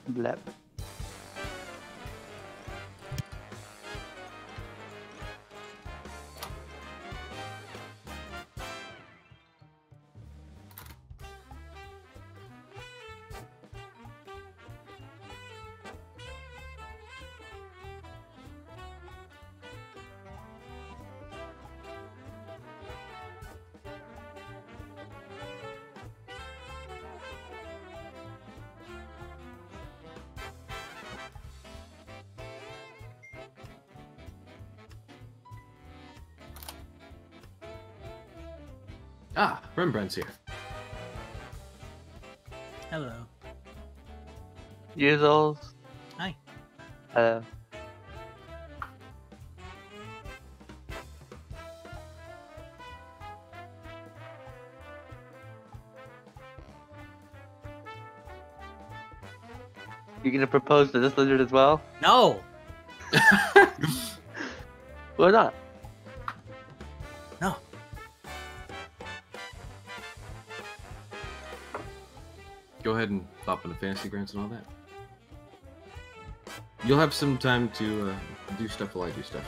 Blep. Ah, Rembrandt's here. Hello. Years old. Hi. You gonna propose to this lizard as well? No. Why not? No. Go ahead and pop into fantasy grants and all that. You'll have some time to do stuff while I do stuff.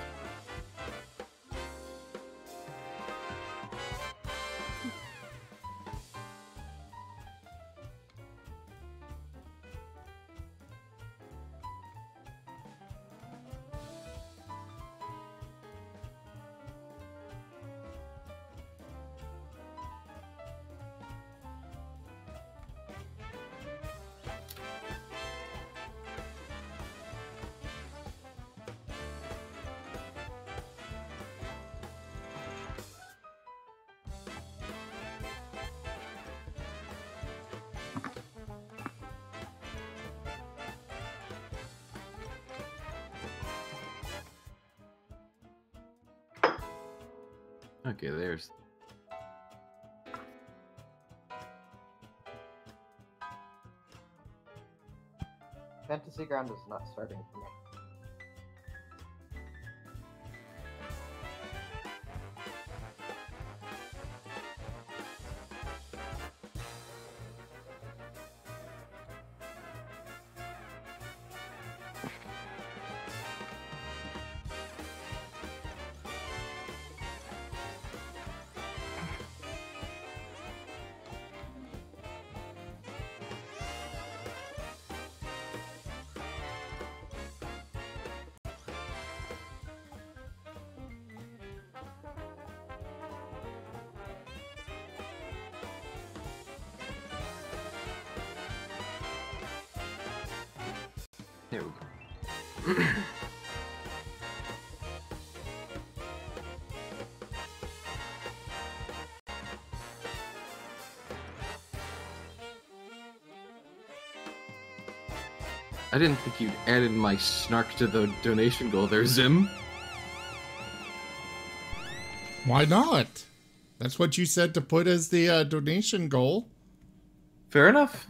Okay, there's... Fantasy Ground is not starting for me. There we go. I didn't think you'd added my snark to the donation goal there, Zim. Why not? That's what you said to put as the donation goal. Fair enough.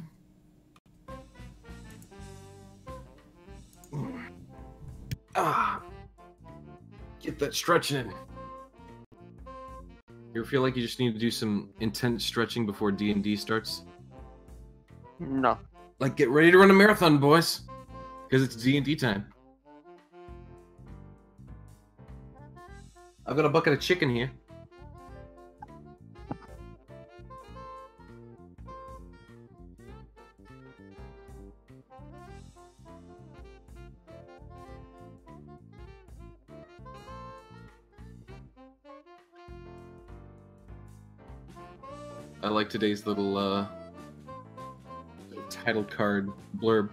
Ah, get that stretching in. You ever feel like you just need to do some intense stretching before D&D starts? No. Like, get ready to run a marathon, boys, because it's D&D time. I've got a bucket of chicken here. I like today's little title card blurb.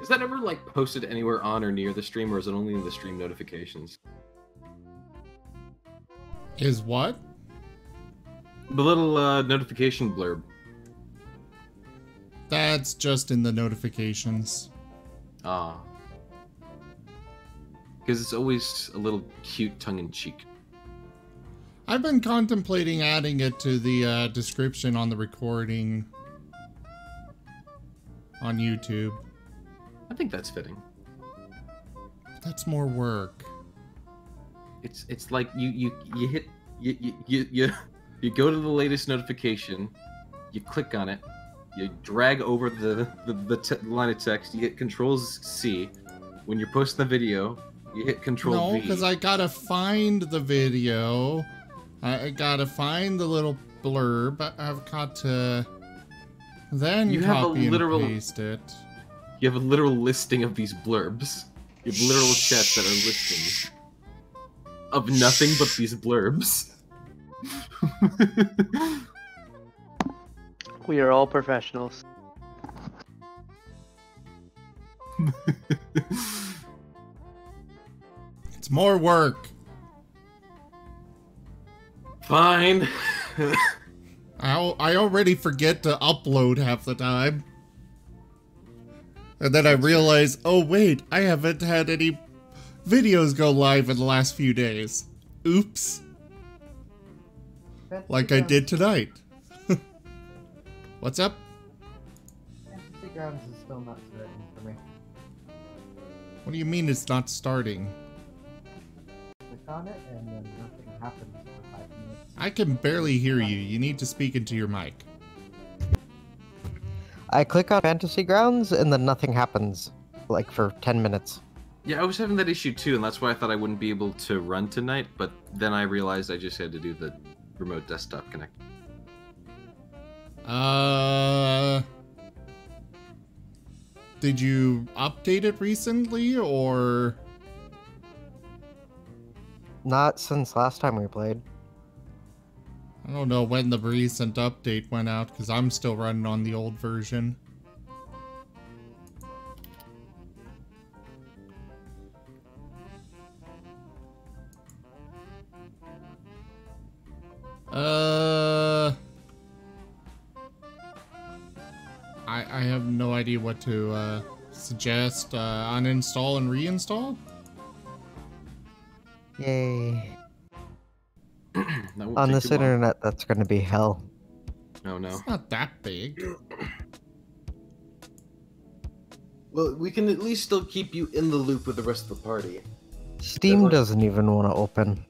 Is that ever like posted anywhere on or near the stream, or is it only in the stream notifications? Is what? The little notification blurb. That's just in the notifications. Ah. Because it's always a little cute tongue-in-cheek. I've been contemplating adding it to the description on the recording on YouTube. I think that's fitting. That's more work. It's like you hit you go to the latest notification, you click on it, you drag over the line of text, you hit Control-C. When you're posting the video, you hit Control-V. No, because I gotta find the video. I gotta find the little blurb. I've got to then You have copy a literal- and paste it. You have a literal listing of these blurbs. You have literal chats that are listing of nothing but these blurbs. We are all professionals. It's more work. Fine. I already forget to upload half the time. And then I realize, oh wait, I haven't had any videos go live in the last few days. Oops. Like I did tonight. What's up? Fantasy Grounds is still not starting for me. What do you mean it's not starting? Click on it and then nothing happens for 5 minutes. I can barely hear you. You need to speak into your mic. I click on Fantasy Grounds and then nothing happens, like for 10 minutes. Yeah, I was having that issue too, and that's why I thought I wouldn't be able to run tonight, but then I realized I just had to do the remote desktop connect. Did you update it recently, or? Not since last time we played. I don't know when the recent update went out, because I'm still running on the old version. I have no idea what to suggest. Uninstall and reinstall? Yay. That won't On take this too long. internet, that's gonna be hell. Oh no. It's not that big. Well, we can at least still keep you in the loop with the rest of the party. Steam doesn't even want to open.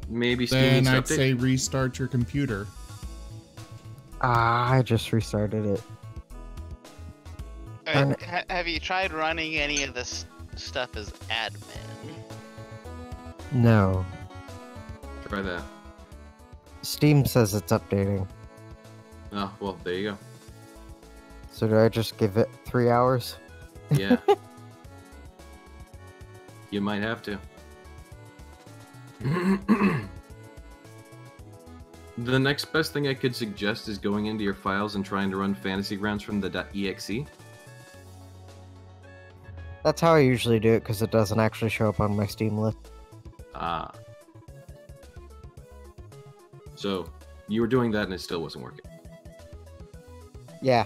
Maybe Steam Then needs to I'd update. say restart your computer. I just restarted it. Darn it. Have you tried running any of this stuff as admin? No. Try that. Steam says it's updating. Oh, well, there you go. So do I just give it 3 hours? Yeah. You might have to. The next best thing I could suggest is going into your files and trying to run Fantasy Grounds from the .exe. That's how I usually do it because it doesn't actually show up on my Steam list. Ah. So, you were doing that and it still wasn't working. Yeah.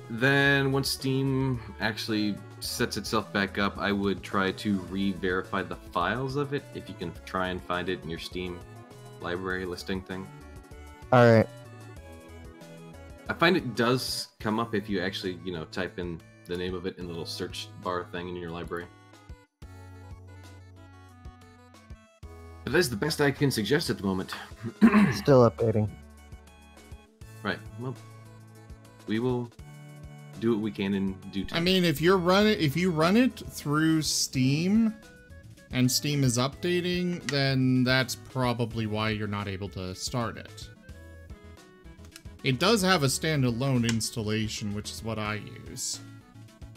Then, once Steam actually sets itself back up, I would try to re-verify the files of it, if you can try and find it in your Steam library listing thing. Alright. I find it does come up if you actually, type in the name of it in the little search bar thing in your library. But that's the best I can suggest at the moment. Still updating. Right, well, we will do what we can in due time. I mean, if you run it through Steam and Steam is updating, then that's probably why you're not able to start it. It does have a standalone installation, which is what I use.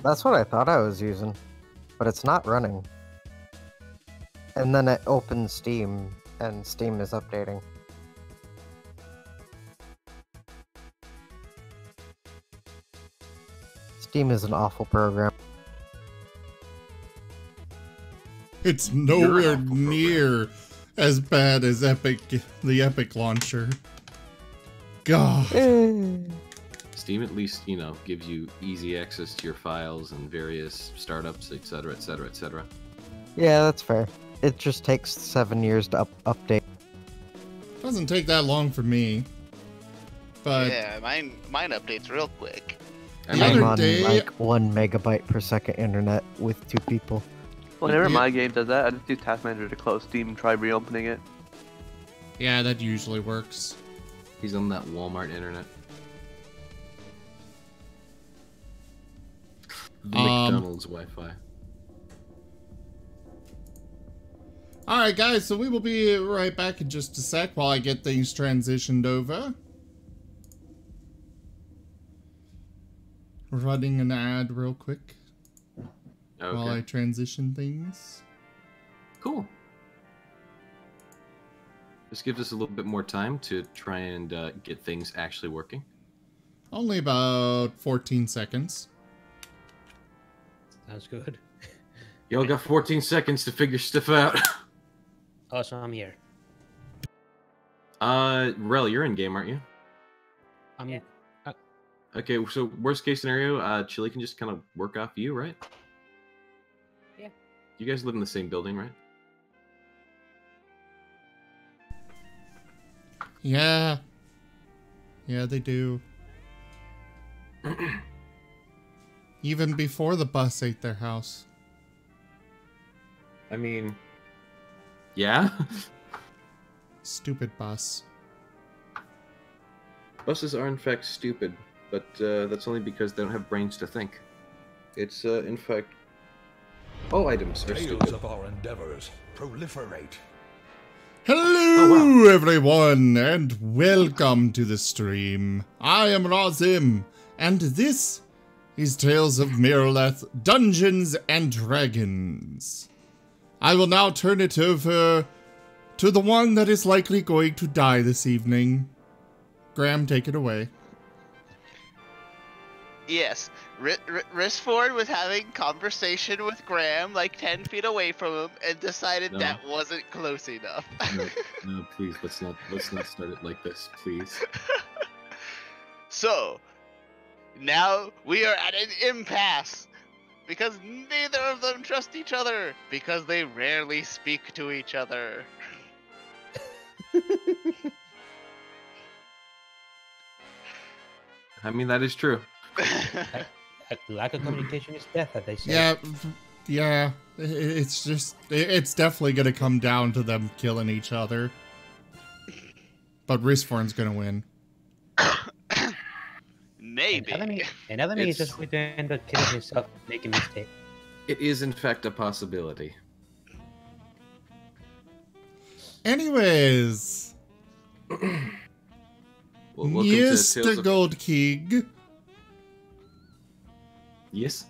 That's what I thought I was using. But it's not running. And then it opens Steam, and Steam is updating. Steam is an awful program. It's nowhere near as bad as the Epic launcher. God. Steam at least, gives you easy access to your files and various startups, etc., etc., etc. Yeah, that's fair. It just takes 7 years to update. Doesn't take that long for me. But Yeah, mine updates real quick. I The mean, other I'm on day- like 1 megabyte per second internet with 2 people. Whenever Yeah. my game does that, I just do Task Manager to close Steam and try reopening it. Yeah, that usually works. he's on that Walmart internet. The McDonald's Wi-Fi. Alright guys, so we will be right back in just a sec while I get things transitioned over. Running an ad real quick while I Okay. transition things. Cool. This gives us a little bit more time to try and get things actually working. Only about 14 seconds. Sounds good. Y'all got 14 seconds to figure stuff out. Oh, so I'm here. Rel, you're in game, aren't you? Yeah. Okay, so worst case scenario, Chili can just kind of work off you, right? Yeah. You guys live in the same building, right? Yeah. Yeah, they do. Even before the bus ate their house. I mean, yeah. Stupid bus. Buses are in fact stupid, but that's only because they don't have brains to think. It's in fact, all items are Tales stupid. of our endeavors proliferate. Hello, everyone, and welcome to the stream. I am Razim, and this is Tales of Miraleth Dungeons and Dragons. I will now turn it over to the one that is likely going to die this evening. Graham, take it away. Yes, Risford was having conversation with Graham like 10 feet away from him and decided No. that wasn't close enough. No, please, let's not start it like this, please. So, now we are at an impasse because neither of them trust each other because they rarely speak to each other. I mean, that is true. Lack of communication is death, as they say. Yeah, it's just, it's definitely gonna come down to them killing each other. But Risforn's gonna win. Maybe. Another me is It's- just going to end up killing himself, making mistake. It is in fact a possibility. Anyways, Well, welcome to Tales Mr. of... Gold King, Yes?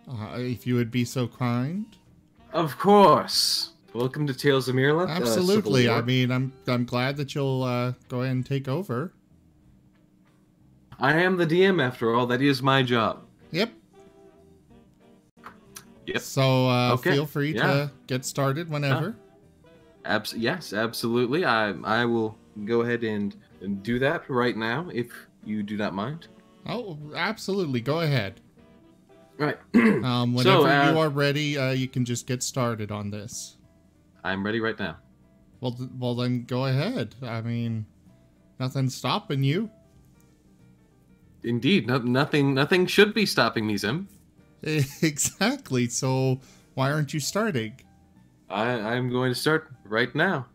if you would be so kind. Of course! Welcome to Tales of Miraleth. Absolutely. Civil I War. mean, I'm glad that you'll go ahead and take over. I am the DM after all, that is my job. Yep. Yep. So Okay, feel free yeah. to get started whenever. Yes, absolutely. I will go ahead and do that right now, if you do not mind. Oh, absolutely. Go ahead. Right. Whenever So, you are ready, you can just get started on this. I'm ready right now. Well, then go ahead. I mean, nothing's stopping you. Indeed, nothing should be stopping me, Zim. Exactly. So why aren't you starting? I'm going to start right now.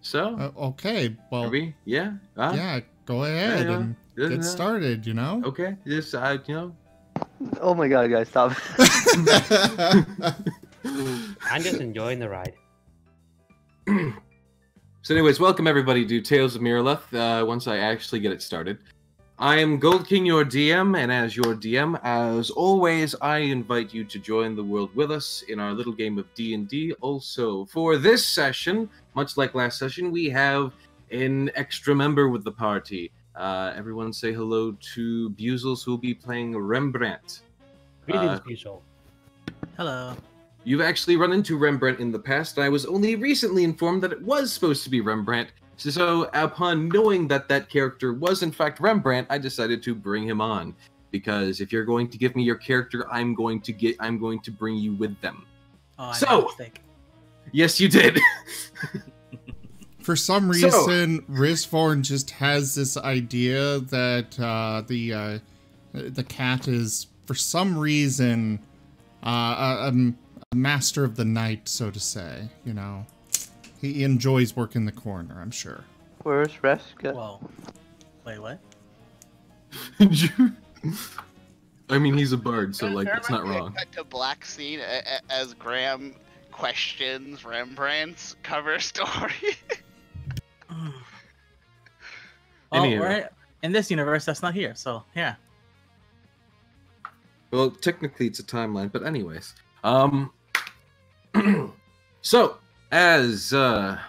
So, Okay. Well, are we? Yeah. yeah. Go ahead yeah, and yeah. get started. You know. Okay. Just Oh my god, guys, stop. I'm just enjoying the ride. So, anyways, welcome everybody to Tales of Miraleth. Once I actually get it started, I am Gold King, your DM, and as your DM, as always, I invite you to join the world with us in our little game of D&D. Also, for this session, much like last session, we have an extra member with the party. Everyone say hello to Buzels, who will be playing Rembrandt. Greetings, Buzol. Hello. You've actually run into Rembrandt in the past, and I was only recently informed that it was supposed to be Rembrandt. So upon knowing that that character was in fact Rembrandt, I decided to bring him on. Because if you're going to give me your character, I'm going to bring you with them. Oh, I So- made a mistake. Yes, you did. For some reason, Rizvorn just has this idea that the cat is, for some reason, a master of the night, so to say. You know, he enjoys working the corner, I'm sure. Where's Reska? Whoa. Wait, what? I mean, he's a bard, so like There it's might not be a wrong. cut to black scene as Graham questions Rembrandt's cover story. Oh, Anywho. right. In this universe, that's not here. So yeah. Well, technically it's a timeline, but anyways. So as I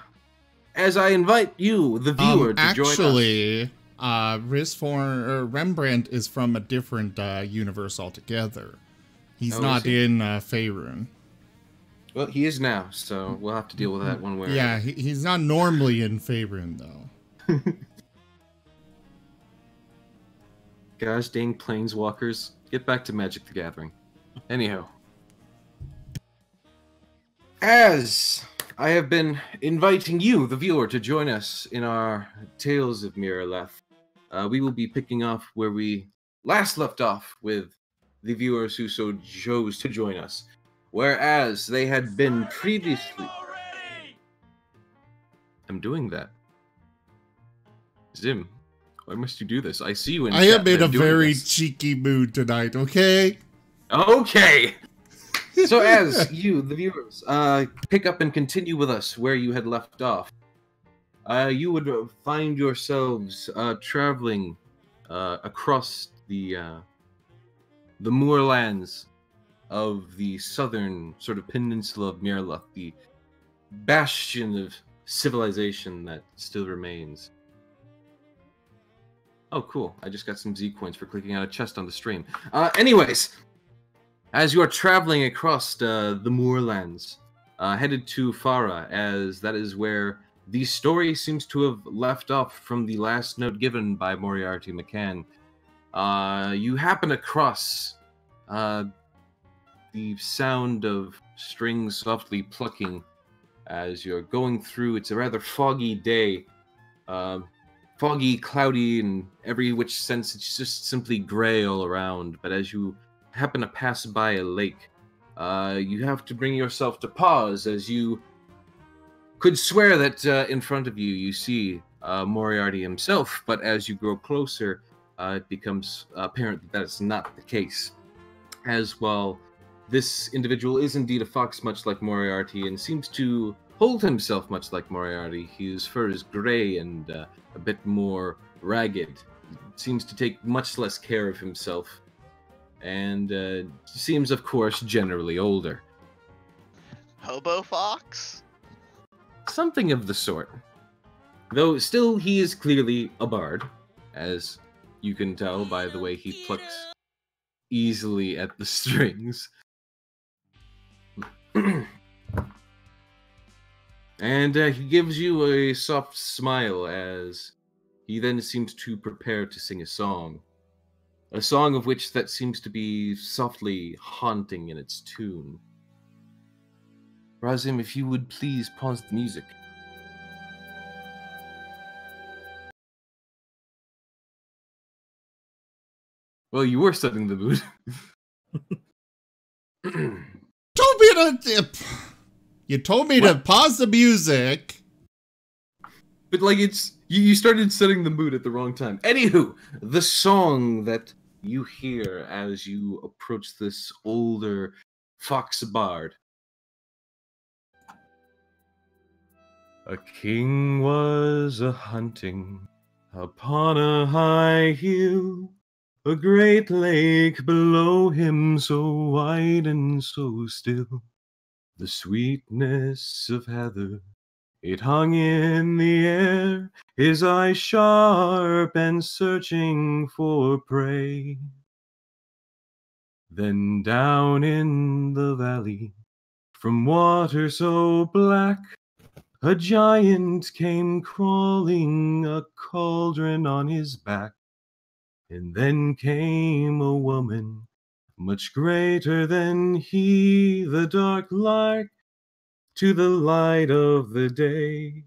invite you, the viewer, to join us. Actually, Rizvorn or Rembrandt is from a different universe altogether. He's Oh, not is he? in Faerun. Well, he is now, so we'll have to deal with that one way. or Yeah, another. he's not normally in Faerun though. Gosh dang planeswalkers. Get back to Magic the Gathering. Anyhow. As I have been inviting you, the viewer, to join us in our Tales of Miraleth, we will be picking off where we last left off with the viewers who so chose to join us. Whereas they had been previously... I'm doing that. Zim, why must you do this? I see you in I chat, am in but a I'm doing very this. cheeky mood tonight, okay? Okay! So as you, the viewers, pick up and continue with us where you had left off, you would find yourselves traveling across the moorlands of the southern sort of peninsula of Miraleth, the bastion of civilization that still remains. Oh, cool. I just got some Z coins for clicking out a chest on the stream. Anyways, as you are traveling across the moorlands, headed to Farah, as that is where the story seems to have left off from the last note given by Moriarty McCann, you happen across the sound of strings softly plucking as you're going through. It's a rather foggy day. Foggy, cloudy, in every which sense it's just simply gray all around. But as you happen to pass by a lake, you have to bring yourself to pause, as you could swear that in front of you you see Moriarty himself, but as you grow closer, it becomes apparent that that's not the case. As well, this individual is indeed a fox, much like Moriarty, and seems to hold himself much like Moriarty. His fur is gray and a bit more ragged. Seems to take much less care of himself, and seems, of course, generally older. Hobo Fox? Something of the sort. Though still he is clearly a bard, as you can tell by the way he plucks easily at the strings. And he gives you a soft smile as he then seems to prepare to sing a song. A song of which that seems to be softly haunting in its tune. Razim, if you would please pause the music. Well, you were setting the mood. Told me to... You told me to pause the music. But like you started setting the mood at the wrong time. Anywho, the song that you hear as you approach this older fox bard. A king was a-hunting upon a high hill, a great lake below him so wide and so still. The sweetness of heather, it hung in the air, his eyes sharp and searching for prey. Then down in the valley, from water so black, a giant came crawling, a cauldron on his back. And then came a woman, much greater than he, the dark lark, to the light of the day.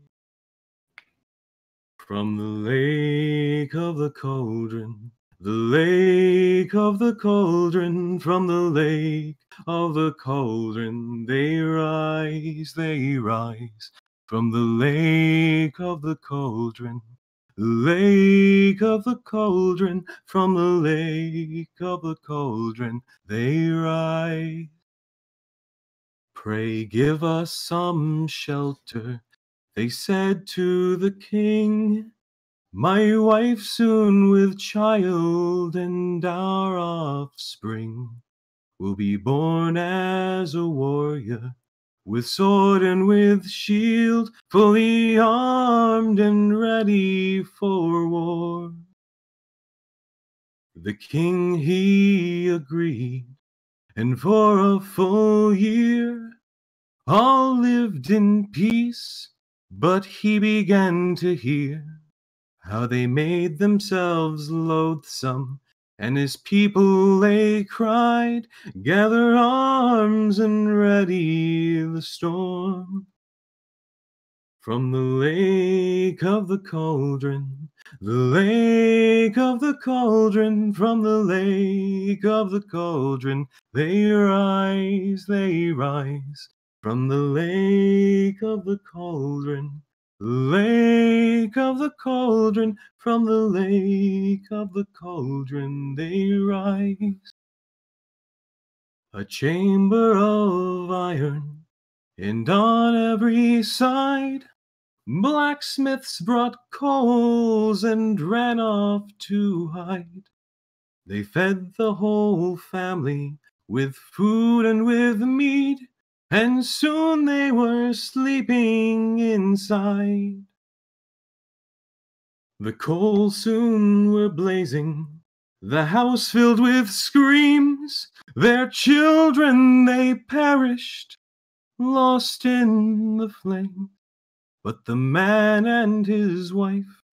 From the lake of the cauldron, the lake of the cauldron, from the lake of the cauldron, they rise, they rise. From the lake of the cauldron, the lake of the cauldron, from the lake of the cauldron, they rise. Pray give us some shelter, they said to the king. My wife soon with child and our offspring will be born as a warrior, with sword and with shield, fully armed and ready for war. The king he agreed, and for a full year all lived in peace, but he began to hear how they made themselves loathsome, and his people they cried, gather arms and ready the storm. From the lake of the cauldron, the lake of the cauldron, from the lake of the cauldron, they rise, they rise. From the lake of the cauldron, the lake of the cauldron, from the lake of the cauldron, they rise. A chamber of iron, and on every side, blacksmiths brought coals and ran off to hide. They fed the whole family with food and with meat, and soon they were sleeping inside. The coals soon were blazing, the house filled with screams. Their children they perished, lost in the flame. But the man and his wife,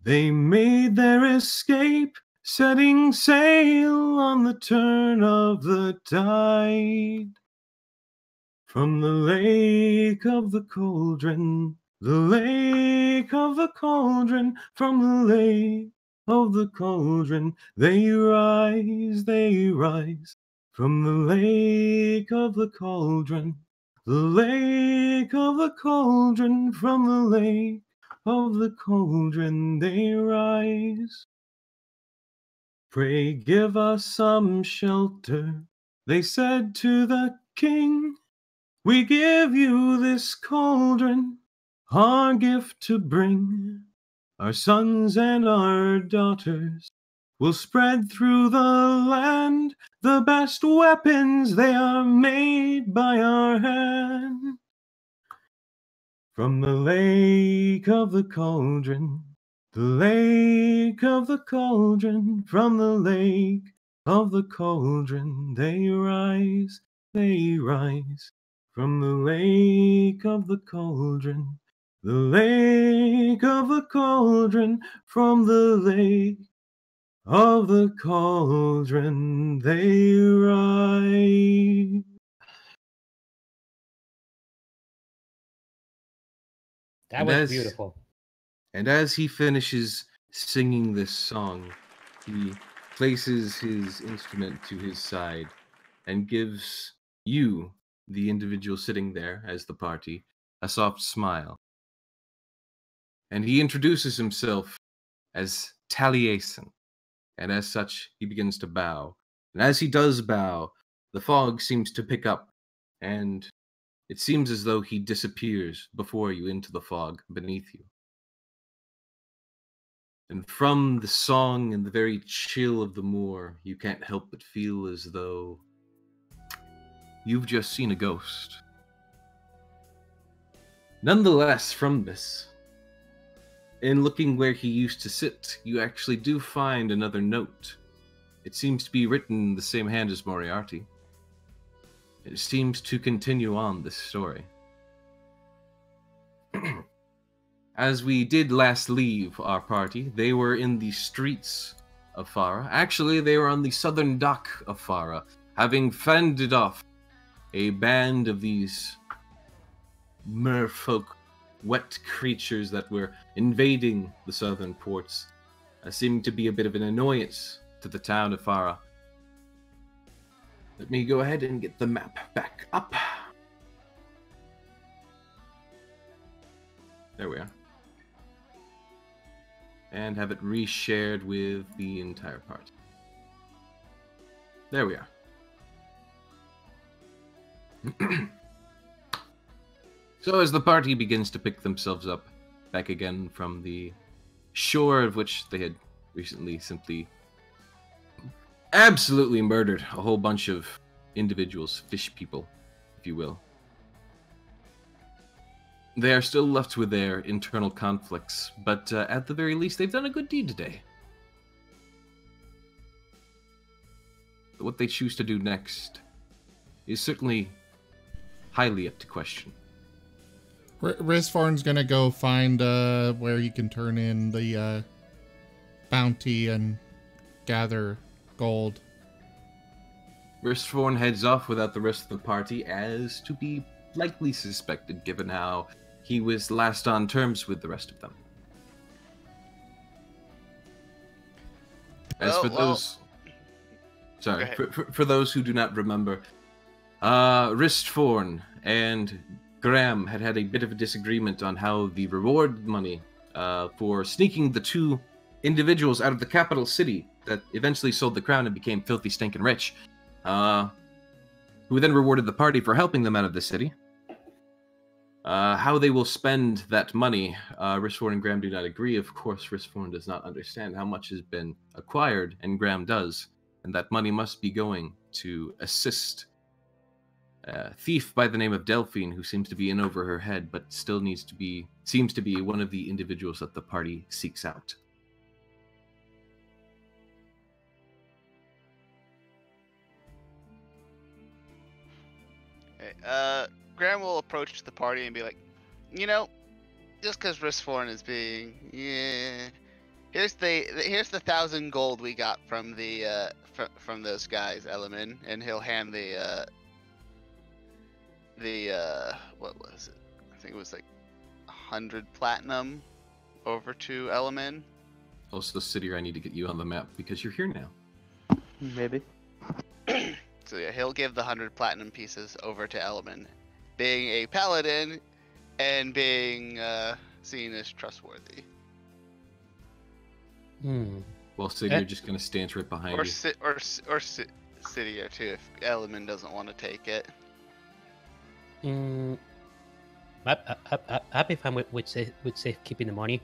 they made their escape, setting sail on the turn of the tide. From the lake of the cauldron, the lake of the cauldron, from the lake of the cauldron, they rise, they rise. From the lake of the cauldron, the lake of the cauldron, from the lake of the cauldron, they rise. Pray give us some shelter, they said to the king. We give you this cauldron, our gift to bring. Our sons and our daughters will spread through the land. The best weapons, they are made by our hand. From the lake of the cauldron, the lake of the cauldron, from the lake of the cauldron, they rise, they rise. From the lake of the cauldron, the lake of the cauldron, from the lake of the cauldron, they rise. That was beautiful. And as he finishes singing this song, he places his instrument to his side and gives you, the individual sitting there as the party, a soft smile. And he introduces himself as Taliesin, and as such, he begins to bow. And as he does bow, the fog seems to pick up, and it seems as though he disappears before you into the fog beneath you. And from the song and the very chill of the moor, you can't help but feel as though you've just seen a ghost. Nonetheless, from this, in looking where he used to sit, you actually do find another note. It seems to be written in the same hand as Moriarty. It seems to continue on this story. As we did last leave our party, they were in the streets of Farah. Actually, they were on the southern dock of Farah, having fended off a band of these merfolk wet creatures that were invading the southern ports, seeming to be a bit of an annoyance to the town of Farah. Let me go ahead and get the map back up. There we are. And have it reshared with the entire party. There we are. So as the party begins to pick themselves up back again from the shore of which they had recently simply absolutely murdered a whole bunch of individuals, fish people, if you will. They are still left with their internal conflicts, but at the very least, they've done a good deed today. What they choose to do next is certainly highly up to question. Risforn's gonna go find where you can turn in the bounty and gather gold. Risforn heads off without the rest of the party, as to be likely suspected, given how he was last on terms with the rest of them. As for those... Sorry, for those who do not remember, Ristforn and Graham had a bit of a disagreement on how the reward money for sneaking the two individuals out of the capital city that eventually sold the crown and became filthy stinking rich, who then rewarded the party for helping them out of the city. How they will spend that money, Ristforn and Graham do not agree. Of course, Ristforn does not understand how much has been acquired, and Graham does, and that money must be going to assist a thief by the name of Delphine, who seems to be in over her head, but still seems to be one of the individuals that the party seeks out. Okay, Graham will approach the party and be like, you know, just because Ristforn is being, here's the 1,000 gold we got from the from those guys, Elemen, and he'll hand the what was it? I think it was like 100 platinum over to Elemen. Also, City, I need to get you on the map because you're here now. Maybe. So yeah, he'll give the 100 platinum pieces over to Elemen, being a paladin and being seen as trustworthy. Well, City, you're just gonna stand right behind you. City or two if Elemen doesn't want to take it. Happy fine with safe keeping the money.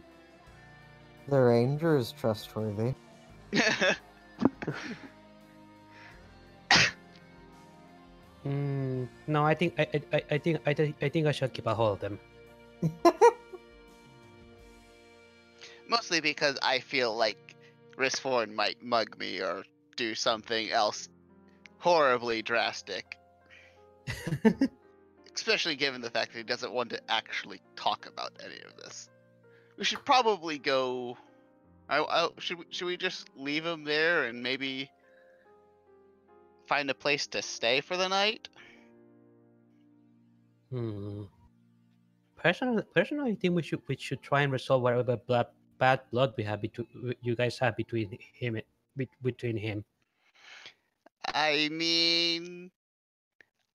The ranger is trustworthy. No, I think I should keep a hold of them. Mostly because I feel like Ristforn might mug me or do something else horribly drastic. Especially given the fact that he doesn't want to actually talk about any of this. We should probably go... should we just leave him there and maybe find a place to stay for the night? Personally, I think we should try and resolve whatever bad blood we have between you guys have between him. I mean,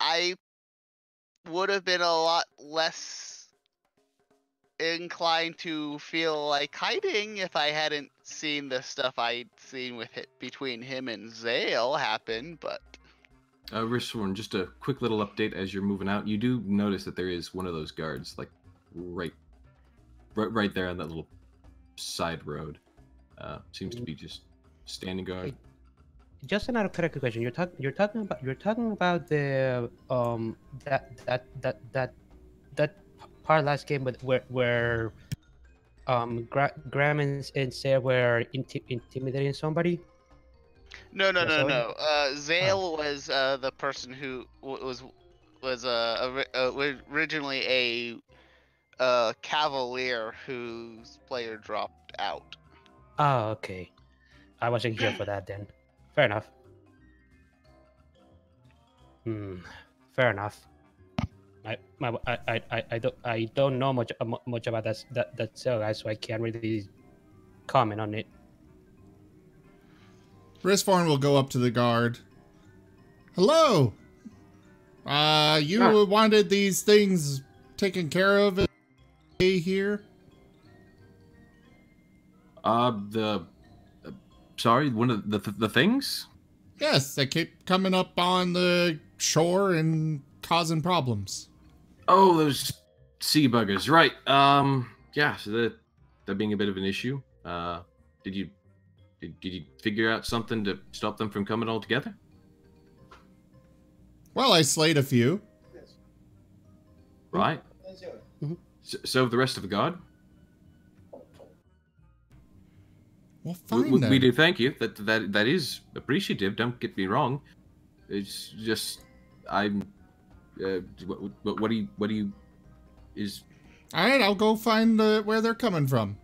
I would have been a lot less inclined to feel like hiding if I hadn't seen the stuff I'd seen with it between him and Zale happen, but... Ristforn, just a quick little update as you're moving out. You do notice that there is one of those guards, like, right there on that little side road. Seems to be just standing guard. Just another correct question. You're talking about the that part last game where Graham and Sarah were intimidating somebody. No. Zale was the person who was originally a cavalier whose player dropped out. Oh, okay. I wasn't here for that then. Fair enough. Fair enough. I don't know much about that cell, guys, so I can't really comment on it. Risforn will go up to the guard. Hello. You wanted these things taken care of here? Sorry, one of the things? Yes, they keep coming up on the shore and causing problems. Oh, those sea buggers, right? Yeah, so that being a bit of an issue. Did you figure out something to stop them from coming all together? Well, I slayed a few. Right. So the rest of the guard? Well, fine then. We do thank you. That is appreciative. Don't get me wrong. It's just I'm. What do you is? All right, I'll go find where they're coming from.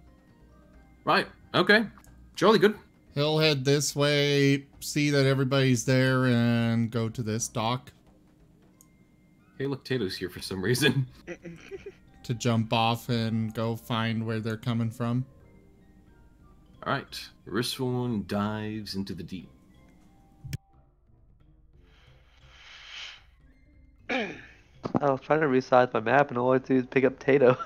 Right. Okay. Jolly good. He'll head this way, see that everybody's there, and go to this dock. Hey, look, Tato's here for some reason. To jump off and go find where they're coming from. All right. Risforn dives into the deep. I was trying to resize my map, and all I do is pick up Tato.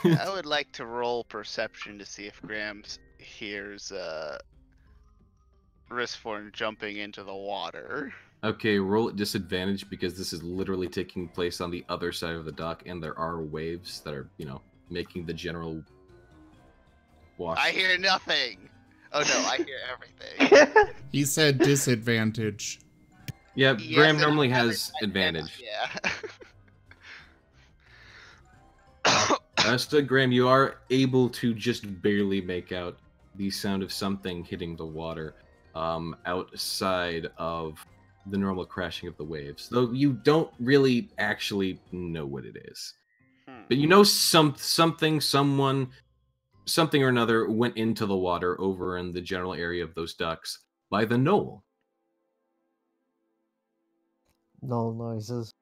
I would like to roll perception to see if Graham hears Risforn jumping into the water. Okay, roll at disadvantage because this is literally taking place on the other side of the dock, and there are waves that are, making the general wash. I hear nothing. Oh no, I hear everything. He said disadvantage. Yeah, Yes, Graham and normally I'm has advantage. Yeah. So, Graham, you are able to just barely make out the sound of something hitting the water outside of the normal crashing of the waves. Though you don't really actually know what it is. But you know something, someone, something or another went into the water over in the general area of those ducks by the knoll. No noises.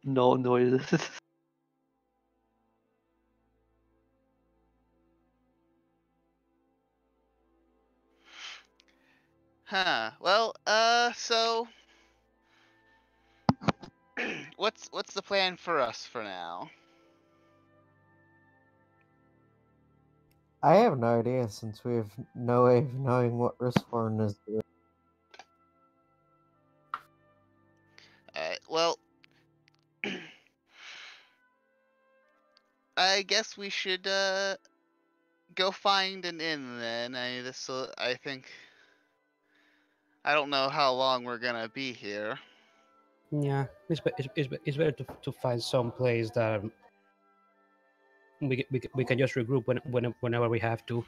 No noises. Huh. Well, so what's the plan for us for now? I have no idea since we have no way of knowing what Risforn is doing. Well, I guess we should go find an inn then. I think I don't know how long we're gonna be here. Yeah, it's better to find some place that we can just regroup whenever we have to.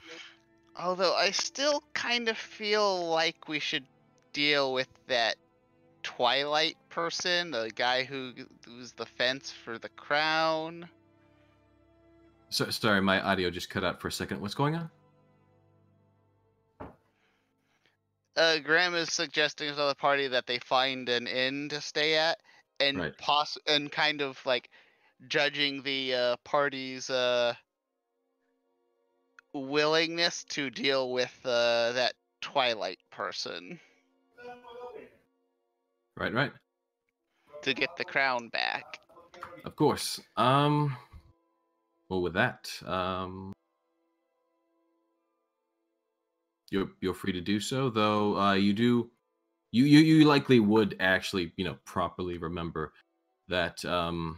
Although I still kind of feel like we should deal with that Twilight person, the guy who's the fence for the crown. So, sorry, my audio just cut out for a second. What's going on? Graham is suggesting to the party that they find an inn to stay at, and Right. and kind of like judging the party's willingness to deal with that Twilight person Right. to get the crown back. Of course. Well, with that, you're free to do so. Though you likely would actually properly remember that the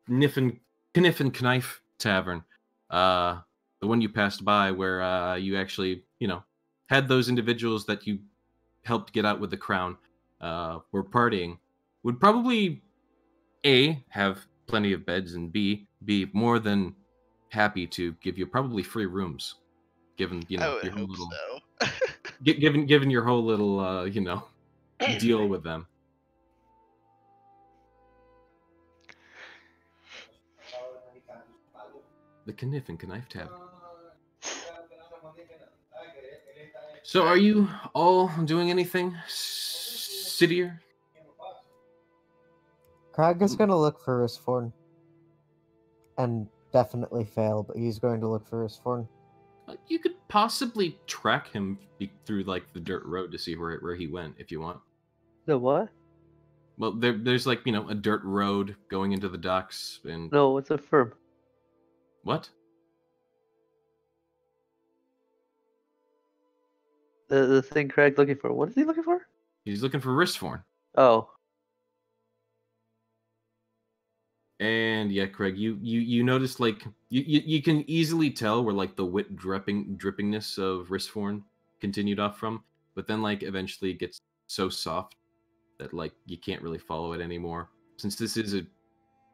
Kniff and Knife Tavern, the one you passed by, where you actually had those individuals that you helped get out with the crown, were partying, would probably A, have plenty of beds, and B, be more than happy to give you probably free rooms, given I would your whole hope little so. given your whole little deal with them. The Kniff and Knife Tavern. So, are you all doing anything, Sidier? Crag is going to look for Risforn. And definitely fail, but he's going to look for Risforn. You could possibly track him through like the dirt road to see where he went if you want. The what? Well, there's like a dirt road going into the docks and No, it's a firm. what? The thing Craig's looking for. What is he looking for? He's looking for Risforn. Oh. And yeah, Craig, you notice like you can easily tell where like the wet drippingness of Risforn continued off from, but then like eventually it gets so soft that like you can't really follow it anymore. Since this is a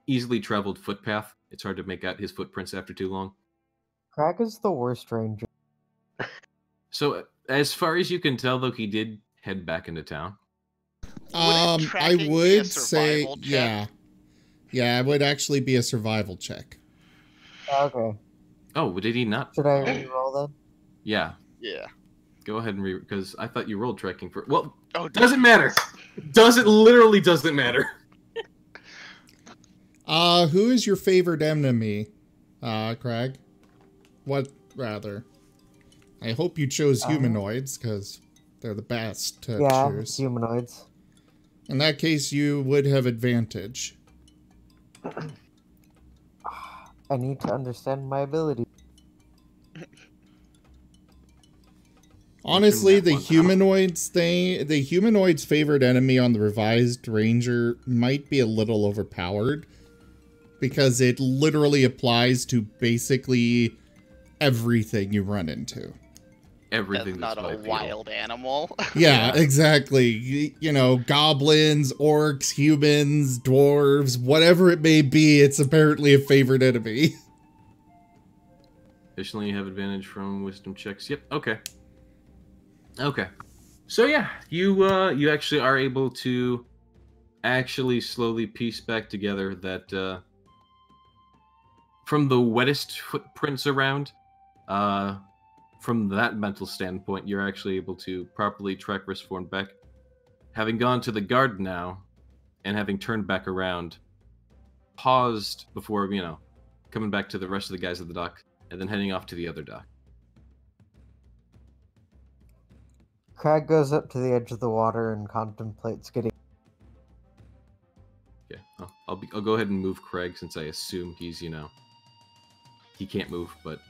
easily traveled footpath, it's hard to make out his footprints after too long. Crag is the worst ranger. So as far as you can tell, though, he did head back into town. I tracking be a would say, survival check? yeah. Yeah, it would actually be a survival check. Okay. Oh, did he not? Should I re-roll then? Yeah. Yeah. Go ahead and because I thought you rolled tracking for. Well, Oh, doesn't matter. Literally doesn't matter. Who is your favorite enemy, Craig? What, rather? I hope you chose humanoids, because they're the best to choose. Humanoids. In that case, you would have advantage. I need to understand my ability. Honestly, the humanoids favorite enemy on the revised ranger might be a little overpowered, because it literally applies to basically everything you run into. Everything That's not a wild animal. Yeah, exactly. You know, goblins, orcs, humans, dwarves, whatever it may be, it's apparently a favorite enemy. Additionally, you have advantage from wisdom checks. Yep. Okay. Okay. So yeah, you actually are able to actually slowly piece back together that from the wettest footprints around, from that mental standpoint, you're actually able to properly track Risforn back. Having gone to the guard now, and having turned back around, paused before, coming back to the rest of the guys at the dock, and then heading off to the other dock. Crag goes up to the edge of the water and contemplates getting... Okay, I'll go ahead and move Craig, since I assume he's, he can't move, but...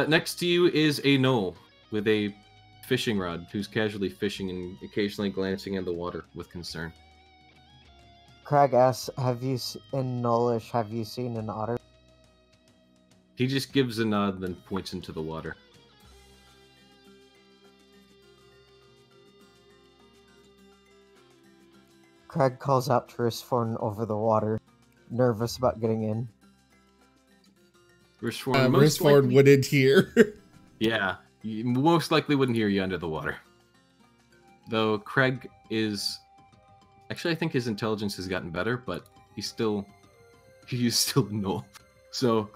next to you is a gnoll with a fishing rod who's casually fishing and occasionally glancing in the water with concern. Crag asks, in Nolish, have you seen an otter? He just gives a nod and then points into the water. Crag calls out to Risforn over the water, nervous about getting in. Risforn wouldn't hear. Yeah, you most likely wouldn't hear you under the water. Though Craig is... Actually, I think his intelligence has gotten better, but he's still a gnoll. So,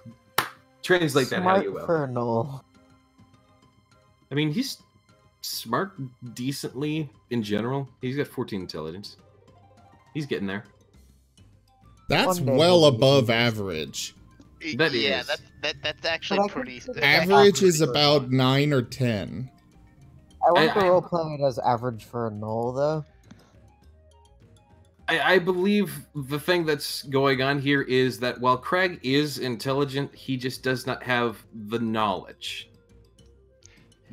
translate that how you will. Smart for a gnoll. I mean, he's smart decently in general. He's got 14 intelligence. He's getting there. That's One day well we'll be above genius. average. That Yeah, is. that's actually But I pretty. consider that's Average pretty is good. about 9 or 10. I want I- to roleplay it as average for a gnoll, though. I believe the thing that's going on here is that while Craig is intelligent, he just does not have the knowledge.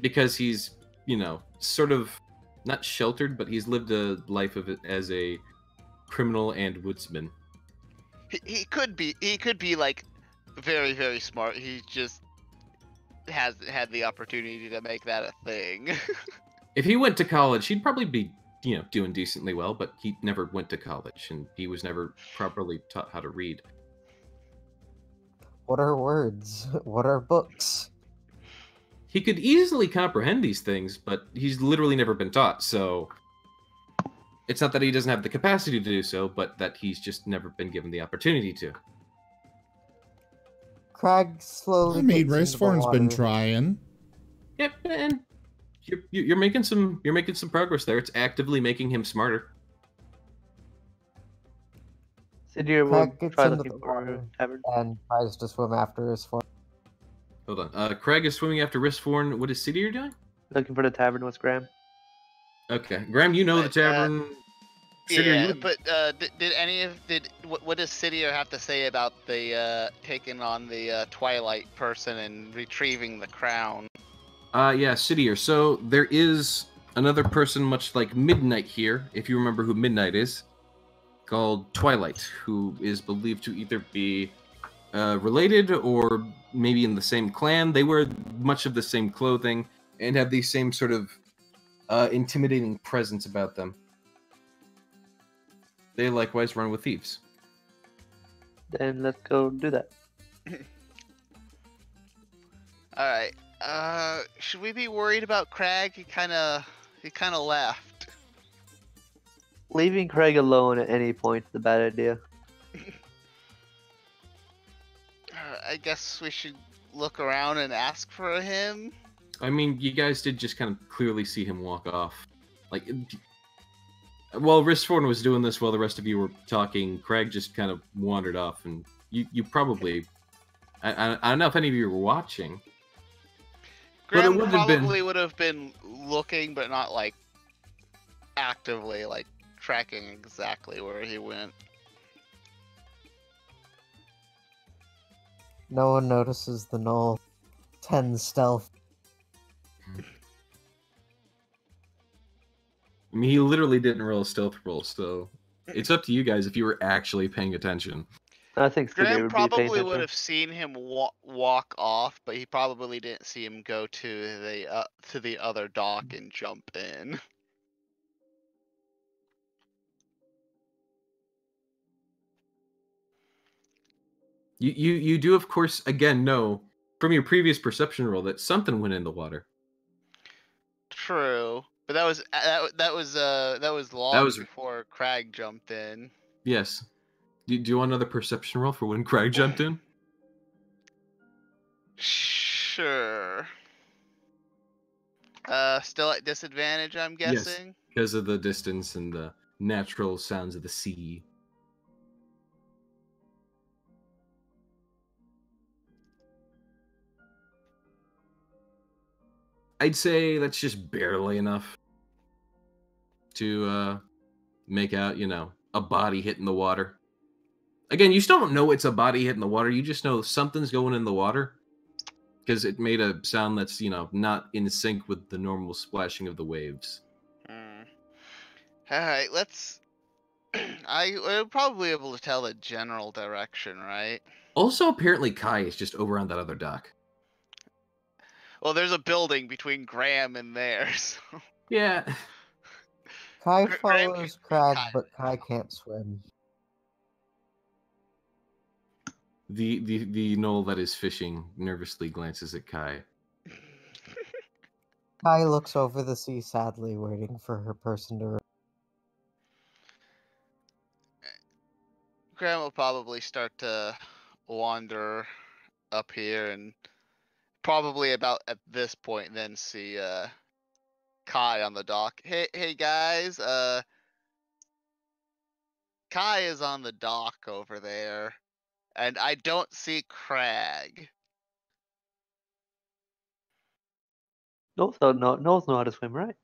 Because he's, sort of not sheltered, but he's lived a life of it as a criminal and woodsman. He could be like very, very smart. He just hasn't had the opportunity to make that a thing. If he went to college, he'd probably be, doing decently well, but he never went to college, and he was never properly taught how to read. What are words? What are books? He could easily comprehend these things, but he's literally never been taught, so... It's not that he doesn't have the capacity to do so, but that he's just never been given the opportunity to. Crag slowly. I mean, gets into the Risforn's been water. trying. Yep, and you're making some progress there. It's actively making him smarter. Sidier will Craig gets try into looking the for a water tavern. and tries to swim after his form. Hold on. Craig is swimming after Ristforn. What is Sidier doing? Looking for the tavern with Graham. Okay, Graham, you know the But, tavern. Sidier, Yeah, you but what does Sidier have to say about the taking on the Twilight person and retrieving the crown? yeah, Sidier. So there is another person, much like Midnight here, if you remember who Midnight is, called Twilight, who is believed to either be related or maybe in the same clan. They wear much of the same clothing and have the same sort of intimidating presence about them. They likewise run with thieves. Then let's go do that. All right. Should we be worried about Crag? He kind of left. Leaving Craig alone at any point is a bad idea. I guess we should look around and ask for him. I mean, you guys did just kind of clearly see him walk off. Like, while Ristforn was doing this, while the rest of you were talking, Craig just kind of wandered off, and you probably... I don't know if any of you were watching. Graham would have been- probably would have been looking, but not like actively like tracking exactly where he went. No one notices the null. 10 stealth. I mean, he literally didn't roll a stealth roll, so it's up to you guys if you were actually paying attention. I think Sidier Graham would be paying probably would attention. have seen him walk off, but he probably didn't see him go to the other dock and jump in. You do, of course, again, know from your previous perception roll that something went in the water. True, but that was long was- before Crag jumped in. Yes. Do you want another perception roll for when Craig jumped in? Sure. Still at disadvantage, I'm Yes. guessing. Because of the distance and the natural sounds of the sea. I'd say that's just barely enough to make out, a body hitting the water. Again, you still don't know it's a body hitting the water. You just know something's going in the water because it made a sound that's, not in sync with the normal splashing of the waves. All right, let's. We're probably able to tell the general direction, right? Also, apparently Kai is just over on that other dock. Well, there's a building between Graham and theirs. Yeah. Kai Graham follows can- Crag, Kai. but Kai can't swim. The knoll that is fishing nervously glances at Kai. Kai looks over the sea sadly, waiting for her person to... Graham will probably start to wander up here and probably about at this point then see Kai on the dock. Hey guys, Kai is on the dock over there, and I don't see Crag. Knowles know how to swim, right?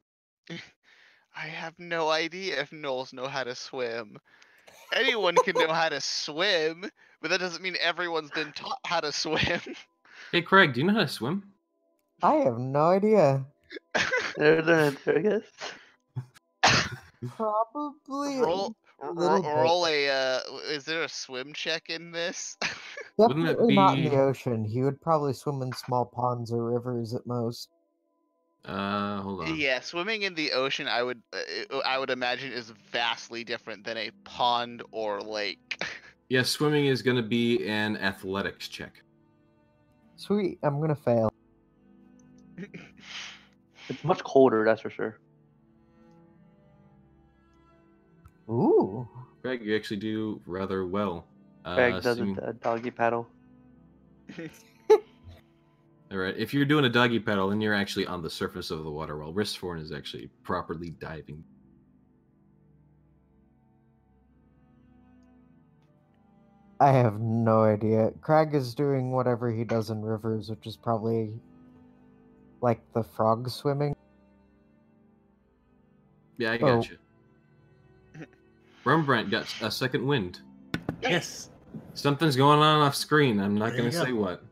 I have no idea if Knowles know how to swim. Anyone can know how to swim, but that doesn't mean everyone's been taught how to swim. Hey, Craig, do you know how to swim? I have no idea. There's an answer, I guess. Probably roll little bit. roll a is there a swim check in this? Wouldn't it Definitely not in be- the ocean. He would probably swim in small ponds or rivers at most. Hold on. Yeah, swimming in the ocean I would imagine is vastly different than a pond or lake. Yeah, swimming is going to be an athletics check. Sweet, I'm gonna fail. It's much colder, that's for sure. Ooh. Craig, you actually do rather well. Craig does assuming- a doggy paddle. All right. If you're doing a doggy paddle, then you're actually on the surface of the water, while Ristforn is actually properly diving. I have no idea. Crag is doing whatever he does in rivers, which is probably like the frog swimming. Yeah, I Oh. got you. Rembrandt got a second wind. Yes. Something's going on off screen. I'm not There going you to go. say what.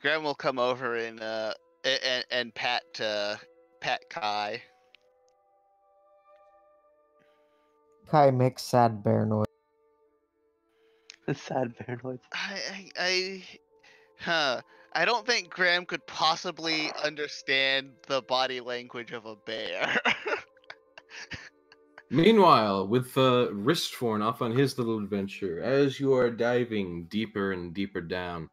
Graham will come over and pat Kai. Kai makes sad bear noise. Sad paranoid. I don't think Graham could possibly understand the body language of a bear. Meanwhile, with Ristforn off on his little adventure, as you are diving deeper and deeper down,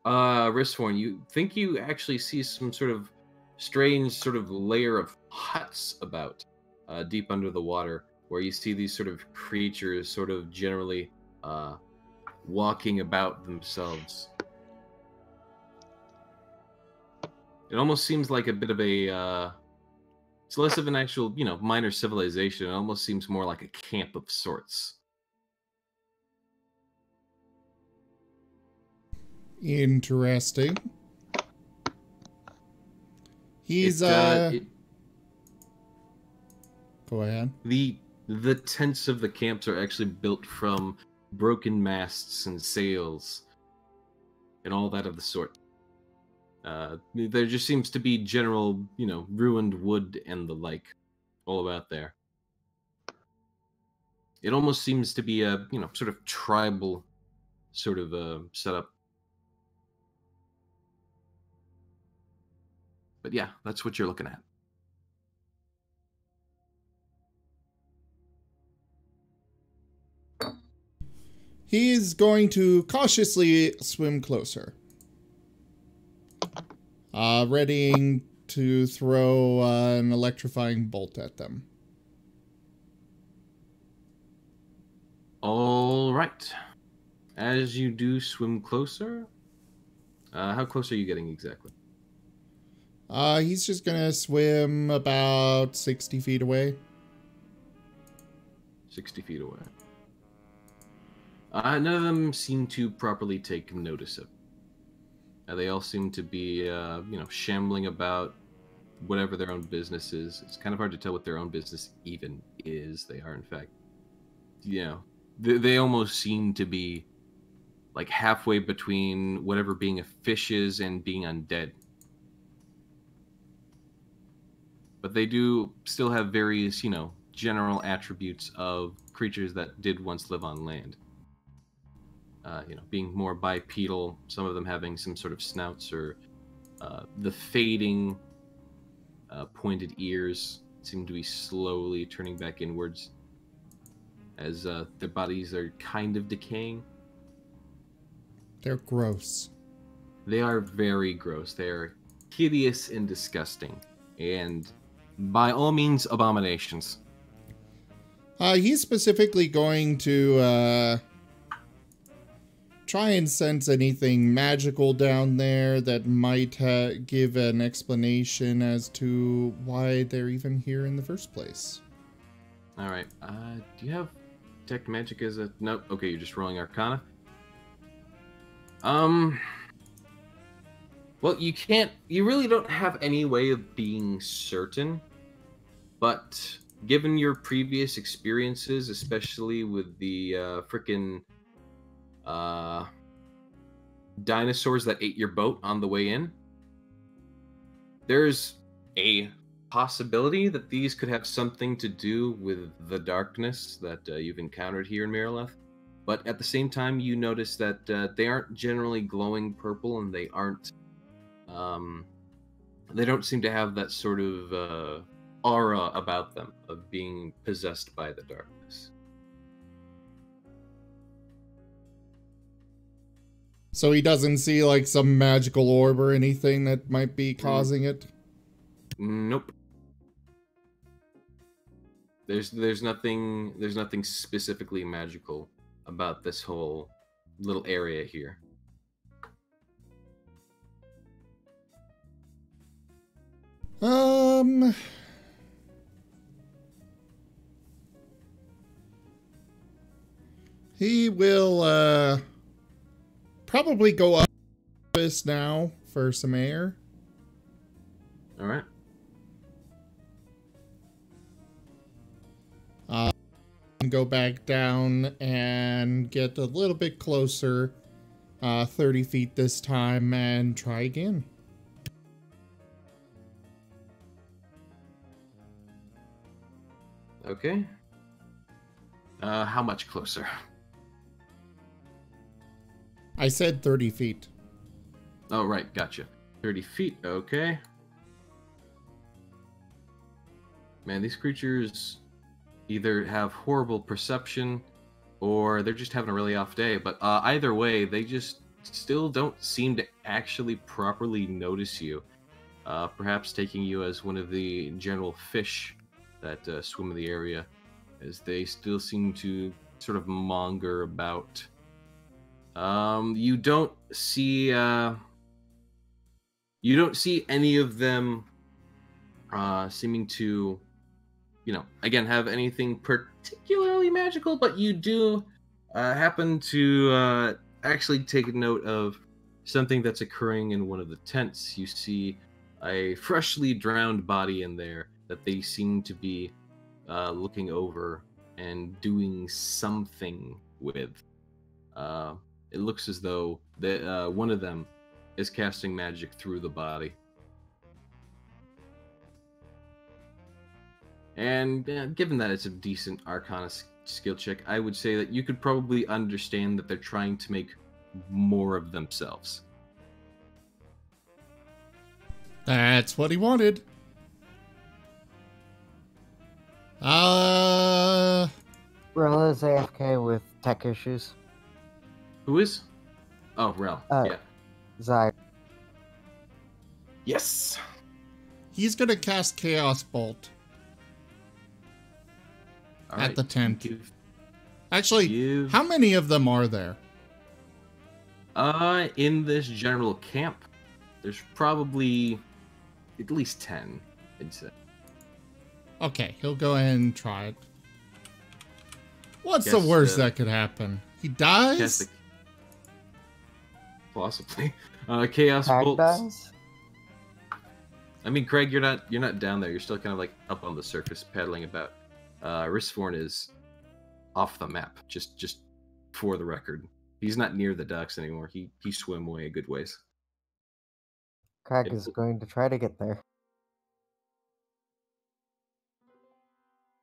Ristforn, you think you actually see some sort of strange sort of layer of huts about deep under the water, where you see these sort of creatures sort of generally walking about themselves. It almost seems like a bit of a it's less of an actual, minor civilization. It almost seems more like a camp of sorts. Interesting. He's Go ahead. The tents of the camps are actually built from broken masts and sails and all that of the sort. There just seems to be general, ruined wood and the like all about there. It almost seems to be a, sort of tribal sort of setup. But yeah, that's what you're looking at. He's going to cautiously swim closer. Readying to throw an electrifying bolt at them. All right. As you do swim closer, how close are you getting exactly? He's just gonna swim about 60 feet away. 60 feet away. None of them seem to properly take notice of. They all seem to be, shambling about whatever their own business is. It's kind of hard to tell what their own business even is. They are, in fact, they almost seem to be like halfway between whatever being a fish is and being undead. But they do still have various, general attributes of creatures that did once live on land. Being more bipedal, some of them having some sort of snouts or the fading pointed ears seem to be slowly turning back inwards as their bodies are kind of decaying. They're gross. They are very gross. They are hideous and disgusting, and by all means, abominations. He's specifically going to try and sense anything magical down there that might give an explanation as to why they're even here in the first place. All right. Do you have detect magic as a... Nope. Okay, you're just rolling Arcana. Well, you really don't have any way of being certain, but given your previous experiences, especially with the frickin' dinosaurs that ate your boat on the way in, there's a possibility that these could have something to do with the darkness that you've encountered here in Miraleth. But at the same time, you notice that they aren't generally glowing purple, and they aren't. They don't seem to have that sort of aura about them of being possessed by the darkness. So he doesn't see like some magical orb or anything that might be causing it? Nope. There's nothing specifically magical about this whole little area here. Um... He will, probably go up this now for some air. All right. Go back down and get a little bit closer, 30 feet this time, and try again. Okay. How much closer? I said 30 feet. Oh, right, gotcha. 30 feet, okay. Man, these creatures either have horrible perception or they're just having a really off day. But either way, they just still don't seem to actually properly notice you. Perhaps taking you as one of the general fish that swim in the area, as they still seem to sort of monger about. You don't see any of them seeming to, again, have anything particularly magical, but you do happen to actually take note of something that's occurring in one of the tents. You see a freshly drowned body in there that they seem to be looking over and doing something with. It looks as though one of them is casting magic through the body. And given that it's a decent Arcana skill check, I would say that you could probably understand that they're trying to make more of themselves. That's what he wanted. Rilla's AFK with tech issues. Who is? Oh, Rel. Yeah. Zai. Yes. He's gonna cast Chaos Bolt All at right. the tent. Actually, how many of them are there? In this general camp, there's probably at least 10, I'd say. Okay, he'll go ahead and try it. What's Guess, the worst that could happen? He dies? Possibly. Chaos Craig Bolt. dies? I mean, Craig, you're not down there. You're still kind of like up on the surface, paddling about. Ristforn is off the map. Just for the record, he's not near the docks anymore. He swam away a good ways. Craig is going to try to get there.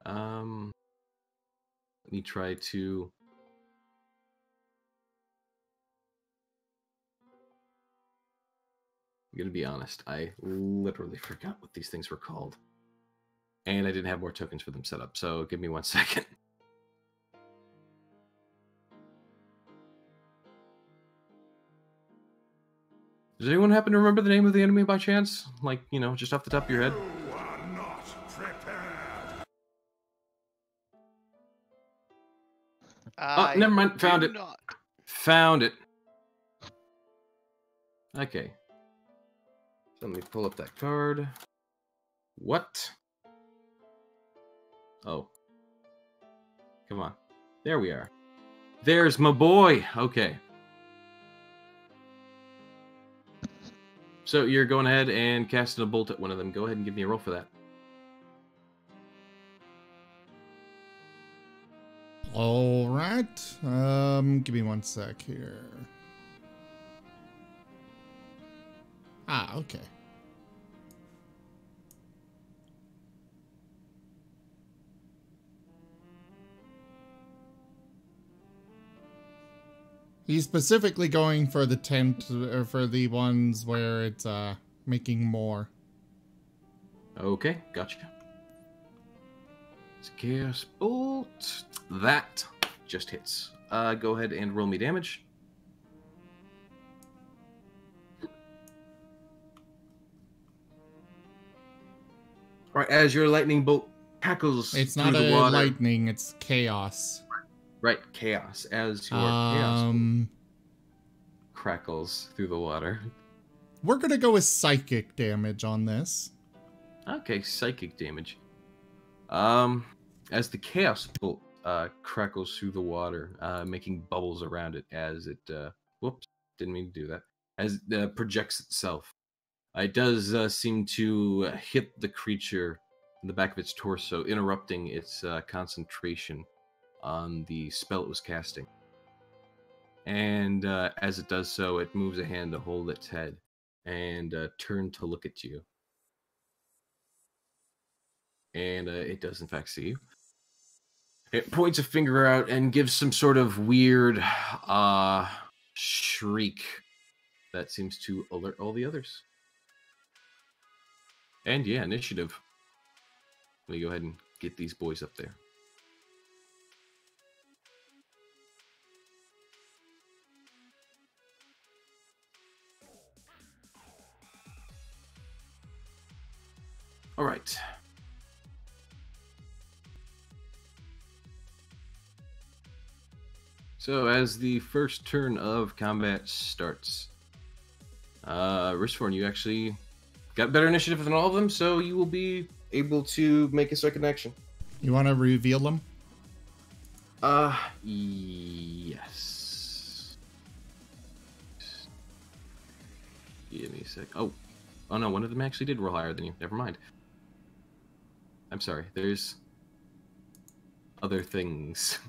Let me try to. I'm gonna be honest. I literally forgot what these things were called, and I didn't have more tokens for them set up. So give me 1 second. Does anyone happen to remember the name of the enemy by chance? Like, just off the top of your head? You are not prepared. Oh, never mind. Found it. Not. Found it. Okay. So let me pull up that card. What? Oh. Come on. There we are. There's my boy. Okay. So you're going ahead and casting a bolt at one of them. Go ahead and give me a roll for that. All right. Give me 1 sec here. Ah, okay. He's specifically going for the tent, or for the ones where it's making more. Okay, gotcha. It's Chaos Bolt. That just hits. Go ahead and roll me damage. All right, as your lightning bolt tackles It's through not the a water. lightning, it's chaos. Right, chaos. As your chaos bolt crackles through the water. We're gonna go with psychic damage on this. Okay, psychic damage. As the chaos bolt crackles through the water, making bubbles around it as it whoops, didn't mean to do that. As it projects itself. It does seem to hit the creature in the back of its torso, interrupting its concentration on the spell it was casting. And as it does so, it moves a hand to hold its head and turn to look at you. And it does, in fact, see you. It points a finger out and gives some sort of weird shriek that seems to alert all the others. And yeah, initiative. Let me go ahead and get these boys up there. All right. So as the first turn of combat starts, Rishforn, you actually got better initiative than all of them, so you will be able to make a second action. You want to reveal them? Yes. Give me a sec. Oh no, one of them actually did roll higher than you. Never mind. I'm sorry. There's other things.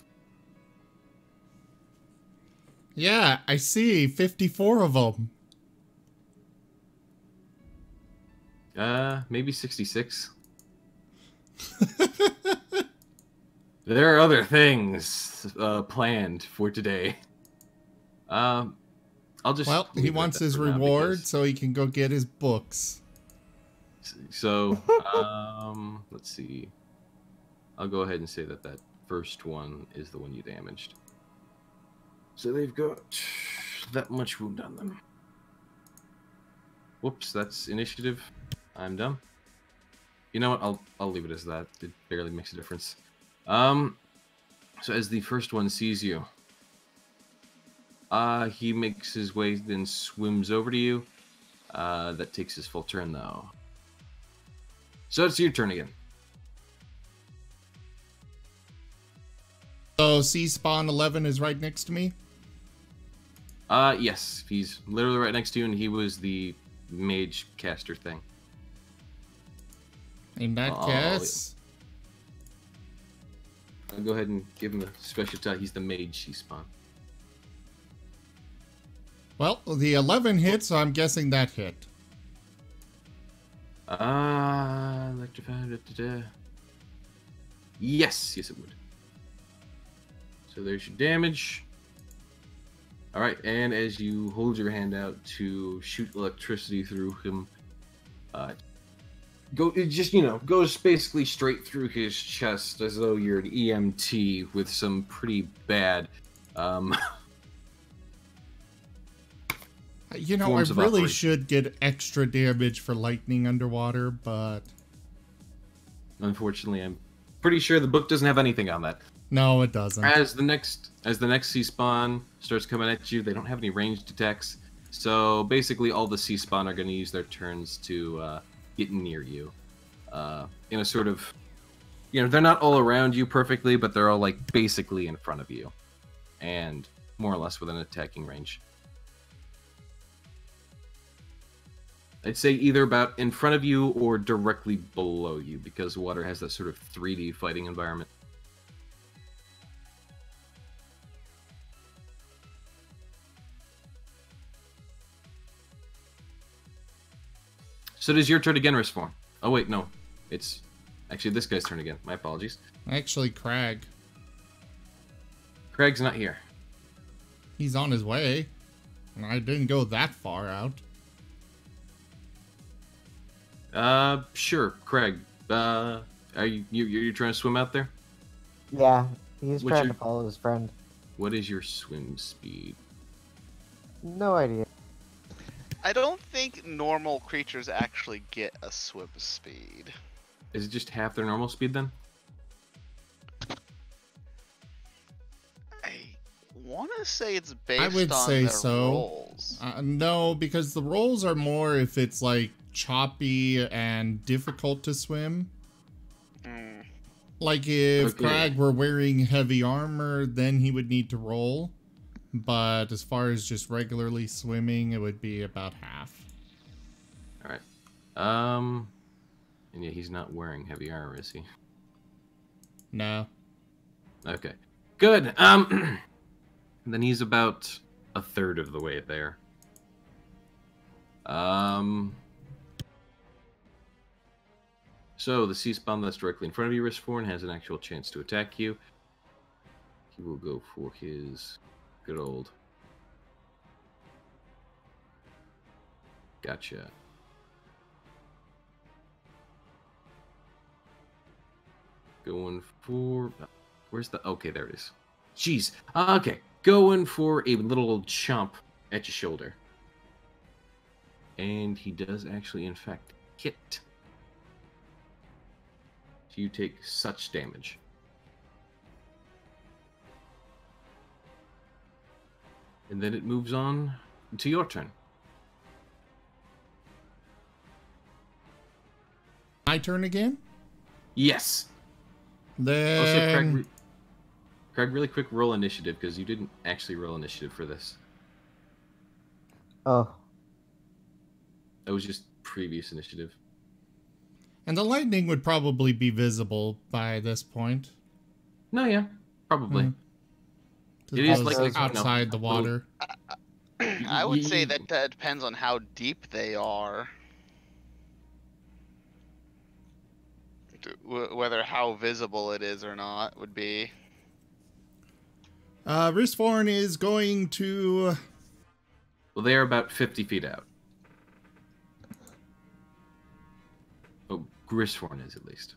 Yeah, I see. 54 of them. Maybe 66. There are other things planned for today. I'll just. Well, he wants his reward so he can go get his books. So, let's see. I'll go ahead and say that that first one is the one you damaged. So they've got that much wound on them. Whoops, that's initiative. I'm done. You know what? I'll leave it as that. It barely makes a difference. So as the first one sees you, he makes his way, then swims over to you. That takes his full turn, though. So it's your turn again. So C-Spawn 11 is right next to me? Yes. He's literally right next to you, and he was the mage caster thing. In that case... I'll go ahead and give him a special tie. He's the mage C-Spawn. Well, the 11 hit, so I'm guessing that hit. Electrified. Yes, it would. So there's your damage. All right, and as you hold your hand out to shoot electricity through him, it just goes basically straight through his chest as though you're an EMT with some pretty bad. You know, I really should get extra damage for lightning underwater, but unfortunately, I'm pretty sure the book doesn't have anything on that. No, it doesn't. As the next C-Spawn starts coming at you, they don't have any ranged attacks. So basically, all the C-Spawn are going to use their turns to get near you. In a sort of, they're not all around you perfectly, but they're all like basically in front of you, and more or less within attacking range. I'd say either about in front of you or directly below you, because water has that sort of 3D fighting environment. So it is your turn again, Rishforn. Oh wait, no. It's actually this guy's turn again. My apologies. Actually, Crag. Crag's not here. He's on his way. And I didn't go that far out. Sure, Craig. Are you're trying to swim out there? Yeah, he's trying to follow his friend. What is your swim speed? No idea. I don't think normal creatures actually get a swim speed. Is it just half their normal speed then? I want to say it's based I would on say their so. rolls. No, because the rolls are more if it's like choppy and difficult to swim. Mm. Like if Okay. Crag were wearing heavy armor, then he would need to roll. But as far as just regularly swimming, it would be about half. All right. And yeah, he's not wearing heavy armor, is he? No. Okay. Good. Then he's about a third of the way there. So the sea spawn that's directly in front of you, Riskforn, has an actual chance to attack you. He will go for his good old. Gotcha. Going for. Where's the. Okay, there it is. Jeez. Okay. Going for a little chomp at your shoulder. And he does actually, in fact, hit. So you take such damage. And then it moves on to your turn. My turn again? Yes. Also, Then... Craig, really quick, roll initiative, because you didn't actually roll initiative for this. Oh, That was just previous initiative. And the lightning would probably be visible by this point. No, yeah, probably. Hmm. It is Because like outside the water. I would say that depends on how deep they are. Whether how visible it is or not would be. Riskforn is going to... Well, they are about 50 feet out. Oh, Grisforn is at least.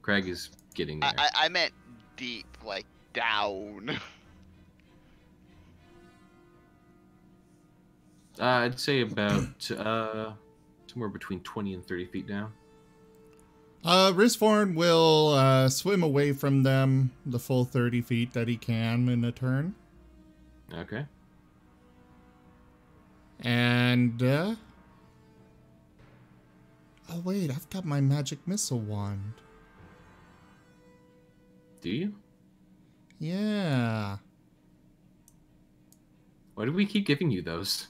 Craig is getting there. I meant deep, like down. I'd say about somewhere between 20 and 30 feet down. Riskforn will swim away from them the full 30 feet that he can in a turn. Okay. And, oh wait, I've got my magic missile wand. Do you? Yeah. Why do we keep giving you those?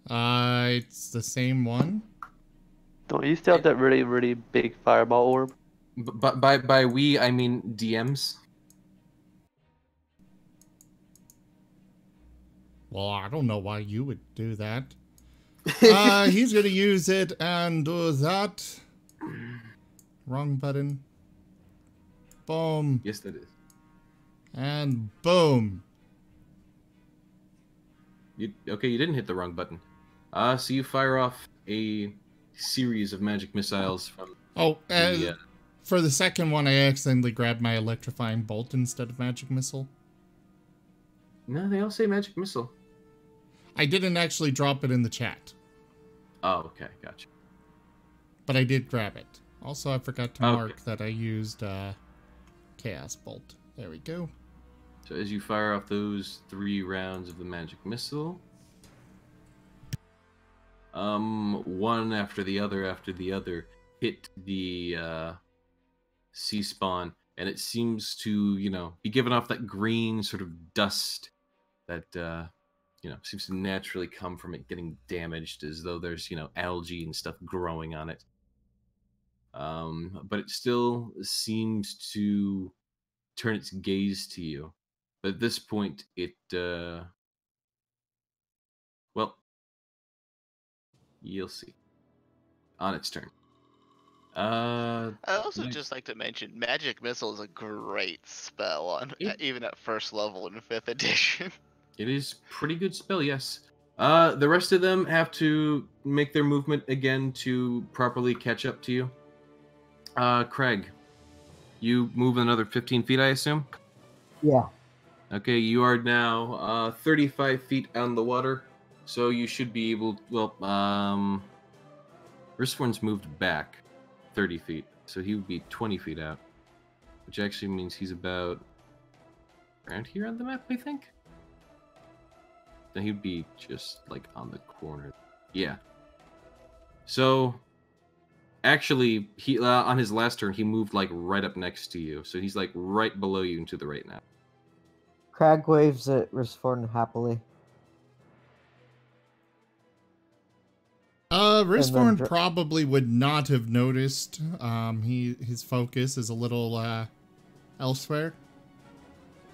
It's the same one. Don't you still have that really, really big fireball orb? But by we, I mean DMs. Well, I don't know why you would do that. He's gonna use it and do that. Wrong button. Boom. Yes, that is. And boom. Okay, you didn't hit the wrong button. So you fire off a series of magic missiles from Oh, the, for the second one, I accidentally grabbed my electrifying bolt instead of magic missile. No, they all say magic missile. I didn't actually drop it in the chat, Oh, okay, gotcha. but I did grab it. Also, I forgot to Okay. mark that I used Chaos Bolt. There we go. So as you fire off those 3 rounds of the magic missile, one after the other hit the sea spawn, and it seems to, be giving off that green sort of dust that, seems to naturally come from it getting damaged, as though there's, algae and stuff growing on it. But it still seems to turn its gaze to you. But at this point, it, well, you'll see. On its turn. I'd also next- just like to mention, Magic Missile is a great spell on It- even at first level in 5th edition. It is pretty good spell, yes. The rest of them have to make their movement again to properly catch up to you. Craig, you move another 15 feet, I assume? yeah. Okay, you are now 35 feet on the water, so you should be able. Well, Riskforn's moved back 30 feet, so he would be 20 feet out, which actually means he's about around here on the map, I think. Then he'd be just like on the corner. Yeah. So, actually, he on his last turn, he moved like right up next to you. So he's like right below you and to the right now. Crag waves at Risforn happily. Risforn probably would not have noticed. His focus is a little elsewhere.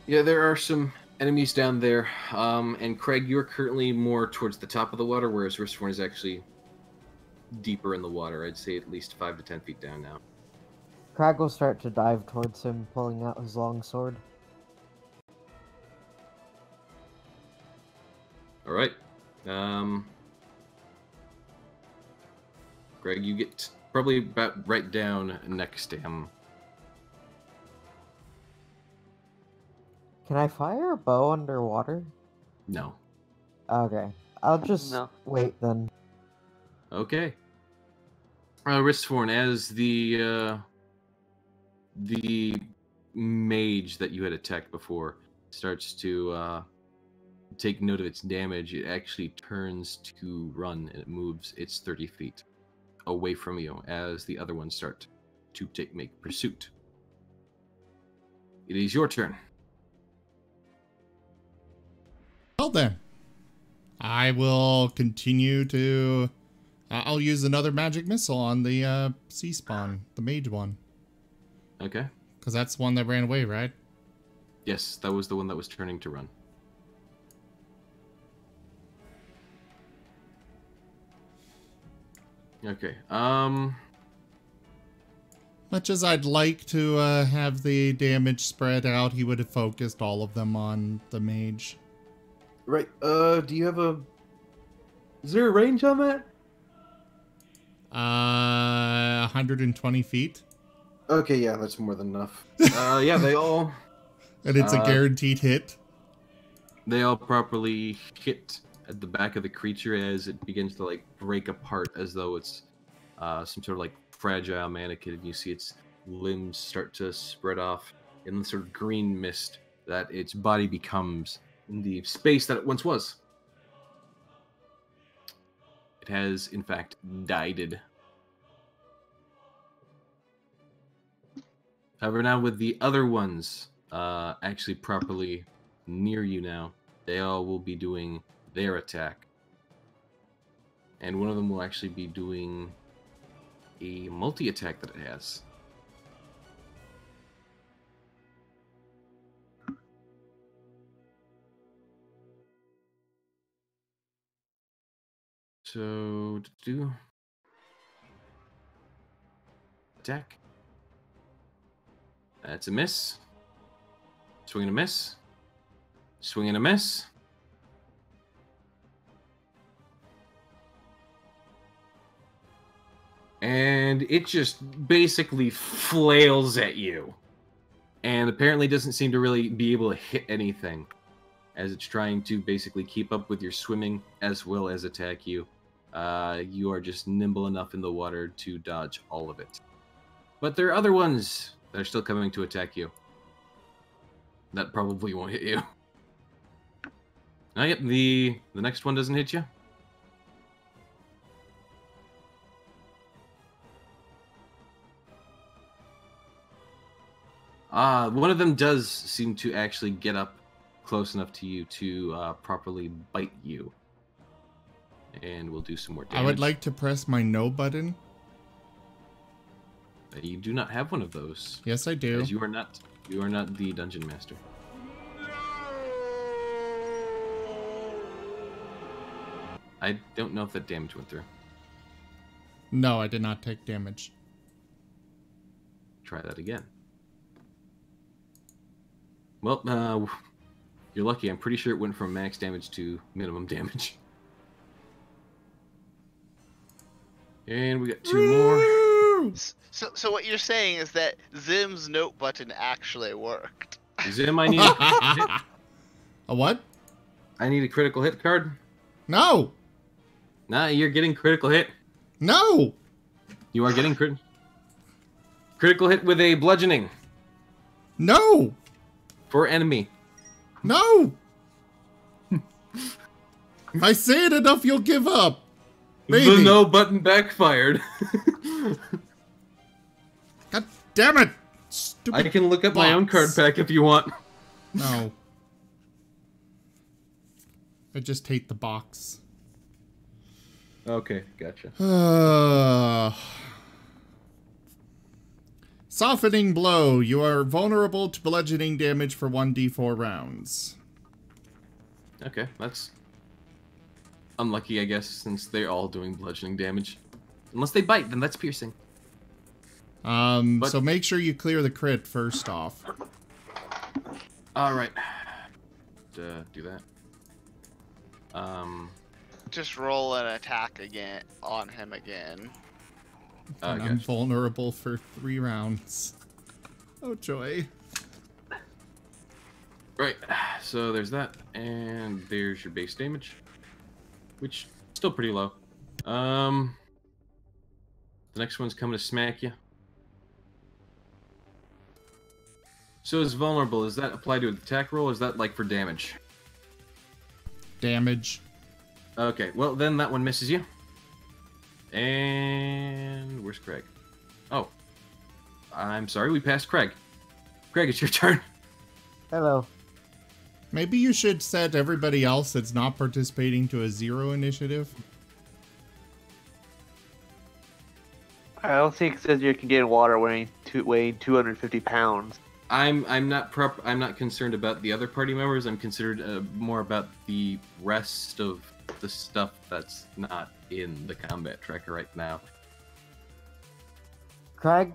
Yeah, there are some enemies down there. And Craig, you're currently more towards the top of the water, whereas Risforn is actually deeper in the water. I'd say at least 5 to 10 feet down now. Crag will start to dive towards him, pulling out his long sword. All right. Greg, you get probably about right down next to him. Can I fire a bow underwater? No. Okay. I'll just No. wait then. Okay. Risforn, as the mage that you had attacked before starts to take note of its damage, it actually turns to run and it moves its 30 feet away from you as the other ones start to make pursuit. It is your turn. Well then, I will continue to... I'll use another magic missile on the sea spawn, the mage one. Okay. Because that's the one that ran away, right? Yes, that was the one that was turning to run. Okay. Much as I'd like to have the damage spread out, he would have focused all of them on the mage. Right. Do you have a... Is there a range on that? 120 feet. Okay, yeah, that's more than enough. Yeah, they all... And it's a guaranteed hit. They all properly hit at the back of the creature as it begins to, like, break apart as though it's some sort of, like, fragile mannequin. And you see its limbs start to spread off in the sort of green mist that its body becomes in the space that it once was. It has, in fact, died. However, now with the other ones actually properly near you now, they all will be doing their attack. And one of them will actually be doing a multi-attack that it has. So, to do attack. That's a miss. Swing and a miss. Swing and a miss. And it just basically flails at you. And apparently doesn't seem to really be able to hit anything, as it's trying to basically keep up with your swimming as well as attack you. You are just nimble enough in the water to dodge all of it. But there are other ones that are still coming to attack you. That probably won't hit you. Yep, the next one doesn't hit you. One of them does seem to actually get up close enough to you to properly bite you. And we'll do some more damage. I would like to press my no button. You do not have one of those. Yes, I do. Because you are not the dungeon master. I don't know if that damage went through. No, I did not take damage. Try that again. Well, you're lucky. I'm pretty sure it went from max damage to minimum damage. And we got 2 more. So what you're saying is that Zim's note button actually worked. Zim, I need a critical hit. A what? I need a critical hit card. No! Nah, you're getting critical hit. No! You are getting critical hit with a bludgeoning. No! For enemy. No! If I say it enough, you'll give up. Maybe. The no button backfired. God damn it! I Stupid. can look up my own card box. pack if you want. No. I just hate the box. Okay, gotcha. Softening blow. You are vulnerable to bludgeoning damage for 1d4 rounds. Okay, that's unlucky, I guess, since they're all doing bludgeoning damage. Unless they bite, then that's piercing. So make sure you clear the crit first off. Alright. Do that. Just roll an attack again on him again. And I'm Gotcha. vulnerable for 3 rounds. Oh, joy. Right, so there's that, and there's your base damage, which still pretty low. The next one's coming to smack you. So is vulnerable, does that apply to an attack roll, or is that like for damage? Damage. Okay, well then that one misses you. And where's Craig? Oh, I'm sorry, we passed Craig. Craig, it's your turn. Hello. Maybe you should set everybody else that's not participating to a 0 initiative. I don't think it says you can get in water weighing 250 pounds. I'm not concerned about the other party members. I'm concerned more about the rest of the stuff that's not in the combat tracker right now. Craig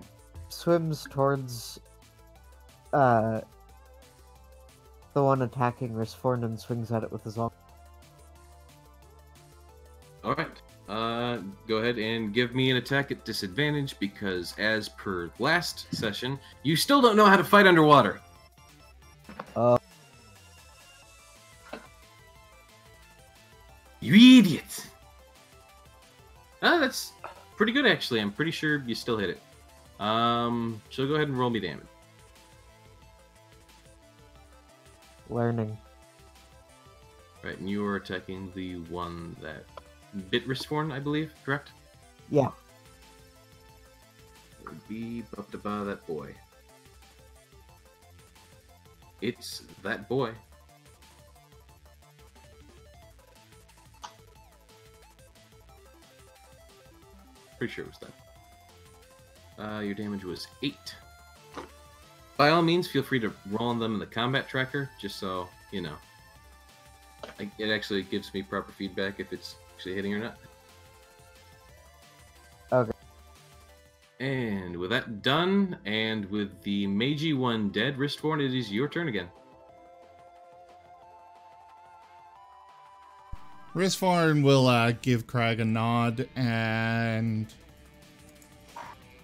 swims towards the one attacking Risforn and swings at it with his arm. Alright. Go ahead and give me an attack at disadvantage because as per last session, you still don't know how to fight underwater. You idiot! Ah, that's pretty good actually. I'm pretty sure you still hit it. So go ahead and roll me damage. Learning. Right, and you are attacking the one that bit Risforn, I believe, correct? Yeah. It would be ba that boy. It's that boy. Pretty sure it was that. Your damage was 8. By all means, feel free to roll on them in the combat tracker, just so, you know. It actually gives me proper feedback if it's actually hitting or not. Okay. And with that done, and with the Meiji one dead, Ristborn, it is your turn again. Risforn will give Craig a nod and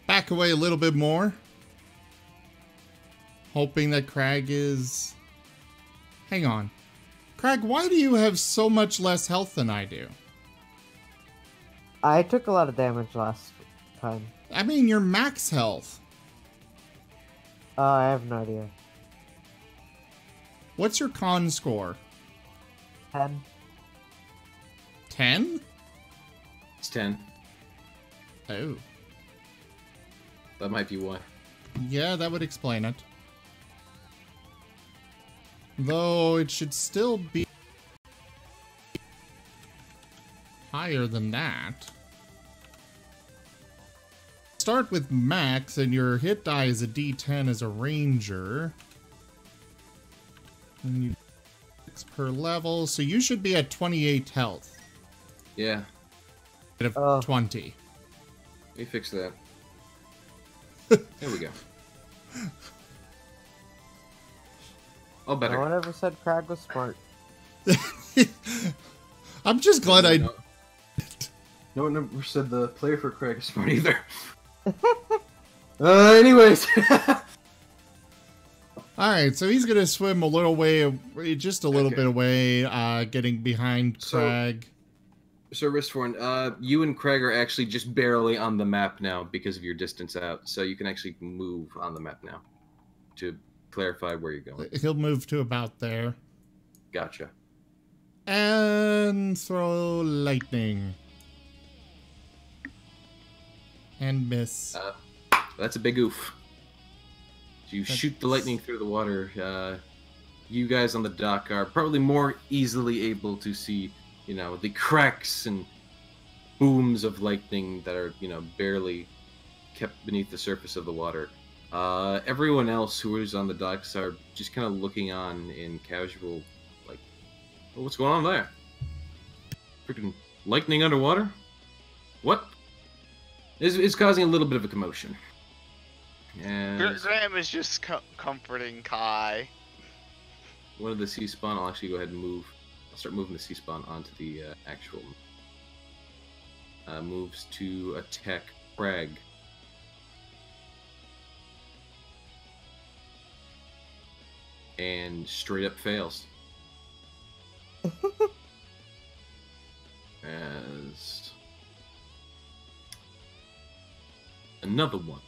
back away a little bit more, hoping that Craig is... Hang on. Craig, why do you have so much less health than I do? I took a lot of damage last time. I mean, you're max health. I have no idea. What's your con score? 10. 10? It's 10. Oh. That might be why. Yeah, that would explain it. Though it should still be higher than that. Start with max, and your hit die is a D10 as a ranger. And you 6 per level, so you should be at 28 health. Yeah, Instead of 20. let me fix that. There we go. Oh, better. No one ever said Craig was smart. I'm just glad I... No one ever said the player for Craig is smart either. Anyways. Alright, so he's gonna swim a little way, just a little Okay. bit away, getting behind So- Craig. So, Ristforn, you and Craig are actually just barely on the map now because of your distance out. So you can actually move on the map now to clarify where you're going. He'll move to about there. Gotcha. And throw lightning. And miss. That's a big oof. So you shoot the lightning through the water. You guys on the dock are probably more easily able to see, you know, the cracks and booms of lightning that are, you know, barely kept beneath the surface of the water. Everyone else who is on the docks are just kind of looking on in casual, like, oh, what's going on there? Freaking lightning underwater? What? It's causing a little bit of a commotion. And Graham is just comforting Kai. one of the sea spawn, I'll actually go ahead and move. I'll start moving the sea spawn onto the actual moves to attack Crag. And straight up fails. As another one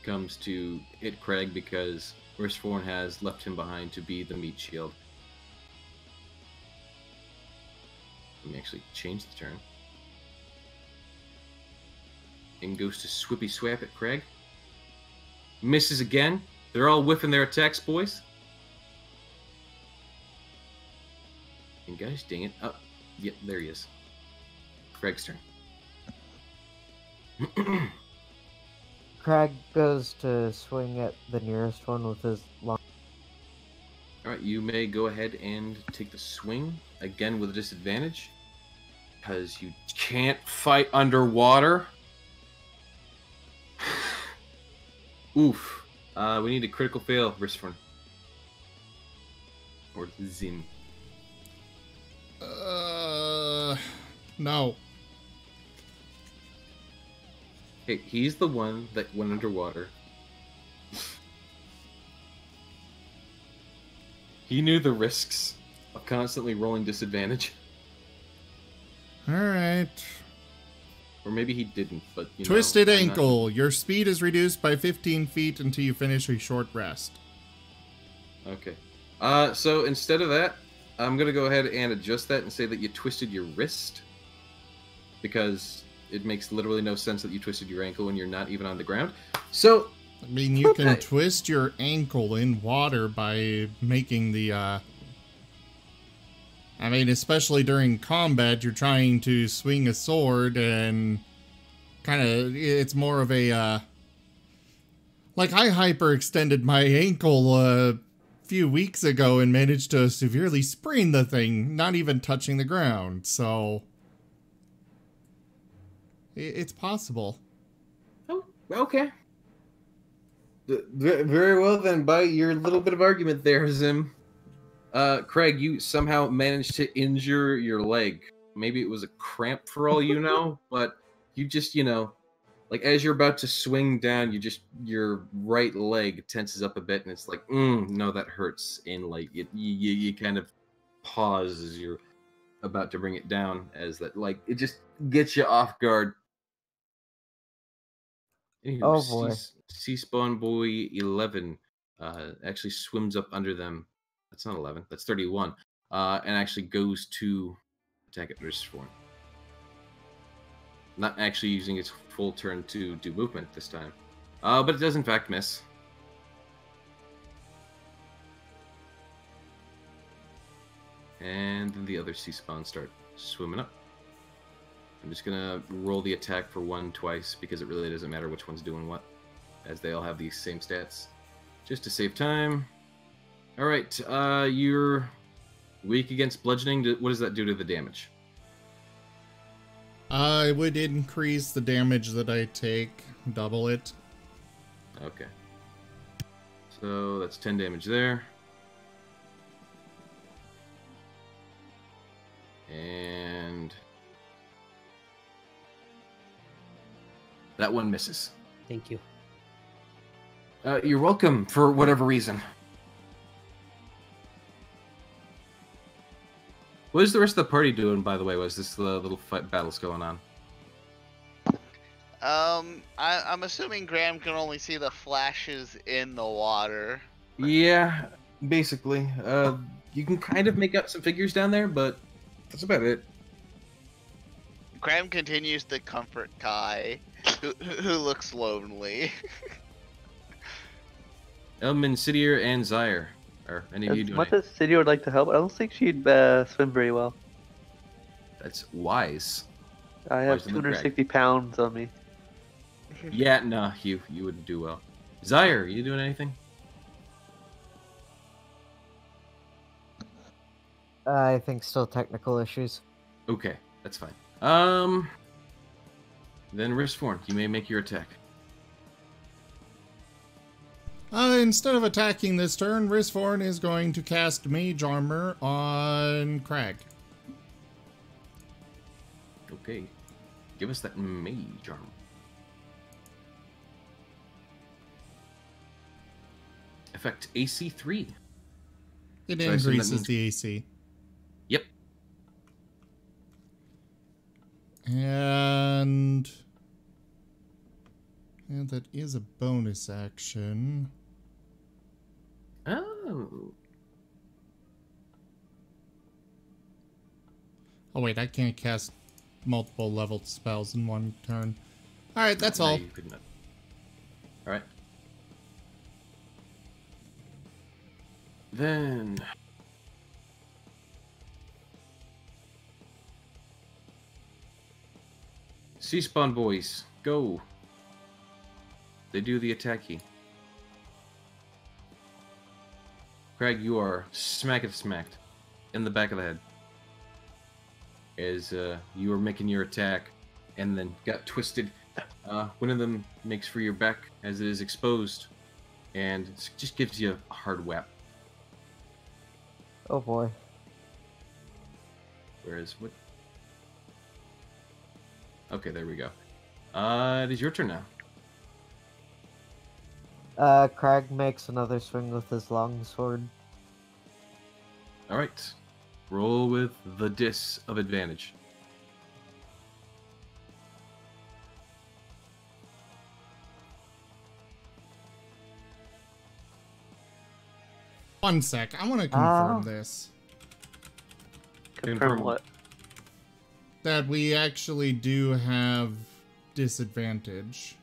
comes to hit Craig because Ristforn has left him behind to be the meat shield. Let me actually change the turn. And goes to Swippy Swap at Craig. Misses again. They're all whiffing their attacks, boys. And guys, dang it. Oh, yep, there he is. Craig's turn. Crag goes to swing at the nearest one with his long. Alright, you may go ahead and take the swing, again with a disadvantage. Because you can't fight underwater. Oof. We need a critical fail, Ristforn. Or Zim. No. Hey, he's the one that went underwater. He knew the risks of constantly rolling disadvantage. Alright. Or maybe he didn't, but you Twisted know, ankle. Your speed is reduced by 15 feet until you finish a short rest. Okay. So instead of that, I'm going to go ahead and adjust that and say that you twisted your wrist. Because it makes literally no sense that you twisted your ankle when you're not even on the ground. So... I mean, you can twist your ankle in water by making the, I mean, especially during combat, you're trying to swing a sword and kind of, it's more of a, like I hyperextended my ankle a few weeks ago and managed to severely sprain the thing, not even touching the ground, so it's possible. Oh, okay. Very well then, by your little bit of argument there, Zim. Craig, you somehow managed to injure your leg. Maybe it was a cramp for all you know, but you just, you know, like as you're about to swing down, your right leg tenses up a bit and it's like, no, that hurts. And like, you kind of pause as you're about to bring it down as that, like, it just gets you off guard. Anywho, Oh boy. Sea Spawn Boy 11 actually swims up under them. That's not 11, that's 31. And actually goes to attack at Ristforn. Not actually using its full turn to do movement this time. But it does in fact miss. And then the other sea spawns start swimming up. I'm just gonna roll the attack for one twice because it really doesn't matter which one's doing what, as they all have these same stats. Just to save time. Alright, you're weak against bludgeoning. What does that do to the damage? I would increase the damage that I take, double it. Okay. So that's 10 damage there. And that one misses. Thank you. You're welcome for whatever reason. What is the rest of the party doing, by the way, was this little fight battles going on? I'm assuming Graham can only see the flashes in the water. Yeah, basically. You can kind of make out some figures down there, but that's about it. Graham continues to comfort Kai, who looks lonely. Elman, Sidier, and Zyre. Are any of you As doing much it? as City would like to help, I don't think she'd swim very well. That's wise. I have Wise to look back. 260 pounds on me. Yeah, no, you wouldn't do well. Zyre, you doing anything? I think still technical issues. Okay, that's fine. Then Riftform, you may make your attack. Instead of attacking this turn, Risvorn is going to cast Mage Armor on Crag. Okay. Give us that mage armor. Effect AC 3. It So I assume that increases means- the AC. Yep. And that is a bonus action. Oh. Oh wait, I can't cast multiple leveled spells in one turn. Alright, that's all. No, you could not. Alright. Then... Sea Spawn boys, go. They do the attack key. Craig, you are smacked in the back of the head. As you were making your attack and then got twisted. One of them makes for your back as it is exposed and just gives you a hard whap. Oh boy. Whereas what? Okay, there we go. It is your turn now. Crag makes another swing with his longsword. All right. Roll with the dis of advantage. One sec, I want to confirm this. Confirm what? That we actually do have disadvantage.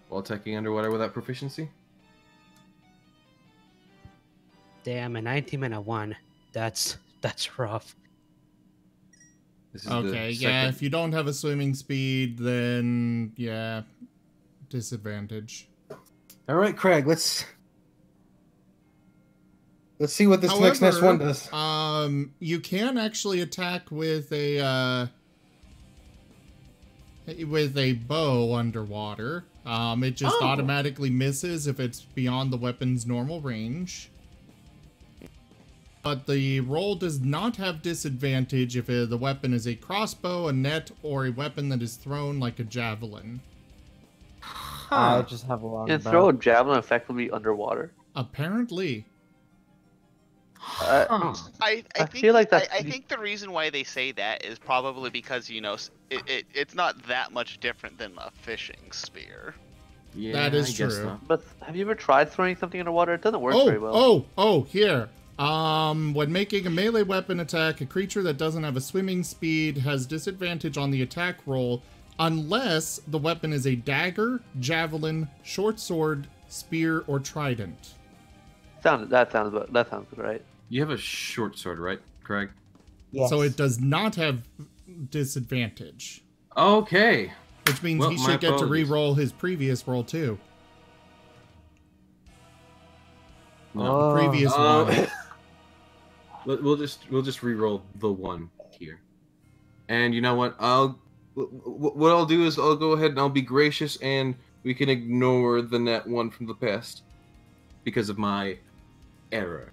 While attacking underwater without proficiency? Damn, a 19 and a 1. That's rough. This is Okay, the yeah, second- if you don't have a swimming speed, then yeah, disadvantage. All right, Craig, let's see what this next one does. You can actually attack with a bow underwater. It just automatically misses if it's beyond the weapon's normal range. But the roll does not have disadvantage if the weapon is a crossbow, a net, or a weapon that is thrown like a javelin. I just have a long You can throw a javelin effectively underwater. Apparently. I think, feel like that's I think the reason why they say that is probably because, you know, it's not that much different than a fishing spear. Yeah, That is I guess true. so. But have you ever tried throwing something underwater? It doesn't work very well. Here. When making a melee weapon attack, a creature that doesn't have a swimming speed has disadvantage on the attack roll unless the weapon is a dagger, javelin, short sword, spear, or trident. That sounds right. You have a short sword, right, Craig? Yes. So it does not have disadvantage, Okay. which means Well, he my should get to apologies. re-roll his previous roll too. No. Oh. Previous one. We'll just re-roll the one here. And you know what? What I'll do is I'll go ahead and I'll be gracious and we can ignore the net one from the past because of my error.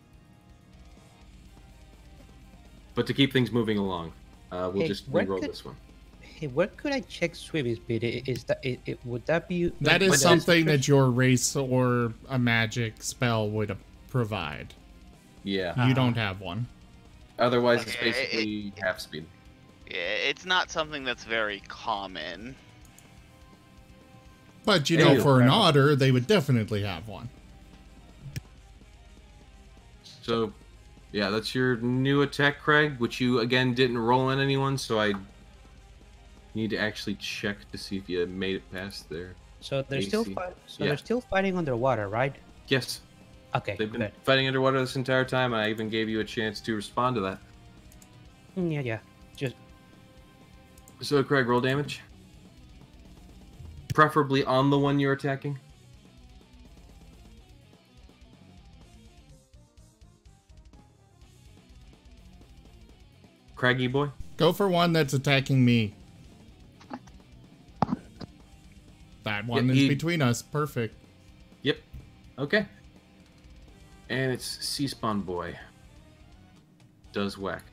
But to keep things moving along, we'll Hey, just where re-roll could- this one. Hey, where could I check swimming speed? Is that would that be? That like, is something that your race or a magic spell would provide. Yeah. You don't have one. Otherwise, it's Yeah, basically half speed. Yeah, it's not something that's very common. But you There know, you for go. an otter, they would definitely have one. So, Yeah, that's your new attack, Craig, which you, again, didn't roll on anyone, so I need to actually check to see if you made it past there. So they're AC. still they're still fighting underwater, right? Yes. Okay, They've been good. fighting underwater this entire time, and I even gave you a chance to respond to that. Yeah. Just So, Craig, roll damage. Preferably on the one you're attacking. Craggy boy? Go for one that's attacking me. That one is between us. Perfect. Yep. Okay. And it's Sea Spawn boy. Does whack.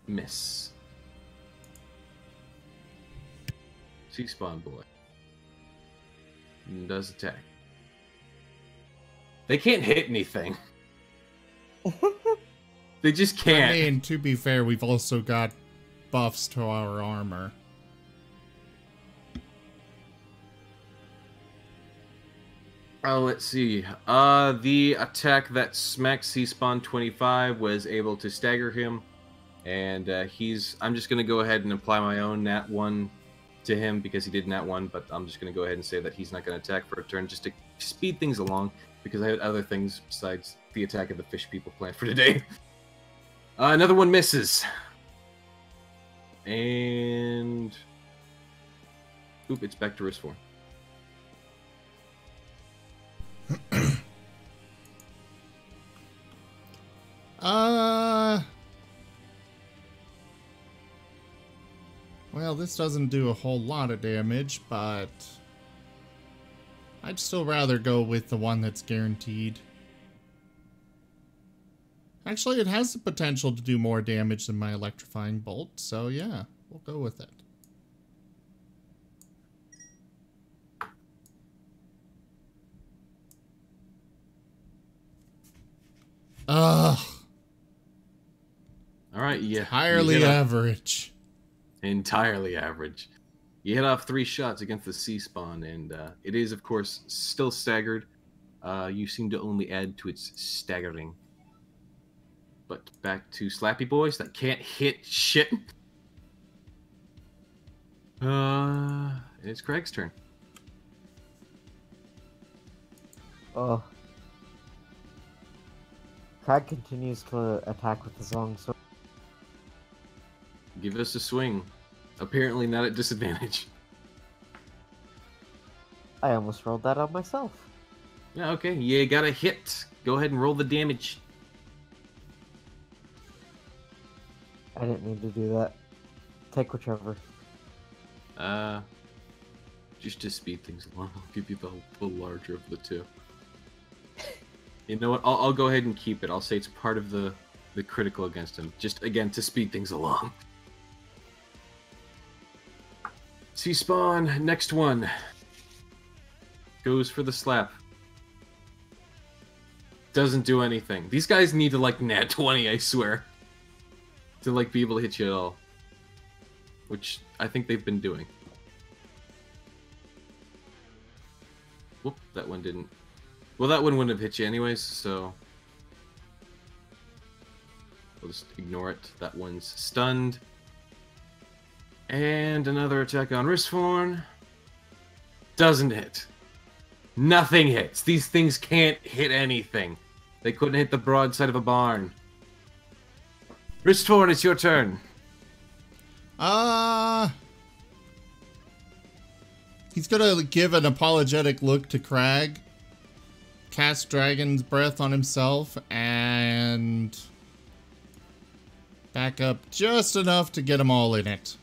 Miss. Sea Spawn boy. Does attack. They can't hit anything. They just can't. I mean, to be fair, we've also got buffs to our armor. Oh, let's see. The attack that smacked Sea-Spawn 25 was able to stagger him. And I'm just going to go ahead and apply my own Nat 1 to him because he did Nat 1, but I'm just going to go ahead and say that he's not going to attack for a turn just to speed things along because I had other things besides the attack of the fish people planned for today. Another one misses. And... Oop, it's back to wrist form. Well, this doesn't do a whole lot of damage, but I'd still rather go with the one that's guaranteed. Actually, it has the potential to do more damage than my electrifying bolt, so yeah, we'll go with it. Ugh. Alright, yeah. Entirely average. Entirely average. You hit off 3 shots against the sea spawn, and it is, of course, still staggered. You seem to only add to its staggering. But back to Slappy Boys that can't hit shit. It's Craig's turn. Oh. Crag continues to attack with his long sword. Give us a swing. Apparently not at disadvantage. I almost rolled that on myself. Yeah, okay. You got a hit. Go ahead and roll the damage. I didn't mean to do that. Take whichever. Just to speed things along, I'll give you the larger of the two. You know what? I'll go ahead and keep it. I'll say it's part of the critical against him. Just, again, to speed things along. Sea Spawn, next one. Goes for the slap. Doesn't do anything. These guys need to, like, nat 20, I swear. To, like, be able to hit you at all. Which I think they've been doing. Whoop, that one didn't. Well, that one wouldn't have hit you anyways, so... we'll just ignore it. That one's stunned. And another attack on Wristforn. Doesn't hit. Nothing hits. These things can't hit anything. They couldn't hit the broadside of a barn. Wristforn, it's your turn. He's gonna give an apologetic look to Crag, cast Dragon's Breath on himself, and back up just enough to get them all in it.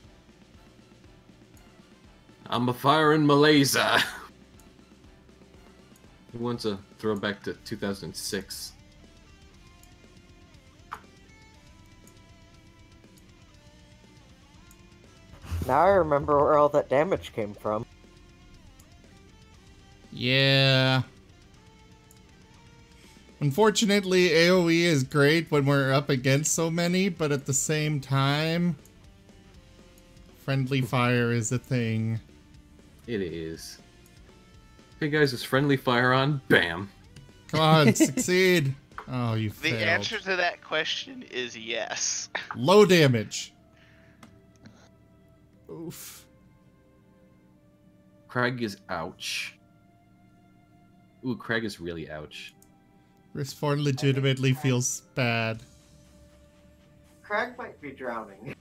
I'm a fire in Malaysia. He wants a throwback to 2006. Now I remember where all that damage came from. Yeah. Unfortunately, AoE is great when we're up against so many, but at the same time, friendly fire is a thing. It is. Hey guys, is friendly fire on? Bam. Come on, succeed. Oh, you The failed. answer to that question is yes. Low damage. Oof. Craig is ouch. Ooh, Craig is really ouch. Risforn legitimately feels bad. Craig might be drowning.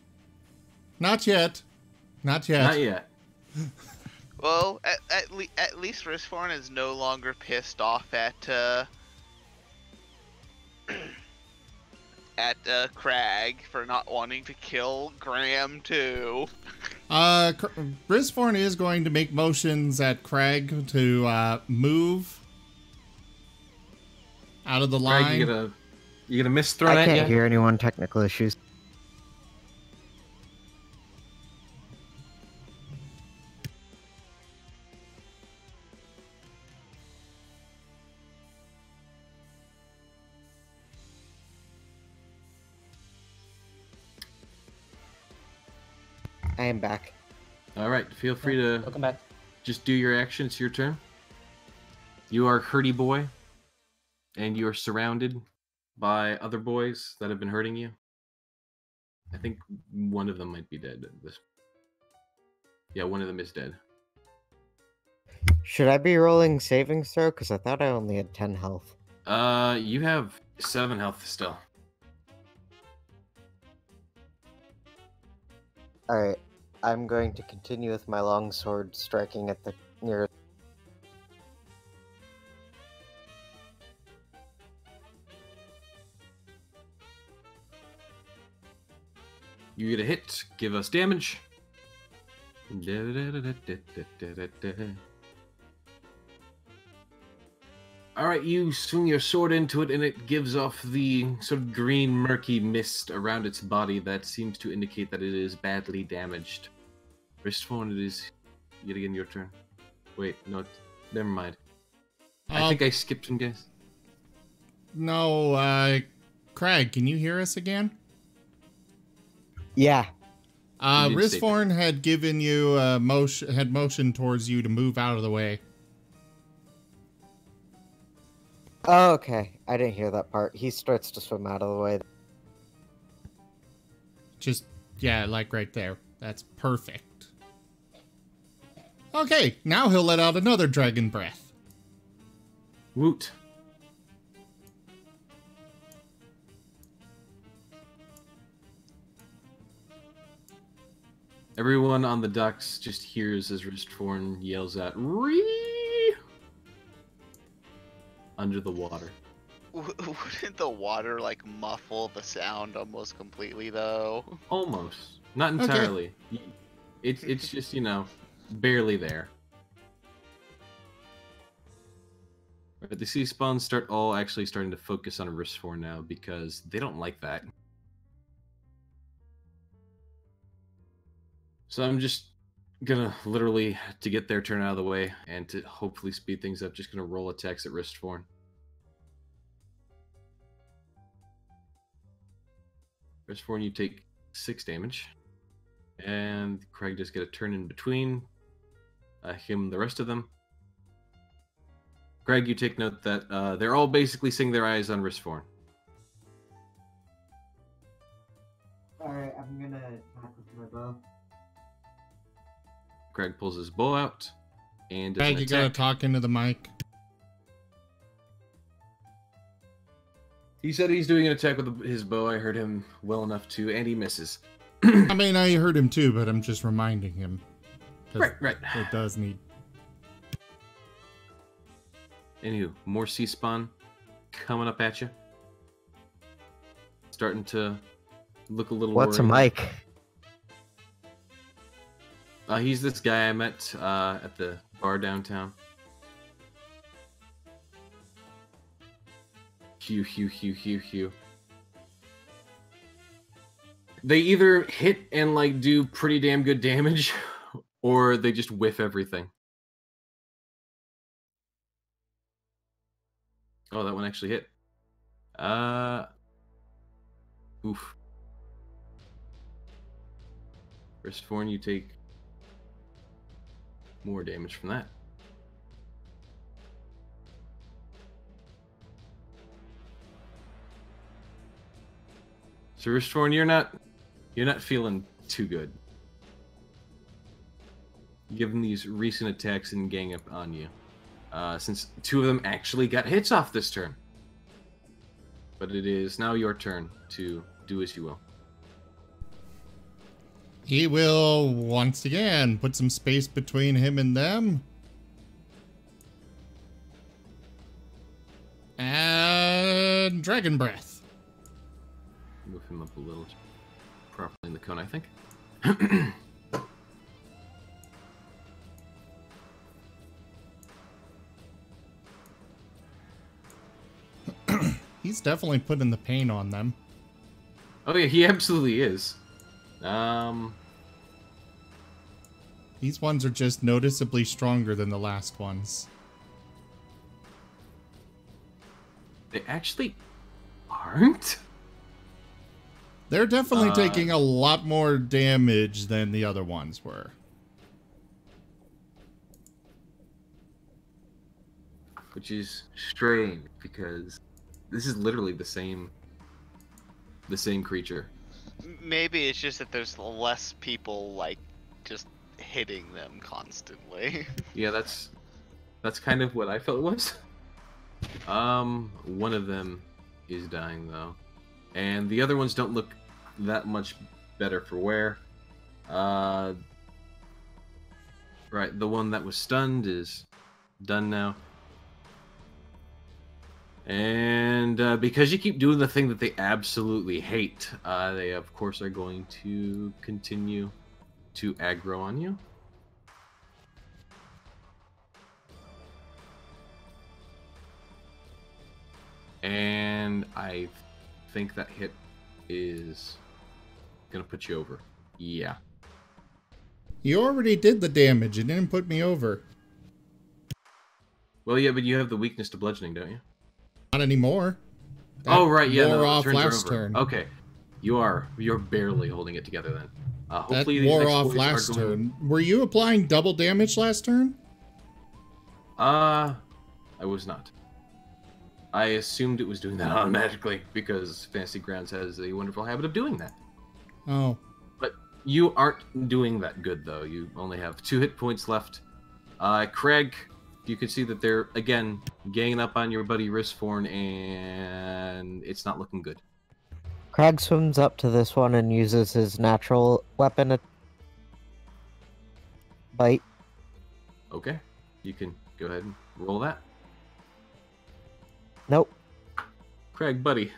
Not yet. Not yet. Not yet. Well, at least Risforn is no longer pissed off at Crag for not wanting to kill Graham too. Risforn is going to make motions at Crag to move out of the line. Craig, you gonna miss throwing I at can't you? hear anyone. Technical issues. I am back. All right, feel free to Welcome back. just do your action. It's your turn. You are Hurdy Boy, and you are surrounded by other boys that have been hurting you. I think one of them might be dead. Yeah, one of them is dead. Should I be rolling savings throw? Because I thought I only had 10 health. You have 7 health still. Alright, I'm going to continue with my longsword striking at the nearest. You get a hit. Give us damage. Alright, you swing your sword into it and it gives off the sort of green murky mist around its body that seems to indicate that it is badly damaged. Risforn, it is yet again your turn. Wait, no, never mind. I think I skipped some guys. No, Craig, can you hear us again? Yeah. Risforn had given you motion towards you to move out of the way. Oh, okay. I didn't hear that part. He starts to swim out of the way. Just, yeah, like right there. That's perfect. Okay, now he'll let out another dragon breath. Woot. Everyone on the docks just hears as Risforn yells out, "Ree!" under the water. Wouldn't the water like muffle the sound almost completely though? Almost. Not entirely. Okay. It's just, you know, barely there. Right, the sea spawns start all actually starting to focus on Risforn now because they don't like that. So I'm just gonna literally, to get their turn out of the way and to hopefully speed things up, just gonna roll attacks at Risforn. Risforn, you take 6 damage. And Craig just get a turn in between him, the rest of them. Craig, you take note that they're all basically seeing their eyes on Risforn. Alright, I'm gonna attack with my bow. Craig pulls his bow out and does Craig, you gotta talk into the mic. He said he's doing an attack with his bow. I heard him well enough to, and he misses. I mean, I heard him too, but I'm just reminding him. Right. It does need. Anywho, more sea spawn coming up at you. Starting to look a little. What's worried. a mic? He's this guy I met at the bar downtown. Hew. They either hit and like do pretty damn good damage, or they just whiff everything. Oh, that one actually hit. Oof. Risforn, you take more damage from that. So Ristforn, you're not feeling too good. Given these recent attacks and gang up on you. Since 2 of them actually got hits off this turn. But it is now your turn to do as you will. He will, once again, put some space between him and them. And Dragon Breath. Move him up a little properly in the cone, I think. He's definitely putting the pain on them. Oh yeah, he absolutely is. These ones are just noticeably stronger than the last ones. They actually aren't? They're definitely taking a lot more damage than the other ones were. Which is strange, because this is literally the same creature. Maybe it's just that there's less people, like, just hitting them constantly. Yeah, that's kind of what I felt it was. One of them is dying, though. And the other ones don't look that much better for wear. Right, the one that was stunned is done now. And because you keep doing the thing that they absolutely hate, they of course are going to continue to aggro on you. And I think that hit is gonna put you over. Yeah. You already did the damage. It didn't put me over. Well, yeah, but you have the weakness to bludgeoning, don't you? Not anymore. Oh, right, yeah. Wore No, off turns are last over. turn. Okay. You're barely holding it together then. That Hopefully these wore off exploits last are going... turn. Were you applying double damage last turn? I was not. I assumed it was doing that automatically because Fantasy Grounds has a wonderful habit of doing that. Oh. But you aren't doing that good, though. You only have 2 hit points left. Craig, you can see that they're, again, ganging up on your buddy Ristforn, and it's not looking good. Crag swims up to this one and uses his natural weapon bite. Okay. You can go ahead and roll that. Nope. Craig, buddy.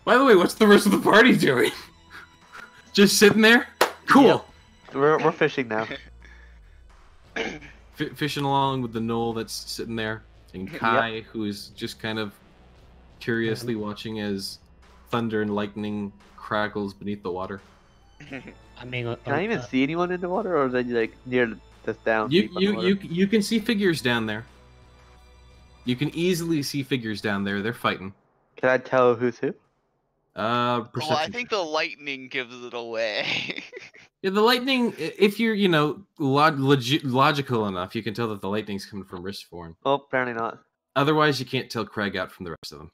By the way, what's the rest of the party doing? Just sitting there? Cool. Yep. We're fishing now. Fishing along with the knoll that's sitting there, and Kai, who is just kind of curiously watching as thunder and lightning crackles beneath the water. I mean, Can I even see anyone in the water, or is that like near this down? You can see figures down there. You can easily see figures down there. They're fighting. Can I tell who's who? Well, Perception. I think the lightning gives it away. Yeah, the lightning. If you're, logical enough, you can tell that the lightning's coming from Ristforn. Oh, apparently not. Otherwise, you can't tell Craig out from the rest of them.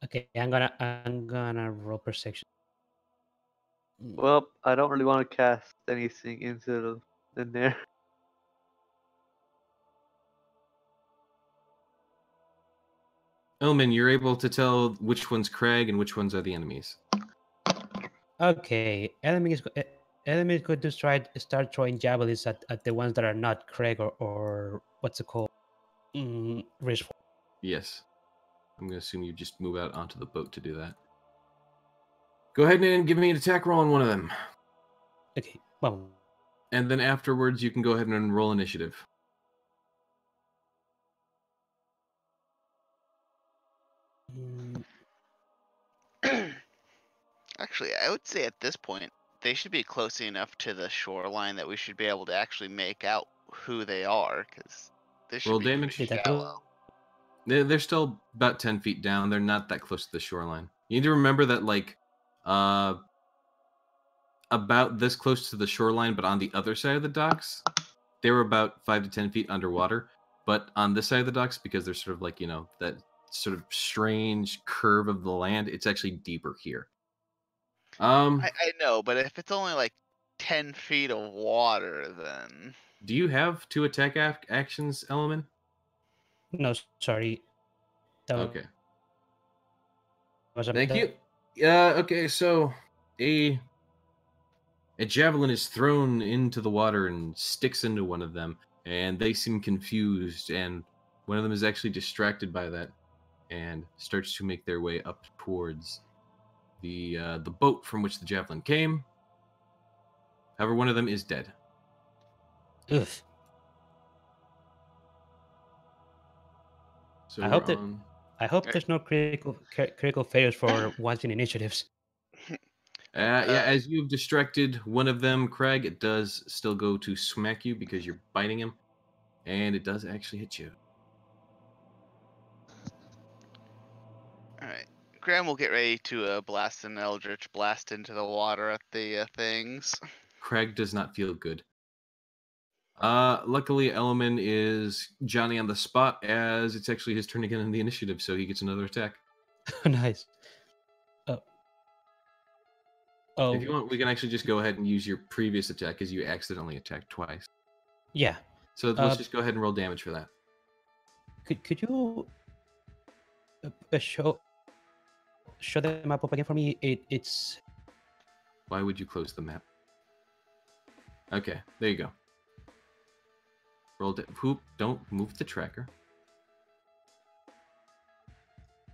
okay, I'm gonna roll perception. Well, I don't really want to cast anything into in there. Elman, you're able to tell which one's Craig and which ones are the enemies. Okay, enemies going to start throwing javelins at the ones that are not Craig or what's it called? Rich. Yes. I'm going to assume you just move out onto the boat to do that. Go ahead and give me an attack roll on one of them. Okay, well. And then afterwards, you can go ahead and roll initiative. Actually, I would say at this point, they should be close enough to the shoreline that we should be able to actually make out who they are, because they should Roll be damage. pretty shallow. They're still about 10 feet down. They're not that close to the shoreline. You need to remember that, like, about this close to the shoreline, but on the other side of the docks, they were about 5 to 10 feet underwater. But on this side of the docks, because they're sort of like, that sort of strange curve of the land. It's actually deeper here. I know, but if it's only like 10 feet of water, then Do you have 2 attack actions, Element? No, sorry. That Okay. was a Thank you. Okay, so a javelin is thrown into the water and sticks into one of them, and they seem confused, and one of them is actually distracted by that and starts to make their way up towards the boat from which the javelin came. However, one of them is dead. Ugh. So I we're hope that- on... I hope there's no critical failures for once in initiatives. yeah, as you've distracted one of them, Craig, it does still go to smack you because you're biting him, and it does actually hit you. alright. Graham will get ready to blast an Eldritch Blast into the water at the things. Craig does not feel good. Luckily, Elman is Johnny on the spot, as it's actually his turn again in the initiative, so he gets another attack. Nice. Oh. If you want, we can actually just go ahead and use your previous attack, as you accidentally attacked twice. Yeah. So let's just go ahead and roll damage for that. Could you show the map up again for me? It's. Why would you close the map? Okay, there you go. Roll Whoop, don't move the tracker.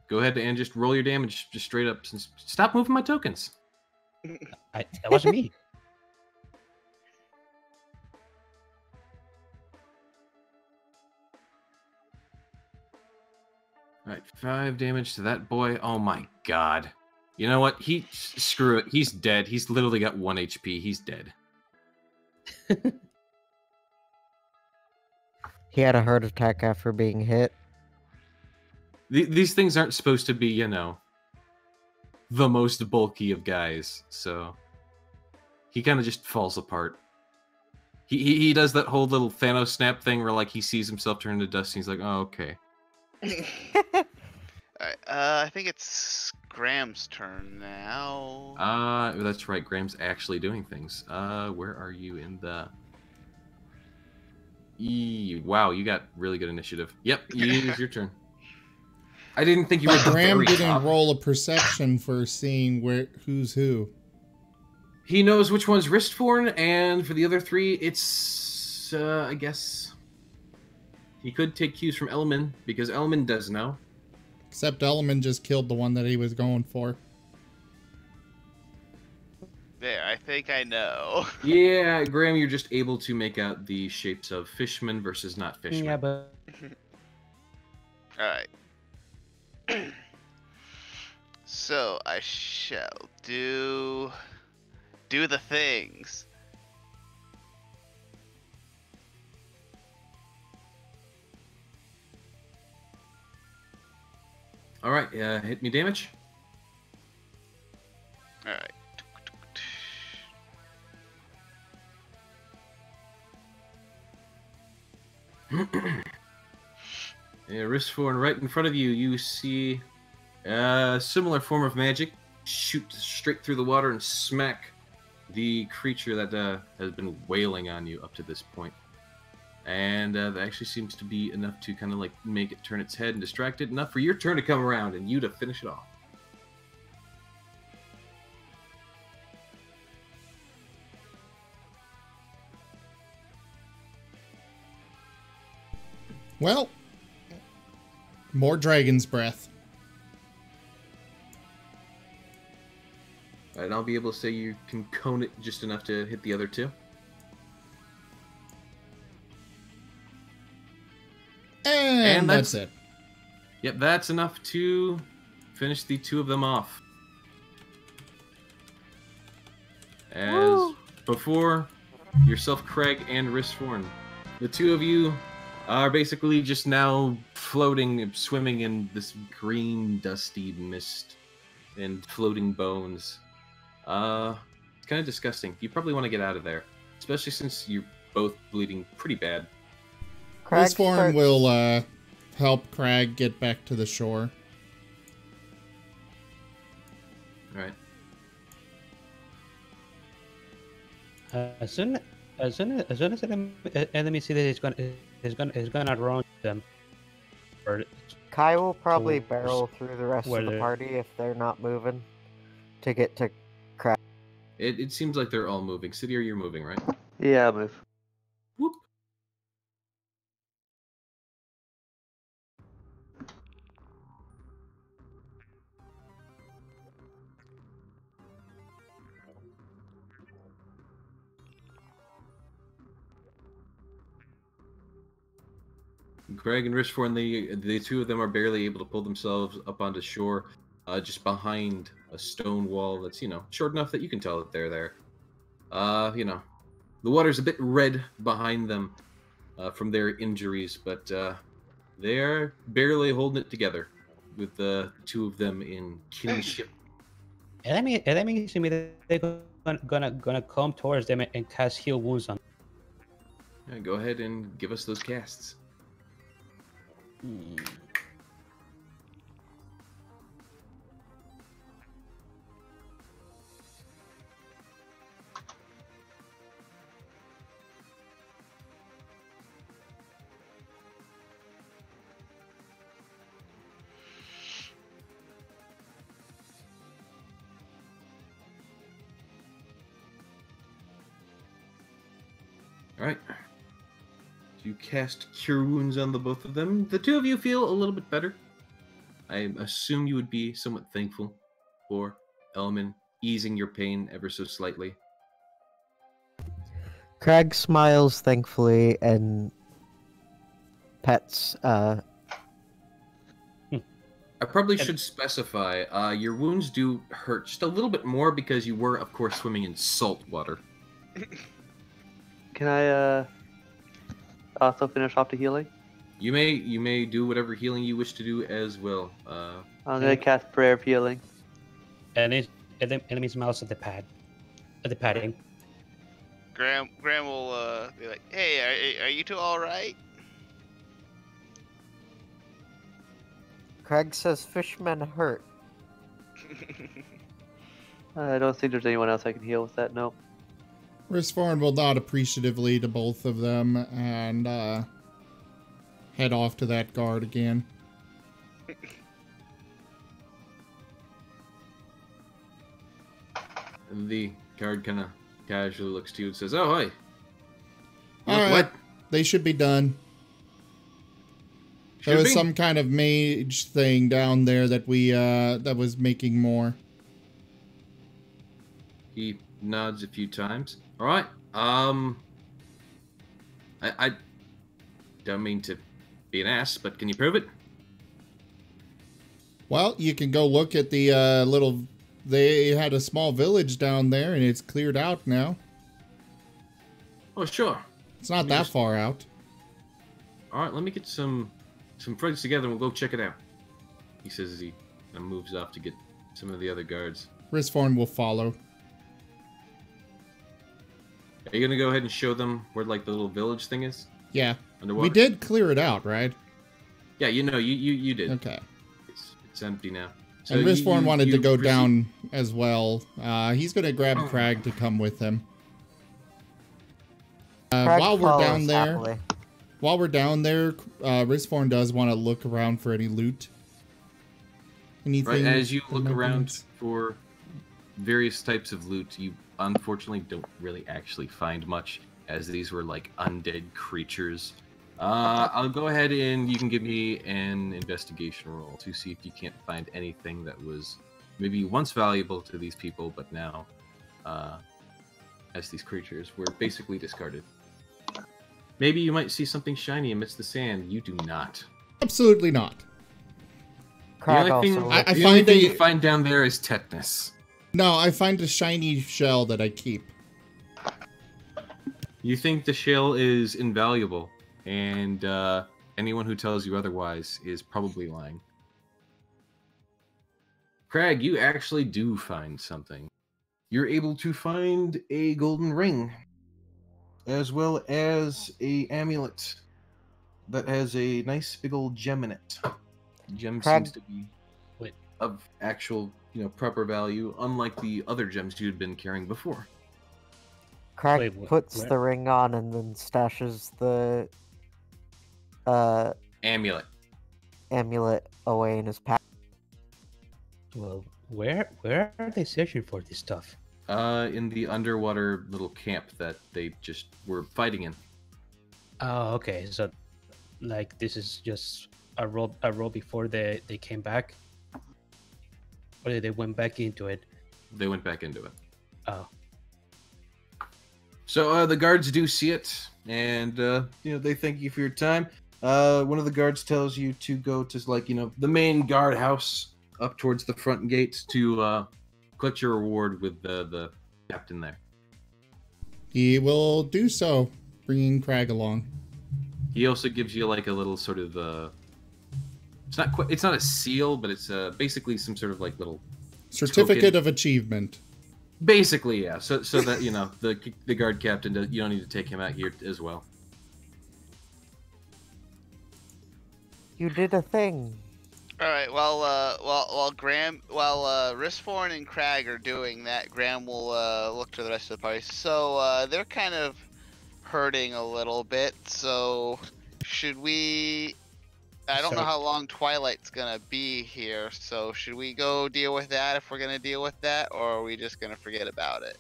Go ahead and just roll your damage just straight up. Stop moving my tokens. That wasn't me. Alright, 5 damage to that boy. Oh my god. You know what? Screw it. He's dead. He's literally got 1 HP. He's dead. He had a heart attack after being hit. These things aren't supposed to be, you know, the most bulky of guys, so he kind of just falls apart. He does that whole little Thanos snap thing where, like, he sees himself turn to dust and he's like, oh, okay. Alright, I think it's Graham's turn now. That's right, Graham's actually doing things. Where are you in the... Wow, you got really good initiative. Yep, it's your turn. I didn't think you were. But Graham didn't roll a perception for seeing who's who. He knows which one's Wristforn, and for the other 3, it's I guess he could take cues from Elman because Elman does know. Except Elman just killed the one that he was going for. There, I think I know. Yeah, Graham, you're just able to make out the shapes of fishmen versus not fishmen. Yeah, but Alright. So I shall do the things. Alright, hit me damage. Alright. Yeah, Wristforn, right in front of you, you see a similar form of magic shoot straight through the water and smack the creature that has been wailing on you up to this point. And that actually seems to be enough to kind of like make it turn its head and distract it, enough for your turn to come around and you to finish it off. Well, more Dragon's Breath. And I'll be able to say you can cone it just enough to hit the other 2. And that's it. Yep, that's enough to finish the 2 of them off. As before, yourself, Craig, and Wristforn, the 2 of you are basically just now floating, swimming in this green, dusty mist and floating bones. It's kind of disgusting. You probably want to get out of there, especially since you're both bleeding pretty bad. Wristforn will help Crag get back to the shore. All right. As soon as enemy see that it's gonna run them. Or Kai will probably towards barrel through the rest where of the they're- party if they're not moving to get to Crag. It seems like they're all moving. City, you're moving, right? Yeah, I'll move. Whoop. Greg and Richforn, the two of them are barely able to pull themselves up onto shore, just behind a stone wall that's, short enough that you can tell that they're there. The water's a bit red behind them from their injuries, but they're barely holding it together with the two of them in kinship. enemy see me they're gonna come towards them and cast heal wounds on. Yeah, go ahead and give us those casts. All right. You cast Cure Wounds on the both of them. The two of you feel a little bit better. I assume you would be somewhat thankful for Elman easing your pain ever so slightly. Crag smiles thankfully and pets. I probably should specify, your wounds do hurt just a little bit more because you were, of course, swimming in salt water. Can I also finish off the healing? You may do whatever healing you wish to do as well. I'm gonna cast Prayer of Healing. And enemies mouse at the padding. Graham will be like, "Hey, are you two all right?" Crag says fishmen hurt. I don't think there's anyone else I can heal with that. Nope. Risforn will nod appreciatively to both of them and head off to that guard again. And the guard kind of casually looks to you and says, "Oh, hi. All right, What? they should be done. There Should was be? some kind of mage thing down there that we that was making more. He nods a few times. All right. I don't mean to be an ass, but can you prove it? Well, you can go look at the little. They had a small village down there, and it's cleared out now. Oh, sure. It's not that far out. All right, let me get some friends together and we'll go check it out. He says as he moves off to get some of the other guards. Risforn will follow. Are you gonna go ahead and show them where like the little village thing is? Yeah, Underwater? we did clear it out, right? Yeah, you did. Okay. It's empty now. So And Risforn wanted to go proceed- down as well. He's gonna grab Crag to come with him. Crag While we're follows down there, happily. Risforn does want to look around for any loot. Anything? Right, as you for look around maintenance? for various types of loot, you unfortunately don't really actually find much, as these were like undead creatures. I'll go ahead and you can give me an investigation roll to see if you can't find anything that was maybe once valuable to these people, but now, as these creatures were basically discarded. Maybe you might see something shiny amidst the sand. You do not. Absolutely not. Crag the only also. thing, I the only find thing a- you find down there is tetanus. No, I find a shiny shell that I keep. You think the shell is invaluable, and anyone who tells you otherwise is probably lying. Crag, you actually do find something. You're able to find a golden ring, as well as a amulet that has a nice big old gem in it. The gem Crag- seems to be Wait. of actual, proper value, unlike the other gems you had been carrying before. Craig Wait, puts where? the ring on and then stashes the Amulet. amulet away in his pack. Well, where are they searching for this stuff? In the underwater little camp that they just were fighting in. Oh, okay. So, like, this is just a roll before they came back, or they went back into it. They went back into it. Oh, So the guards do see it, and they thank you for your time. One of the guards tells you to go to the main guardhouse up towards the front gate to collect your reward with the captain there. He will do so, bringing Crag along. He also gives you like a little sort of it's not a seal, but it's basically some sort of like little Certificate token. of achievement. Basically, yeah. So that the guard captain, you don't need to take him out here as well. You did a thing. All right. While Risforn and Crag are doing that, Graham will look to the rest of the party. So they're kind of hurting a little bit. So should we? I don't know how long Twilight's gonna be here. So should we go deal with that if we're gonna deal with that, or are we just gonna forget about it?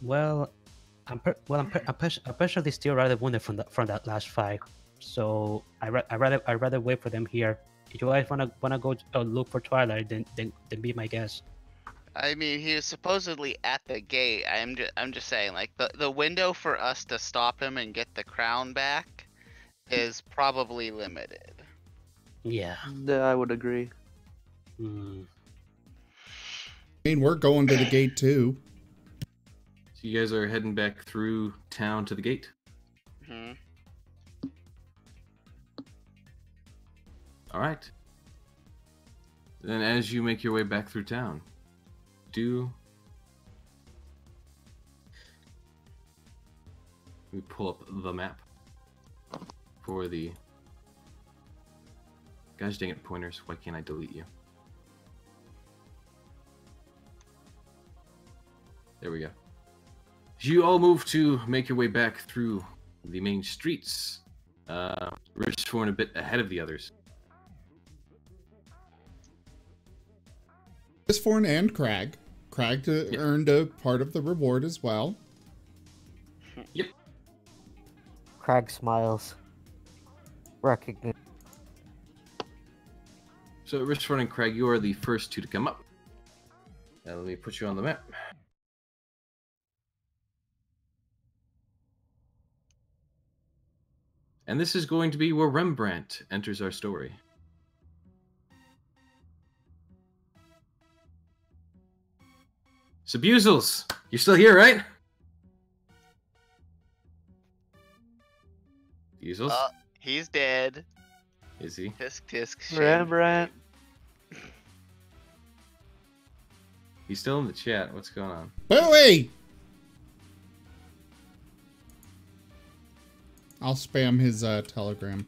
well, I'm personally still rather wounded from that last fight. So I rather wait for them here. If you guys wanna go look for Twilight, then be my guest. I mean, he was supposedly at the gate. I'm just saying, like the window for us to stop him and get the crown back is probably limited. Yeah. Yeah, I would agree. Hmm. I mean, we're going to the gate too. So you guys are heading back through town to the gate. Hmm. All right. Then, as you make your way back through town, we pull up the map for the. Gosh dang it, pointers! Why can't I delete you? There we go. You all move to make your way back through the main streets. Richforn a bit ahead of the others. Risforn and Crag. Crag earned a part of the reward as well. Yep. Crag smiles. Recognition. So, Richford and Craig, you are the first two to come up. Now, let me put you on the map. And this is going to be where Rembrandt enters our story. So, Buzels, you're still here, right? Buzels? He's dead. Is he? Tisk tisk. shame. Rembrandt. He's still in the chat. What's going on? Bowie! I'll spam his telegram.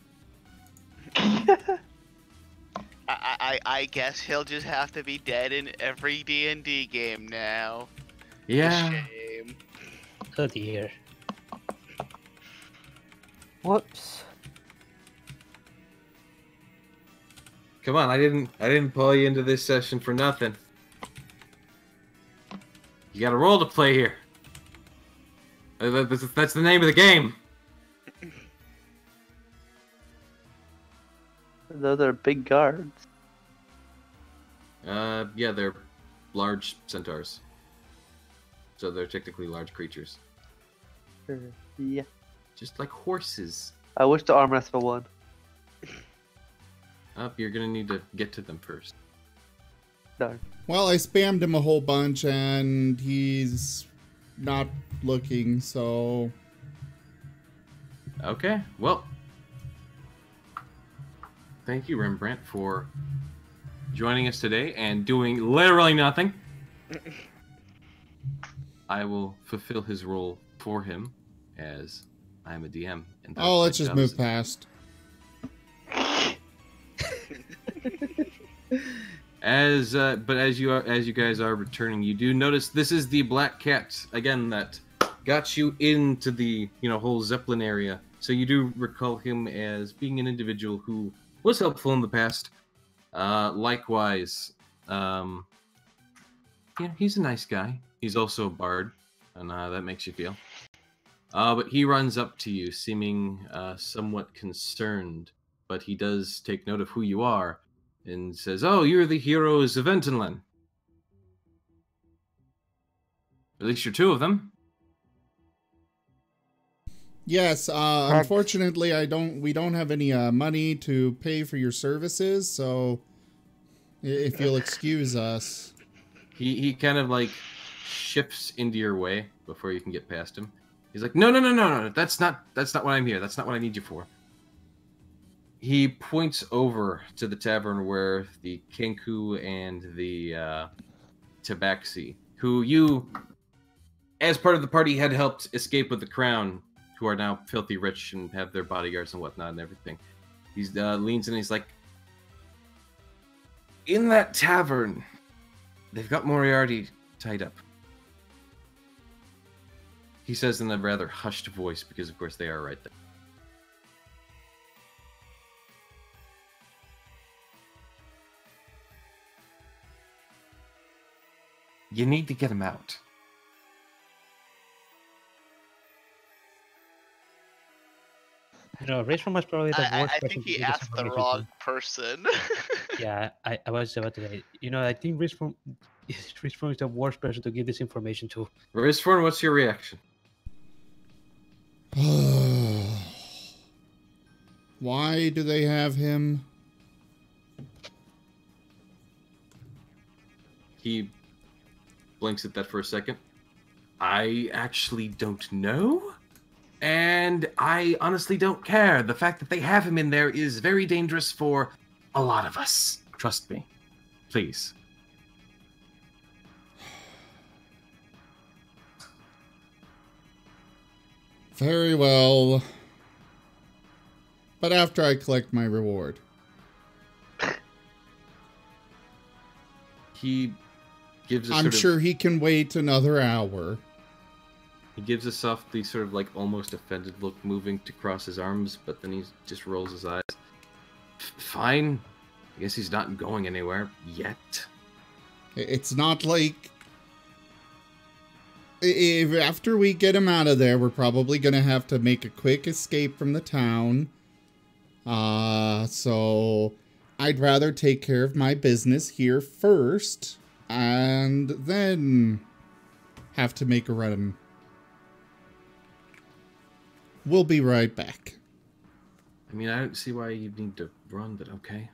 I guess he'll just have to be dead in every D&D game now. Yeah. Shame. Oh dear. Whoops. Come on, I didn't pull you into this session for nothing. You got a role to play here. That's the name of the game. Those are big guards. Yeah, they're large centaurs. So they're technically large creatures. Yeah. Just like horses. I wish the arm wrestle one. You're gonna need to get to them first. Darn. Well, I spammed him a whole bunch and he's not looking, so... Okay, well. Thank you, Rembrandt, for joining us today and doing literally nothing. I will fulfill his role for him as I'm a DM. And that's Oh, my let's just job move as- past. But as you guys are returning, you do notice this is the black cat again that got you into the whole Zeppelin area. So you do recall him as being an individual who was helpful in the past. Likewise, he's a nice guy. He's also a bard, and that makes you feel. But he runs up to you, seeming somewhat concerned. But he does take note of who you are, and says, "Oh, you're the heroes of Entenland. At least you're two of them." Yes, unfortunately, we don't have any money to pay for your services, so if you'll excuse us. He kind of like shifts into your way before you can get past him. He's like, no, that's not what I'm here. That's not what I need you for. He points over to the tavern where the Kenku and the Tabaxi, who you, as part of the party, had helped escape with the crown, who are now filthy rich and have their bodyguards and whatnot and everything. He leans in and he's like, in that tavern, they've got Moriarty tied up. He says in a rather hushed voice, because of course they are right there. You need to get him out. Rachel was probably the worst I person think to he give this asked the information wrong to. person. Yeah, I was about to say, I think Richform is the worst person to give this information to. Rizforn, what's your reaction? Why do they have him? He blinks at that for a second. I actually don't know. And I honestly don't care. The fact that they have him in there is very dangerous for a lot of us. Trust me. Please. Very well. But after I collect my reward. He gives a I'm sure he can wait another hour. He gives a softly sort of like almost offended look, moving to cross his arms, but then he just rolls his eyes. Fine. I guess he's not going anywhere yet. It's not like... If after we get him out of there, we're probably going to have to make a quick escape from the town. So I'd rather take care of my business here first, and then have to make a run. We'll be right back. I mean, I don't see why you need to run, but okay.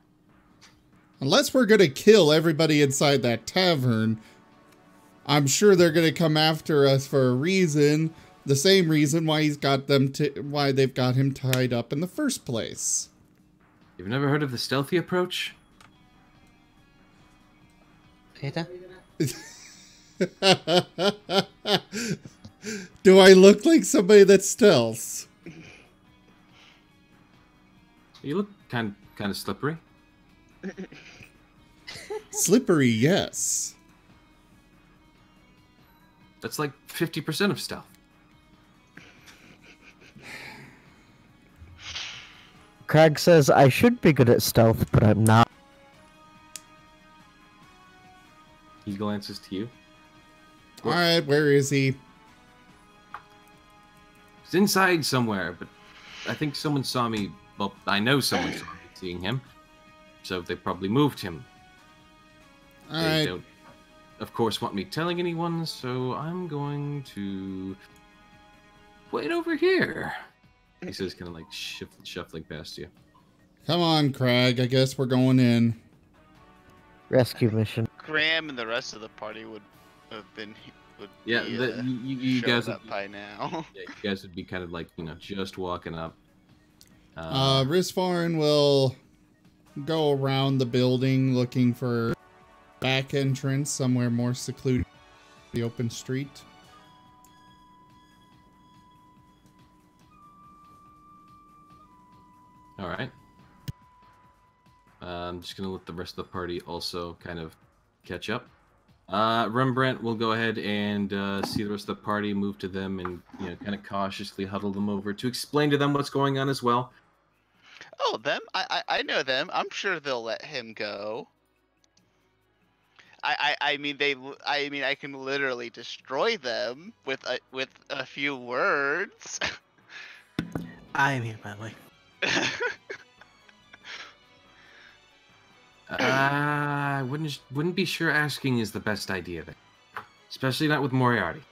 Unless we're going to kill everybody inside that tavern, I'm sure they're going to come after us for a reason. The same reason why why they've got him tied up in the first place. You've never heard of the stealthy approach? Peter? Do I look like somebody that stealths? You look kind of slippery. Slippery, yes. That's like 50% of stealth. Craig says, I should be good at stealth, but I'm not. He glances to you. Alright, where is he? He's inside somewhere, but I think someone saw me. Well, I know someone saw me seeing him. So they probably moved him. They Alright. don't, of course, want me telling anyone, so I'm going to wait over here. He says, kind of like shuffling past you. Come on, Craig. I guess we're going in. Rescue mission. Graham and the rest of the party would have been. Yeah, you guys up by now. Yeah, you guys would be kind of like just walking up. Rizfarn will go around the building looking for back entrance somewhere more secluded, the open street. All right. I'm just gonna let the rest of the party also kind of catch up. Rembrandt will go ahead and see the rest of the party, move to them, and kind of cautiously huddle them over to explain to them what's going on as well. Oh, them? I know them. I'm sure they'll let him go. I mean I can literally destroy them with a few words. I am here, by the way. I wouldn't be sure asking is the best idea there, especially not with Moriarty.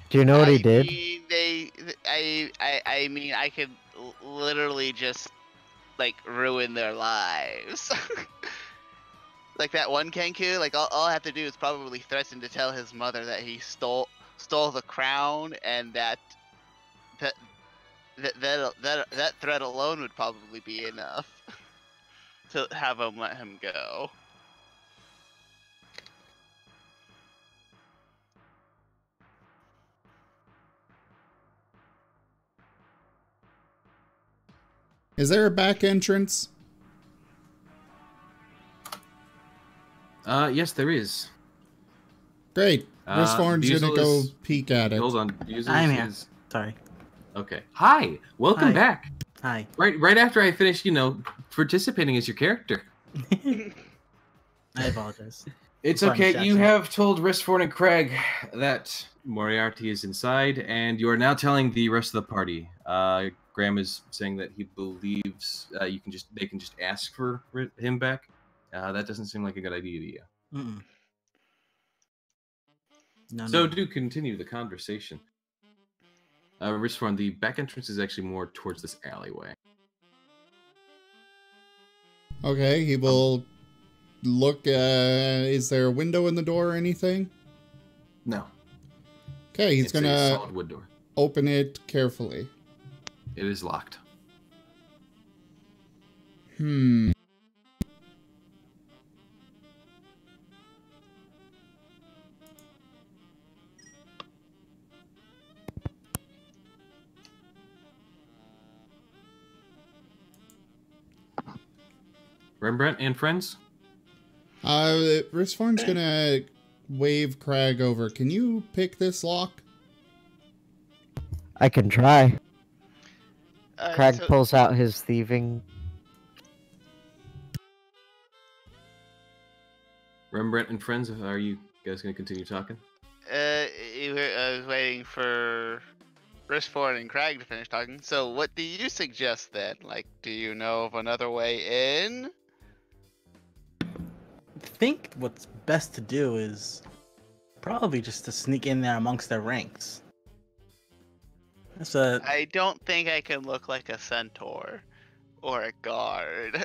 Do you know what he did? I mean, I could literally just like ruin their lives. Like that one Kenku, like all I have to do is probably threaten to tell his mother that he stole the crown, and that threat alone would probably be enough to have him let him go. Is there a back entrance? Yes, there is. Great. Risforn's gonna go peek at it. Hold on. I'm here. Sorry. Okay. Hi. Welcome Hi. back. Hi. Right after I finished, participating as your character. I apologize. It's Sorry, okay. Jackson. You have told Risforn and Craig that Moriarty is inside, and you are now telling the rest of the party. Graham is saying that he believes they can just ask for him back. That doesn't seem like a good idea to you. Mm-mm. No, So no. do continue the conversation. Risforn, the back entrance is actually more towards this alleyway. Okay, he will look. Is there a window in the door or anything? No. Okay, he's It's a gonna solid wood door. open it carefully. It is locked. Rembrandt and friends? Risforn's gonna wave Craig over. Can you pick this lock? I can try. Craig So- pulls out his thieving. Rembrandt and friends, are you guys going to continue talking? I was waiting for Risforn and Craig to finish talking. So what do you suggest then? Like, do you know of another way in? I think what's best to do is probably just to sneak in there amongst their ranks. That's a I don't think I can look like a centaur or a guard.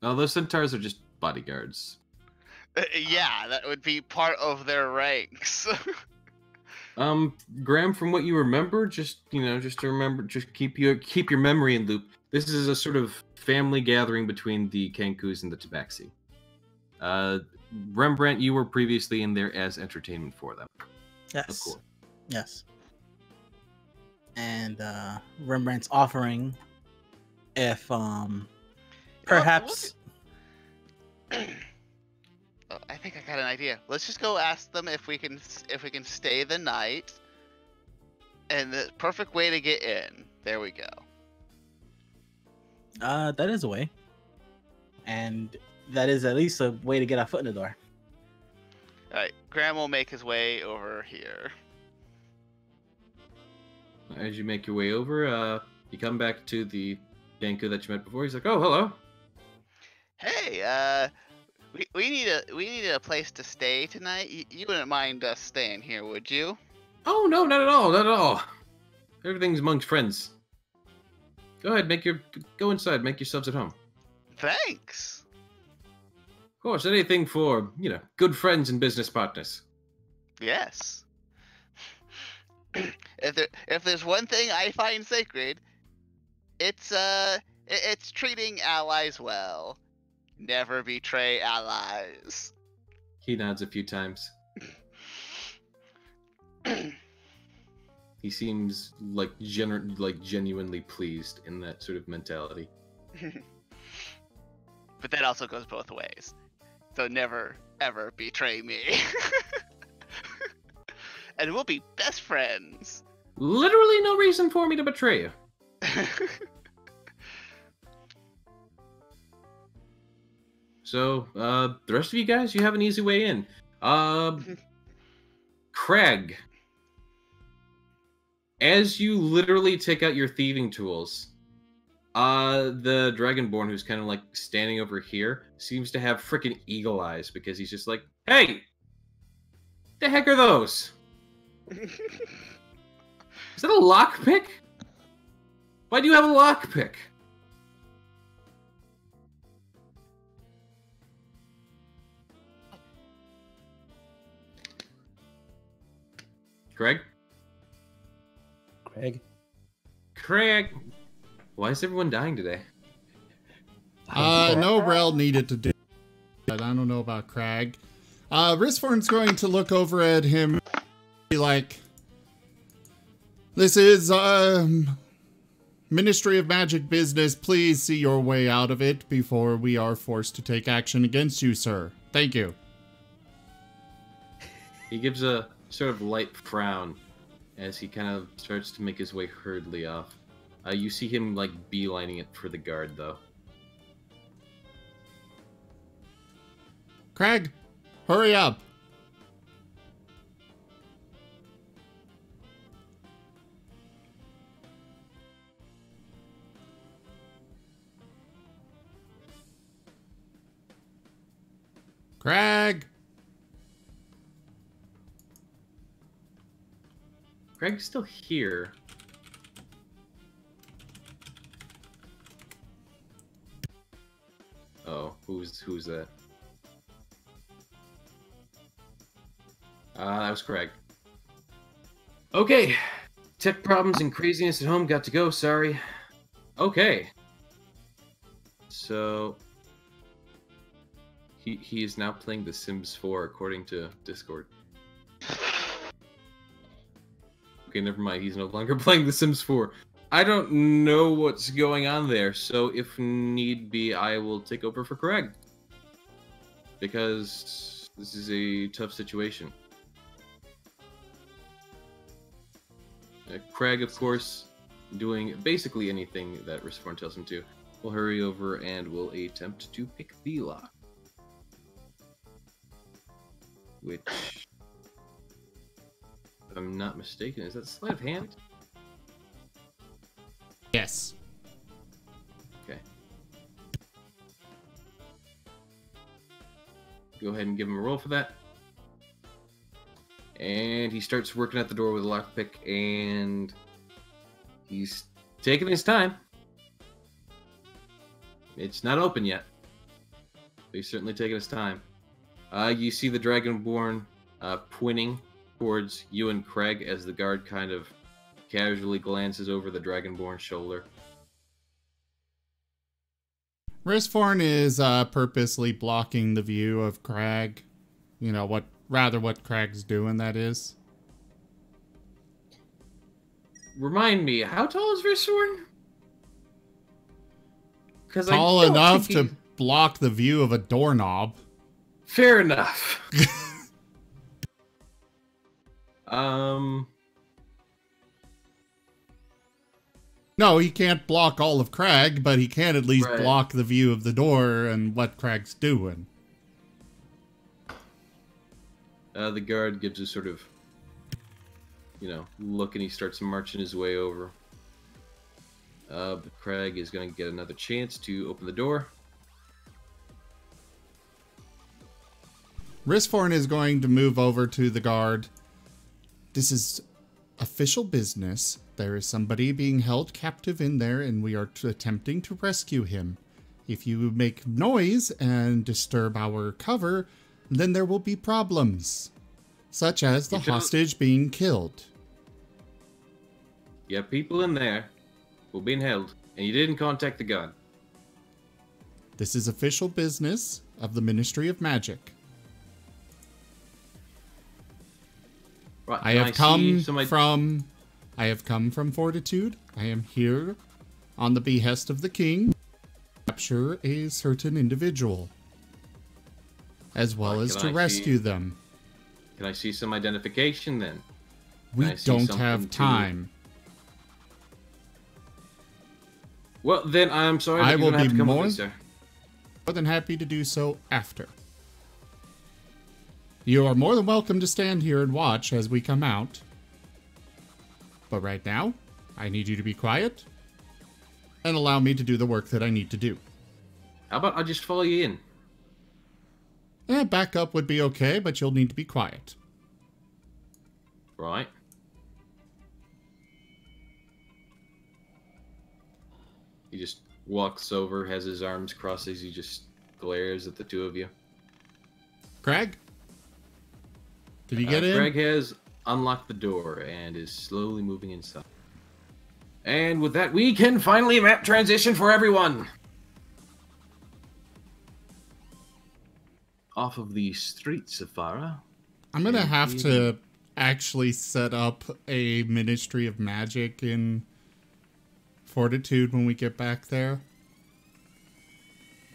No, those centaurs are just bodyguards. Yeah, that would be part of their ranks. Graham, from what you remember, just keep your memory in loop. This is a sort of family gathering between the Kenkus and the Tabaxi. Rembrandt, you were previously in there as entertainment for them. yes, Of course. yes. And Rembrandt's offering if perhaps Oh, I think I got an idea. Let's just go ask them if we can stay the night. And the perfect way to get in. There we go. that is a way, and that is at least a way to get our foot in the door. All right, Graham will make his way over here. As you make your way over, you come back to the Kenku that you met before. He's like, "Oh, hello." Hey, we need a place to stay tonight. You wouldn't mind us staying here, would you? Oh no, not at all, not at all. Everything's amongst friends. Go ahead, go inside, make yourselves at home. Thanks. Of course, anything for good friends and business partners. Yes. If there's one thing I find sacred, it's treating allies well. Never betray allies. He nods a few times. He seems like genuinely pleased in that sort of mentality. But that also goes both ways. So never, ever betray me. And we'll be best friends. Literally no reason for me to betray you. So, the rest of you guys, you have an easy way in. Craig, as you literally take out your thieving tools, the Dragonborn who's kind of like standing over here seems to have freaking eagle eyes because he's just like, hey, the heck are those? Is that a lockpick? Why do you have a lockpick? Craig? Craig? Why is everyone dying today? No Rel needed to do that. I don't know about Crag. Risforn's going to look over at him and be like, this is, Ministry of Magic business. Please see your way out of it before we are forced to take action against you, sir. Thank you. He gives a sort of light frown as he kind of starts to make his way hurriedly off. You see him, like, beelining it for the guard, though. Craig, hurry up. Craig! Craig's still here. Oh, who's that? That was Craig. Okay. Tech problems and craziness at home. Got to go, sorry. Okay. So... He is now playing The Sims 4, according to Discord. Okay, never mind. He's no longer playing The Sims 4. I don't know what's going on there, so if need be, I will take over for Craig. Because this is a tough situation. Craig, of course, doing basically anything that Risforn tells him to, will hurry over and will attempt to pick the lock. Which, if I'm not mistaken, is that sleight of hand? Yes. Okay. Go ahead and give him a roll for that. And he starts working at the door with a lockpick, and he's taking his time. It's not open yet, but he's certainly taking his time. You see the Dragonborn pointing towards you and Craig as the guard kind of casually glances over the Dragonborn's shoulder. Risforn is purposely blocking the view of Craig. You know, what Craig's doing, that is. Remind me, how tall is Risforn? Tall enough to block the view of a doorknob. Fair enough. No, he can't block all of Craig, but he can at least block the view of the door and what Craig's doing. The guard gives a sort of, look, and he starts marching his way over. But Craig is going to get another chance to open the door. Risforn is going to move over to the guard. This is official business. There is somebody being held captive in there, and we are attempting to rescue him. If you make noise and disturb our cover, then there will be problems, such as the hostage being killed. Yeah, people in there were being held, and you didn't contact the guard. This is official business of the Ministry of Magic. Right, I have come from I have come from Fortitude. I am here on the behest of the king to capture a certain individual, as well as to rescue them. Can I see some identification then? We don't have time. Well, then I'm sorry. I will be more sir. than happy to do so after. You are more than welcome to stand here and watch as we come out. But right now, I need you to be quiet and allow me to do the work that I need to do. How about I just follow you in? Backup would be okay, but you'll need to be quiet. Right. He just walks over, has his arms crossed as he just glares at the two of you. Craig? Did he get in? Craig has unlocked the door and is slowly moving inside. And with that, we can finally map transition for everyone. Off of the streets of Farah. I'm going to have to actually set up a Ministry of Magic in Fortitude when we get back there.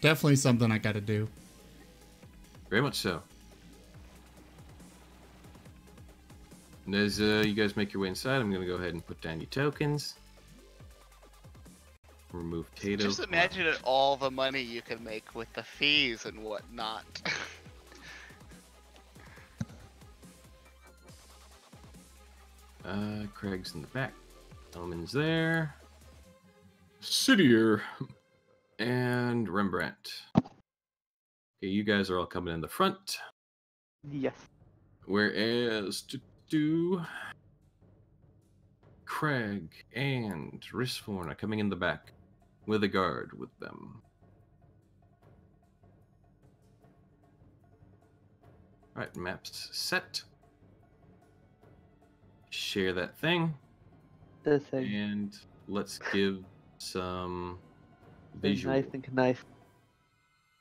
Definitely something I got to do. Very much so. And as you guys make your way inside, I'm going to go ahead and put down your tokens. Remove Tato. Just imagine all the money you can make with the fees and whatnot. Craig's in the back. Elman's there. Sidier. And Rembrandt. Okay, you guys are all coming in the front. Yes. Whereas Craig and Risforn are coming in the back with a guard with them. Alright, maps set. Share that thing. This thing. And let's give some There's visual. Knife and Knife.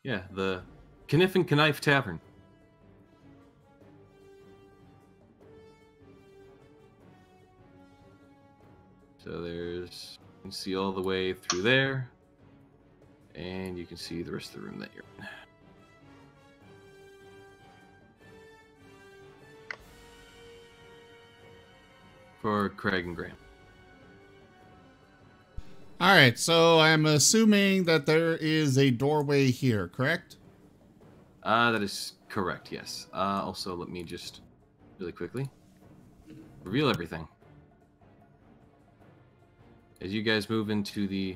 Yeah, the Kniff and Knife Tavern. So there's, you can see all the way through there, and you can see the rest of the room that you're in. For Craig and Graham. Alright, so I'm assuming that there is a doorway here, correct? That is correct, yes. Also, let me just really quickly reveal everything. As you guys move into the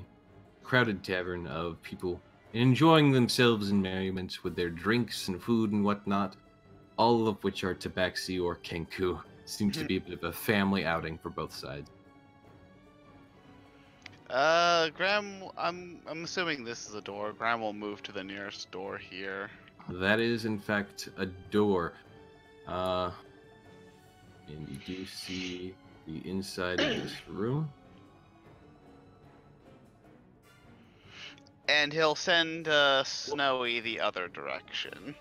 crowded tavern of people enjoying themselves in merriment with their drinks and food and whatnot, all of which are tabaxi or kenku. Seems to be a bit of a family outing for both sides. Graham, I'm assuming this is a door. Graham will move to the nearest door here. That is, in fact, a door. And you do see the inside of this room. And he'll send Snowy the other direction.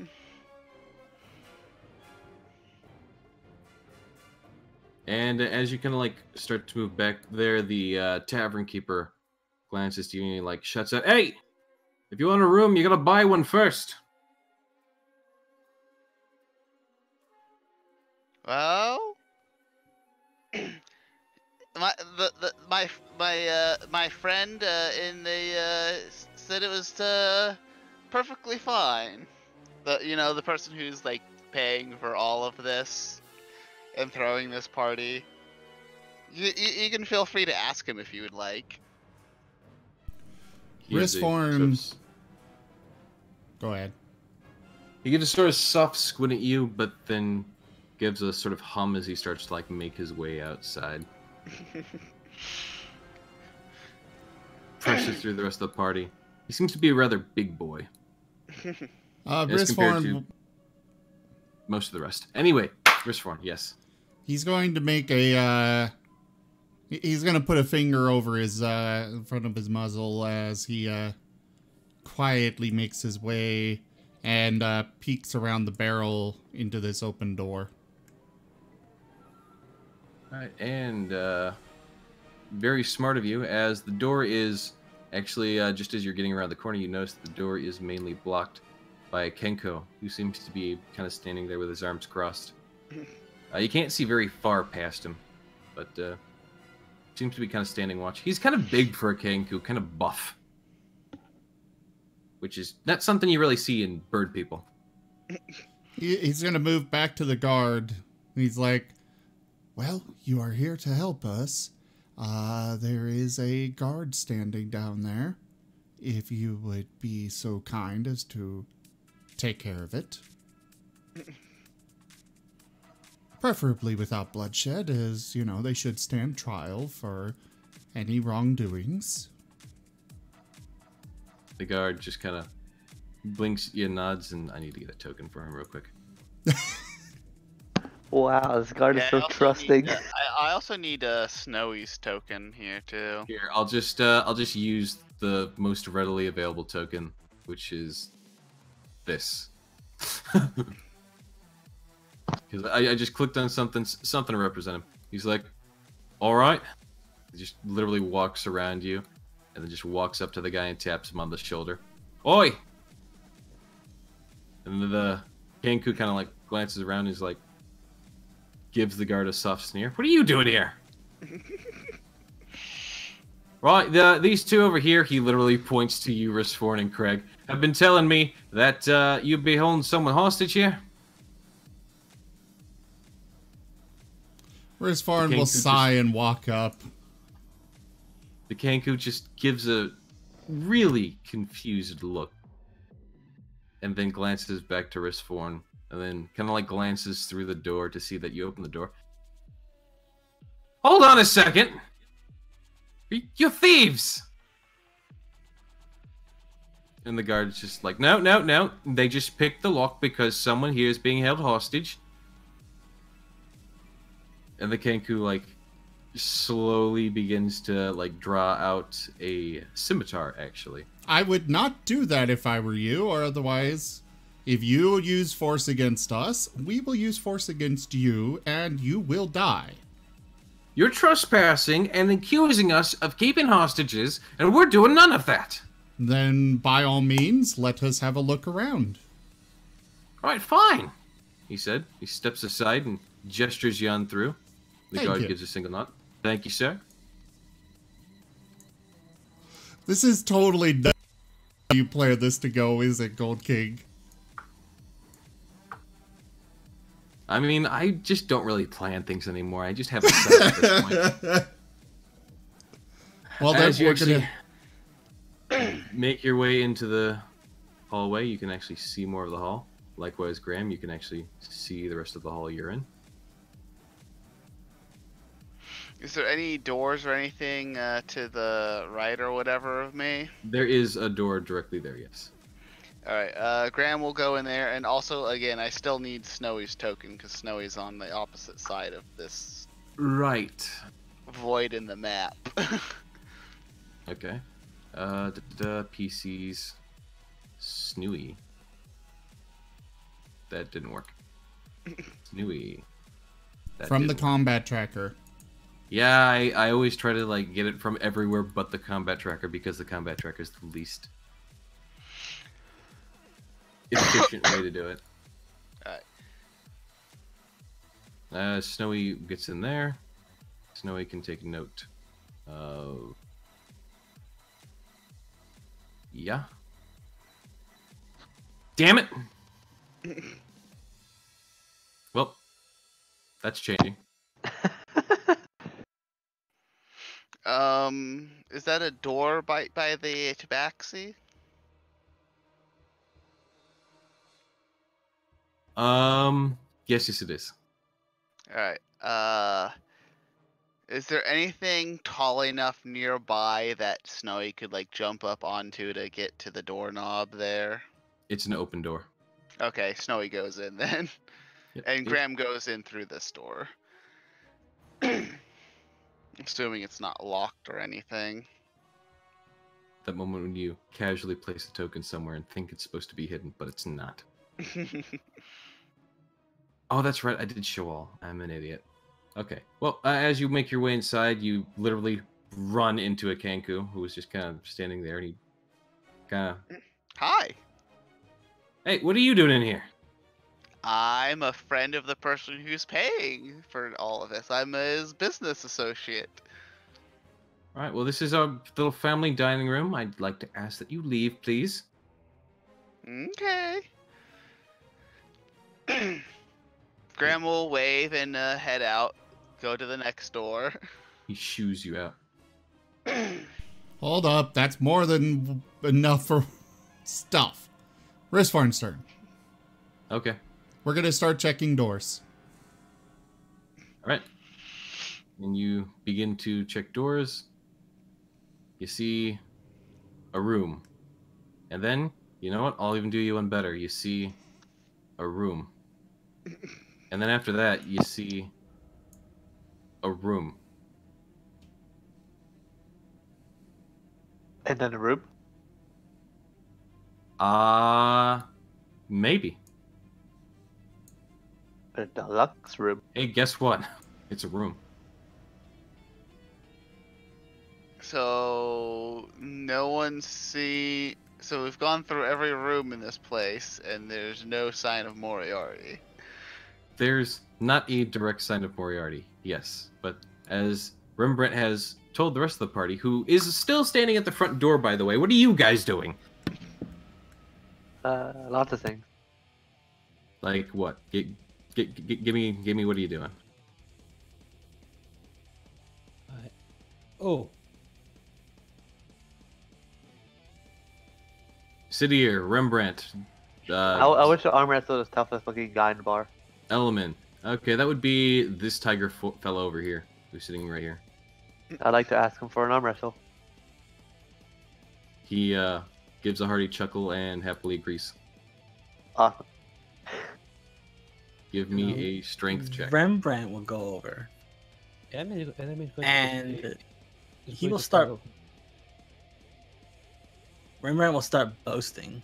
And as you kind of like start to move back there, the tavern keeper glances to you and he like shuts out, "Hey! If you want a room, you gotta buy one first." Well, my friend in the said it was perfectly fine. The person who's like paying for all of this and throwing this party. You can feel free to ask him if you would like. Risform. Go ahead. He gives a sort of soft squint at you, but then gives a sort of hum as he starts to like make his way outside. Presses through the rest of the party. He seems to be a rather big boy. As compared to most of the rest. Anyway, Risform, yes. He's going to make a, he's going to put a finger over his, in front of his muzzle as he, quietly makes his way and, peeks around the barrel into this open door. Alright, and, very smart of you, as the door is actually, just as you're getting around the corner, you notice the door is mainly blocked by a Kenko, who seems to be kind of standing there with his arms crossed. You can't see very far past him, but seems to be kind of standing watch. He's kind of big for a Kenku, kind of buff. Which is not something you really see in bird people. He's going to move back to the guard. He's like, well, you are here to help us. There is a guard standing down there. If you would be so kind as to take care of it. Preferably without bloodshed, as, you know, they should stand trial for any wrongdoings. The guard just kind of blinks, nods, and I need to get a token for him real quick. Wow, this guard is so trusting. I also need a Snowy's token here too. Here, I'll just use the most readily available token, which is this. Because I just clicked on something to represent him. He's like, all right. He just literally walks around you, and then just walks up to the guy and taps him on the shoulder. Oi! And then the Kenku kind of like glances around and he's like, gives the guard a soft sneer. What are you doing here? Right, these two over here, he literally points to you, Risforn and Craig, have been telling me that you'd be holding someone hostage here. Risforn will sigh and walk up. The Kenku just gives a really confused look. And then glances back to Risforn. And then kind of like glances through the door to see that you open the door. Hold on a second! You're thieves! And the guard's just like, no, no, no. They just picked the lock because someone here is being held hostage. And the Kenku, like, slowly begins to, like, draw out a scimitar, actually. I would not do that if I were you, or otherwise, if you use force against us, we will use force against you, and you will die. You're trespassing and accusing us of keeping hostages, and we're doing none of that. Then, by all means, let us have a look around. All right, fine, he said. He steps aside and gestures you on through. The guard gives a single nod. Thank you, sir. This is totally not how you plan this to go, is it, Gold King? I mean, I just don't really plan things anymore. I just have a set at this point. Well, as you actually make your way into the hallway, you can actually see more of the hall. Likewise, Graham, you can actually see the rest of the hall you're in. Is there any doors or anything to the right or whatever of me? There is a door directly there, yes. Alright, Graham will go in there, and also, again, I still need Snowy's token, because Snowy's on the opposite side of this right void in the map. Okay. PCs. Snowy. That didn't work. Snowy. From the combat tracker. Yeah, I always try to like get it from everywhere but the combat tracker because the combat tracker is the least efficient way to do it. Alright. Snowy gets in there. Snowy can take note of... Yeah. Damn it! Well, that's changing. Is that a door by the tabaxi? Yes, it is. Alright, is there anything tall enough nearby that Snowy could, like, jump up onto to get to the doorknob there? It's an open door. Okay, Snowy goes in then. Yep. And Graham goes in through this door. Assuming it's not locked or anything. That moment when you casually place a token somewhere and think it's supposed to be hidden, but it's not. Oh, that's right. I did show all. I'm an idiot. Okay. Well, as you make your way inside, you literally run into a Kenku who was just kind of standing there, and he kind of, Hi. hey, what are you doing in here? I'm a friend of the person who's paying for all of this. I'm his business associate. All right, well, this is our little family dining room. I'd like to ask that you leave, please. Okay. Graham will wave and head out. Go to the next door. He shoos you out. Hold up, that's more than enough for stuff. Wristfarn's turn. Okay. We're gonna start checking doors. All right. And you begin to check doors. You see a room. And then, you know what? I'll even do you one better. You see a room. And then after that, you see a room. And then a room? Maybe. A deluxe room. Hey, guess what? It's a room. So no one see. So we've gone through every room in this place, and there's no sign of Moriarty. There's not a direct sign of Moriarty, yes. But as Rembrandt has told the rest of the party, who is still standing at the front door, by the way, what are you guys doing? Lots of things. Like what? Give me. What are you doing? Oh, Sit here, Rembrandt. I wish the arm wrestler was the toughest looking guy in the bar. Element. Okay, that would be this tiger fellow over here, who's sitting right here. I'd like to ask him for an arm wrestle. He gives a hearty chuckle and happily agrees. Awesome. Give me a strength check. Rembrandt will go over, yeah, and he will start. Rembrandt will start boasting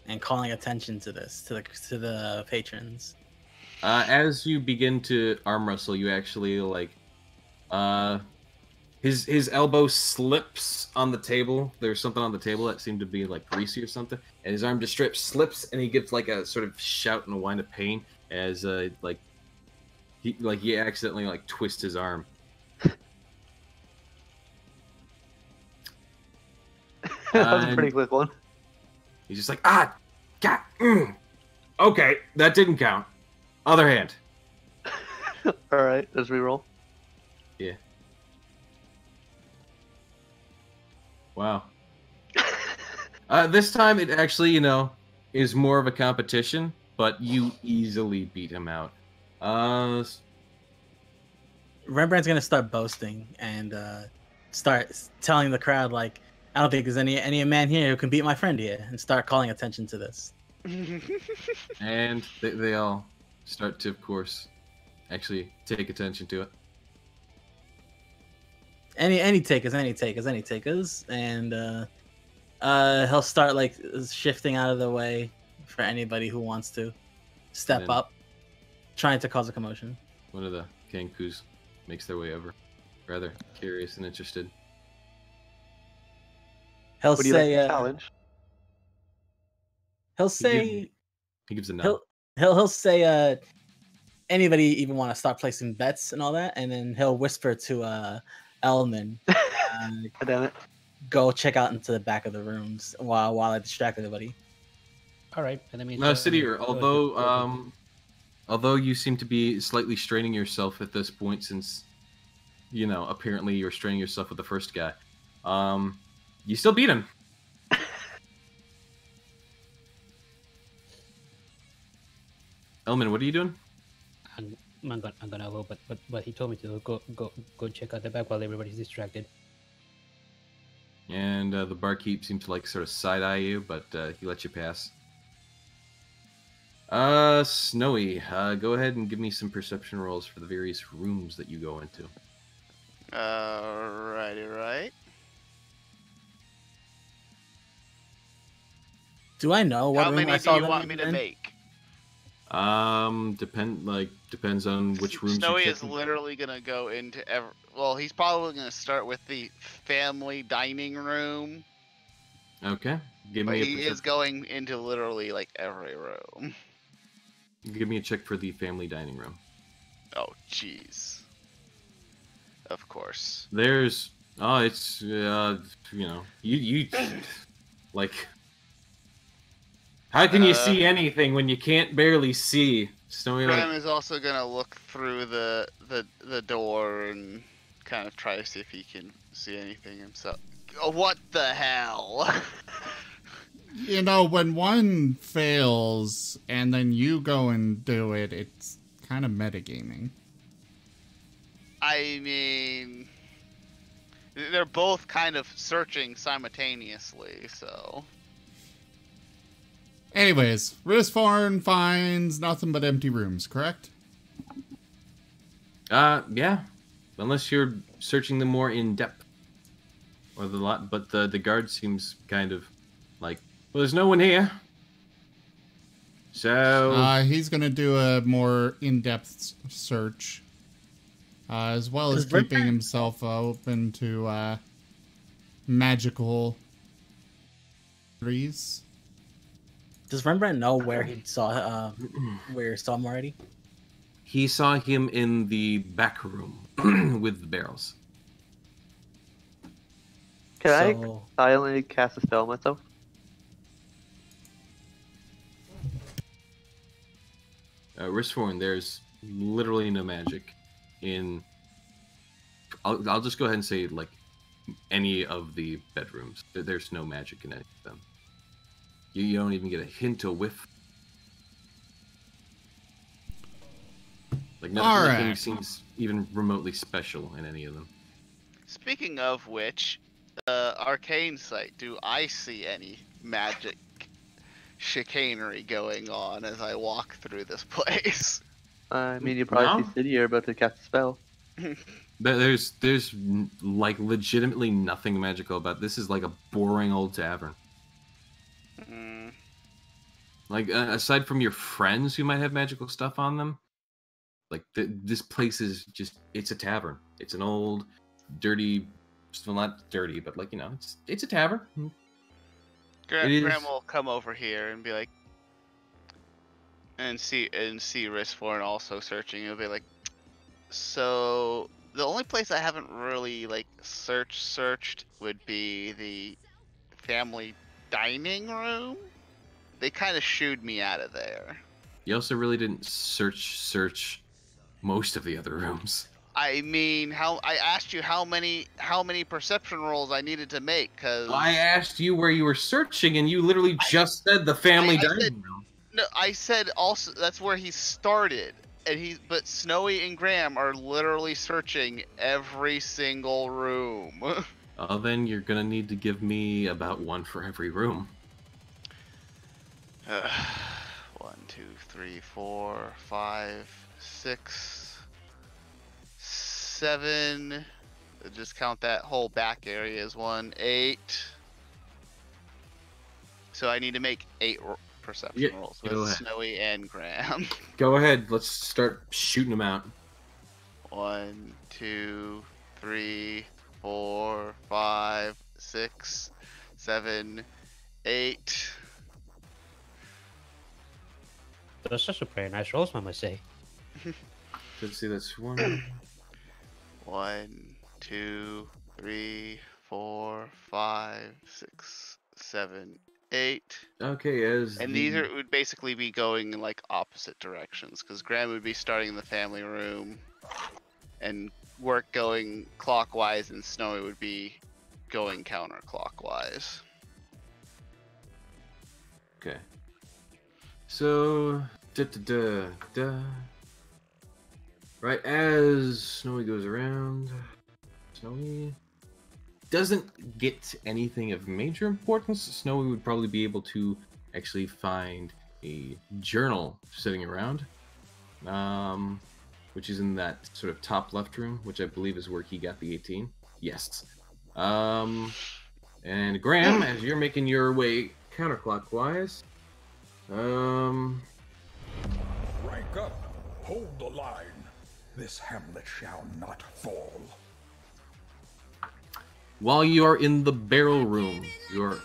and calling attention to this to the patrons. As you begin to arm wrestle, you actually like his elbow slips on the table. There's something on the table that seemed to be like greasy or something, and his arm just straight slips, and he gives like a sort of shout and a whine of pain as he accidentally like twists his arm. That was a pretty quick one. He's just like, God, okay, that didn't count. Other hand. Alright, let's reroll. Yeah. Wow. This time it actually, is more of a competition, but you easily beat him out. Rembrandt's gonna start boasting and start telling the crowd like, I don't think there's any man here who can beat my friend here, and start calling attention to this. And they all start to, of course, actually take attention to it. Any takers, and he'll start like shifting out of the way for anybody who wants to step up, trying to cause a commotion. One of the Kenkus makes their way over, rather curious and interested. He'll Would you say, like to challenge? He'll say, he gives a nod. He'll say, anybody even want to start placing bets and all that, and then he'll whisper to Elman, Damn it. go check out into the back of the rooms while I distract everybody. all right. Let me. No, Sidier, although you seem to be slightly straining yourself at this point, since apparently you're straining yourself with the first guy, you still beat him. Elman, what are you doing? I'm gonna go, but he told me to go check out the back while everybody's distracted. And the barkeep seemed to like sort of side-eye you, but he let you pass. Snowy, go ahead and give me some perception rolls for the various rooms that you go into. Alrighty, right. Do I know what How room many I do saw you them want me to in? make? Depends on which rooms. Snowy you is literally gonna go into well, he's probably gonna start with the family dining room. Okay. But he is going into literally like every room. Give me a check for the family dining room. Oh, jeez. Of course. There's it's you like, how can you see anything when you can't barely see? Snowy Graham is also gonna look through the door and kind of try to see if he can see anything himself. Oh, what the hell? You know, when one fails and then you go and do it, it's kind of metagaming. I mean, they're both kind of searching simultaneously, so. Anyways, Risforn finds nothing but empty rooms, correct? Yeah. Unless you're searching them more in depth. Or the lot, but the guard seems kind of like, well, there's no one here. So he's gonna do a more in-depth search, as well as keeping himself open to magical trees. Does Rembrandt know where he saw him already? He saw him in the back room with the barrels. Can I silently cast a spell myself? Risforn, there's literally no magic in. I'll just go ahead and say, like, any of the bedrooms. There's no magic in any of them. You don't even get a hint, a whiff. Like, nothing seems even remotely special in any of them. Speaking of which, arcane sight, do I see any magic chicanery going on as I walk through this place? I mean, you probably see City are about to cast a spell. There's like legitimately nothing magical about this. Is like a boring old tavern. Like, aside from your friends who might have magical stuff on them, like, this place is just, it's a tavern. It's an old, dirty, well, not dirty, but, like, you know, it's a tavern. Graham will come over here and be like, and see Risforn also searching. He'll be like, so the only place I haven't really like searched would be the family dining room. They kind of shooed me out of there. You also really didn't search most of the other rooms. I mean, I asked you how many perception rolls I needed to make, because I asked you where you were searching, and you literally just said the family dining room. No, I said also that's where he started, but Snowy and Graham are literally searching every single room. Oh, then you're gonna need to give me about one for every room. 1, 2, 3, 4, 5, 6, 7. Just count that whole back area as 1, 8. So I need to make 8 perception rolls with Snowy and Graham. Go ahead. Let's start shooting them out. 1, 2, 3, 4, 5, 6, 7, 8. Those are some pretty nice rolls, I must say. Let's see, that's 1. 1, 2, 3, 4, 5, 6, 7, 8. Okay, and these would basically be going in like opposite directions, because Graham would be starting in the family room, and work going clockwise, and Snowy would be going counterclockwise. Okay. So, right as Snowy goes around, Snowy doesn't get anything of major importance. Snowy would probably be able to actually find a journal sitting around, which is in that sort of top left room, which I believe is where he got the 18. Yes. And Graham, as you're making your way counterclockwise, Back up. Hold the line. This hamlet shall not fall. While you are in the barrel room, you're...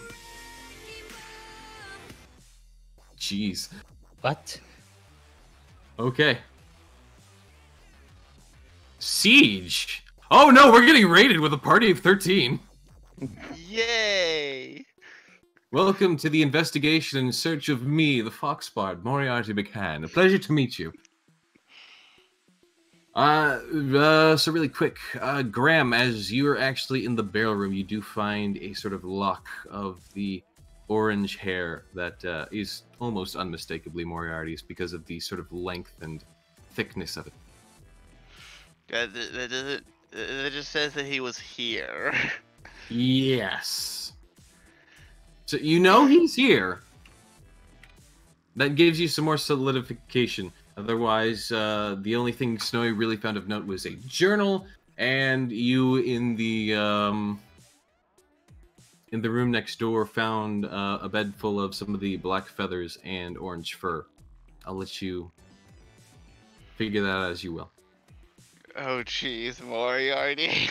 Jeez. What? Okay. Siege! Oh no, we're getting raided with a party of 13. Yay! Welcome to the investigation in search of me, the Foxbard, Moriarty McCann. A pleasure to meet you. So really quick, Graham, as you're actually in the barrel room, you do find a sort of lock of the orange hair that is almost unmistakably Moriarty's because of the sort of length and thickness of it. That just says that he was here. Yes. So you know he's here. That gives you some more solidification. Otherwise, the only thing Snowy really found of note was a journal, and you in the room next door found a bed full of some of the black feathers and orange fur. I'll let you figure that out as you will. Oh jeez, Moriarty.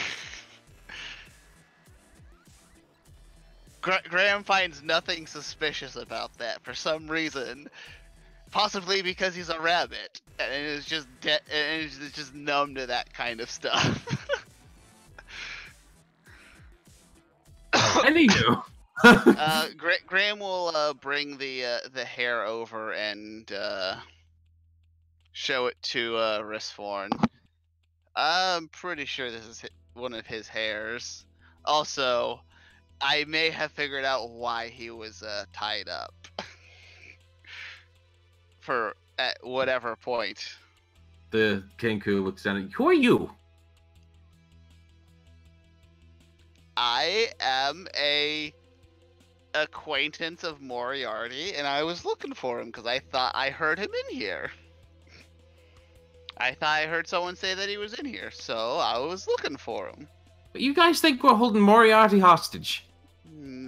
Graham finds nothing suspicious about that for some reason. Possibly because he's a rabbit and is just just numb to that kind of stuff. Anywho, Graham will bring the hair over and show it to Risforn. I'm pretty sure this is one of his hairs. Also, I may have figured out why he was tied up. At whatever point. the Kenku looks down at you. Who are you? I am a acquaintance of Moriarty, and I was looking for him because I thought I heard him in here. I thought I heard someone say that he was in here, so I was looking for him. But you guys think we're holding Moriarty hostage?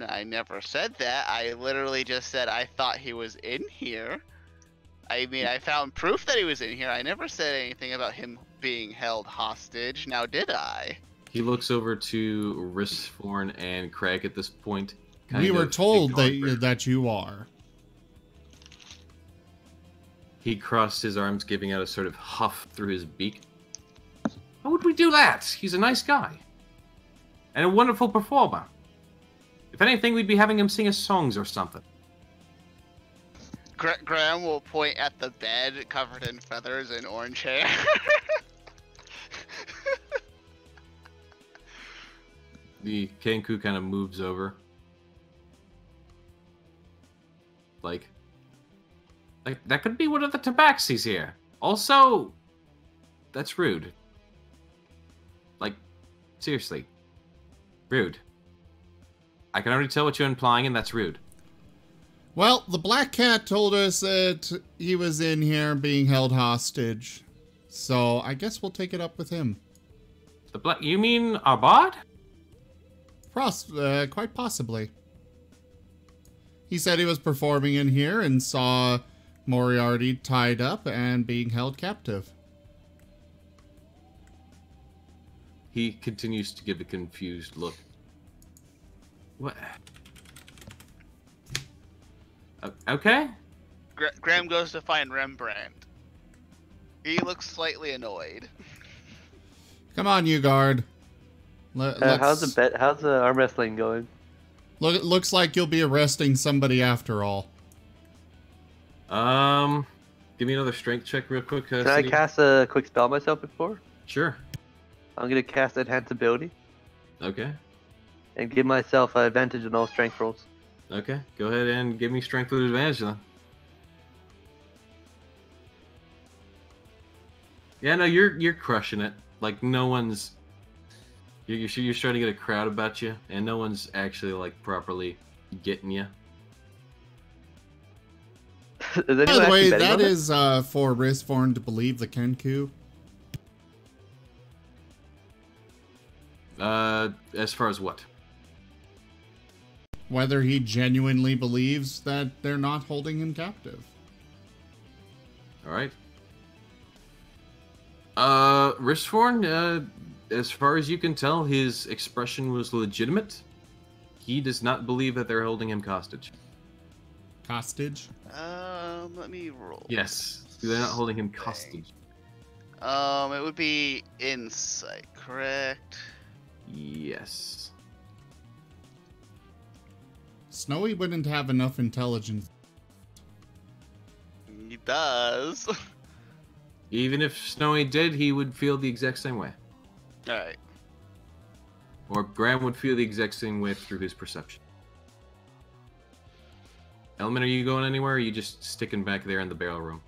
I never said that. I literally just said I thought he was in here. I mean, I found proof that he was in here. I never said anything about him being held hostage. Now, did I? He looks over to Risforn and Craig at this point. We were told that you are. He crossed his arms, giving out a sort of huff through his beak. How would we do that? He's a nice guy. And a wonderful performer. If anything, we'd be having him sing us songs or something. Graham will point at the bed covered in feathers and orange hair. The Kenku kind of moves over. Like, that could be one of the tabaxis here. Also, that's rude. Like, seriously. Rude. I can already tell what you're implying, and that's rude. Well, the Black Cat told us that he was in here being held hostage. So, I guess we'll take it up with him. You mean Arbad? Quite possibly. He said he was performing in here and saw Moriarty tied up and being held captive. He continues to give a confused look. What? Okay. Graham goes to find Rembrandt. He looks slightly annoyed. Come on, you guard. How's the arm wrestling going? Looks like you'll be arresting somebody after all. Give me another strength check real quick. Can I cast a quick spell myself before? Sure. I'm gonna cast Enhance Ability. Okay. And give myself an advantage on all strength rolls. Okay, go ahead and give me strength with advantage then. Yeah, no, you're crushing it. Like no one's. You're starting to get a crowd about you, and no one's actually like properly getting you. By the way, that is for Risforn to believe the Kenku. As far as what? Whether he genuinely believes that they're not holding him captive. All right. Rishforn, as far as you can tell, his expression was legitimate. He does not believe that they're holding him hostage. Hostage? Let me roll. Yes, they're not holding him hostage. It would be insight, correct? Yes. Snowy wouldn't have enough intelligence. He does. Even if Snowy did, he would feel the exact same way. Alright. Or Graham would feel the exact same way through his perception. Element, are you going anywhere, or are you just sticking back there in the barrel room?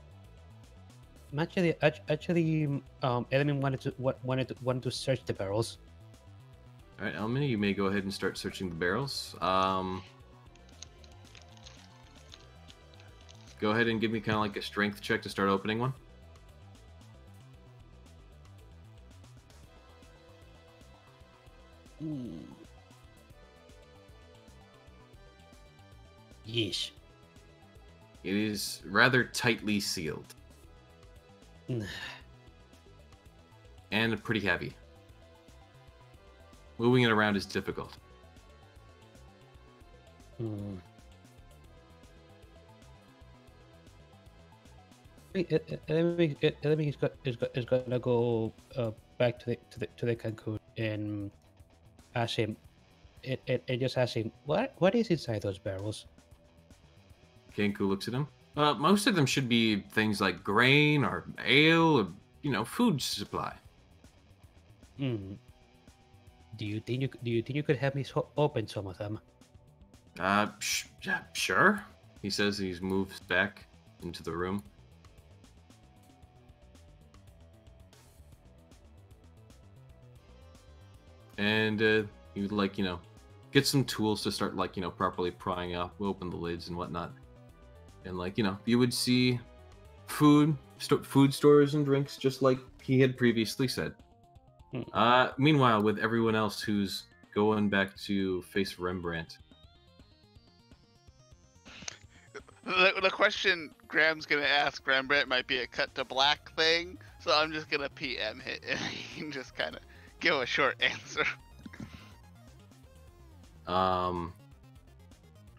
Actually, Element wanted to search the barrels. All right, Element, you may go ahead and start searching the barrels. Go ahead and give me kind of like a strength check to start opening one. Yeesh. It is rather tightly sealed. And pretty heavy. Moving it around is difficult. Element is gonna go back to the Cancun and ask him. It just ask him what is inside those barrels. Kenku looks at him. Most of them should be things like grain or ale or, food supply. Do you think you could help me open some of them? Sure. He says he's moved back into the room. And he would get some tools to start properly prying open the lids and whatnot. And you would see food stores and drinks just like he had previously said. Meanwhile, with everyone else who's going back to face Rembrandt. The question Graham's gonna ask Rembrandt might be a cut to black thing, so I'm just gonna PM hit and he can just kind of give a short answer.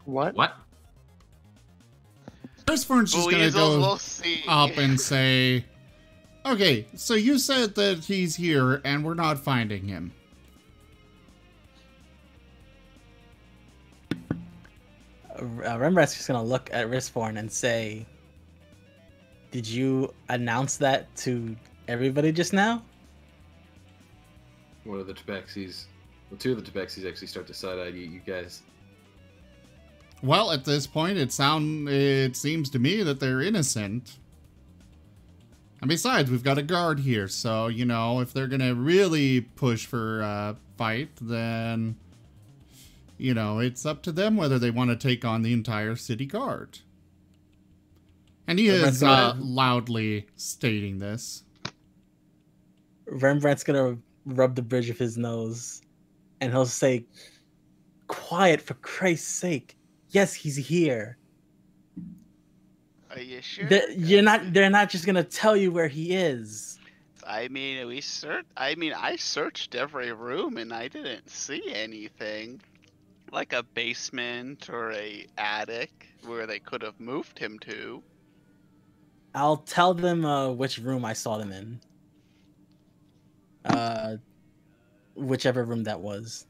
What? Rishforn's just gonna go up and say, okay, so you said that he's here and we're not finding him. Rembrandt's just gonna look at Rishforn and say, did you announce that to everybody just now? Two of the Tabaxis actually start to side-eye you guys. Well, at this point, it seems to me that they're innocent. And besides, we've got a guard here, so, if they're gonna really push for a fight, then, it's up to them whether they want to take on the entire city guard. And he is loudly stating this. Rembrandt's gonna rub the bridge of his nose, and he'll say, quiet, for Christ's sake. Yes, he's here. Are you sure? They're not just gonna tell you where he is. I mean, I searched every room and I didn't see anything. Like a basement or a attic where they could have moved him to. I'll tell them which room I saw them in. Whichever room that was.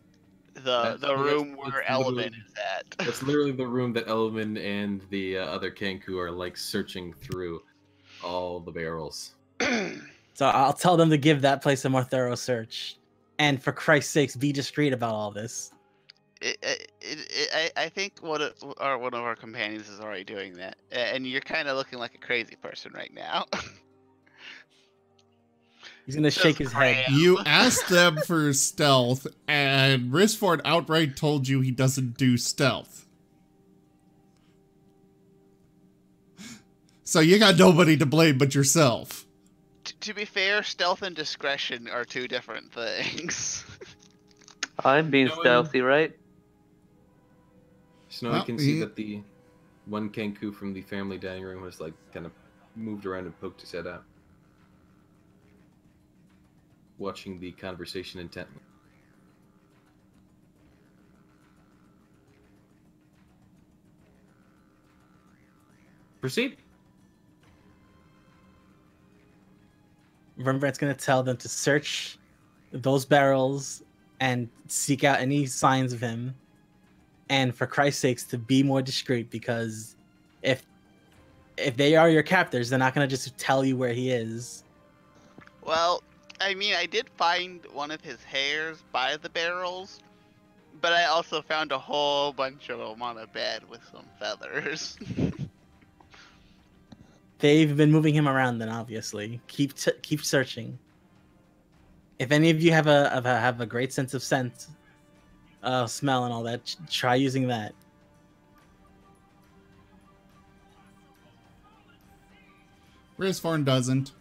The room where Element is at. That's literally the room that Element and the other Kenku are searching through all the barrels. So I'll tell them to give that place a more thorough search, and for Christ's sakes, be discreet about all this. I think one of our companions is already doing that, and you're kind of looking like a crazy person right now. He's gonna shake his head. You asked them for stealth, and Rishforn outright told you he doesn't do stealth. So you got nobody to blame but yourself. To be fair, stealth and discretion are two different things. I'm being stealthy, right? Snowy can see that the one Kenku from the family dining room was kind of moved around and poked his head out. watching the conversation intently. Proceed. Rembrandt's gonna tell them to search those barrels and seek out any signs of him, and for Christ's sakes, to be more discreet, because if they are your captors, they're not gonna just tell you where he is. Well, I mean, I did find one of his hairs by the barrels, but I also found a whole bunch of them on a bed with some feathers. They've been moving him around. Then obviously, keep searching. If any of you have a great sense of scent, smell, and all that, try using that. Rizforn doesn't.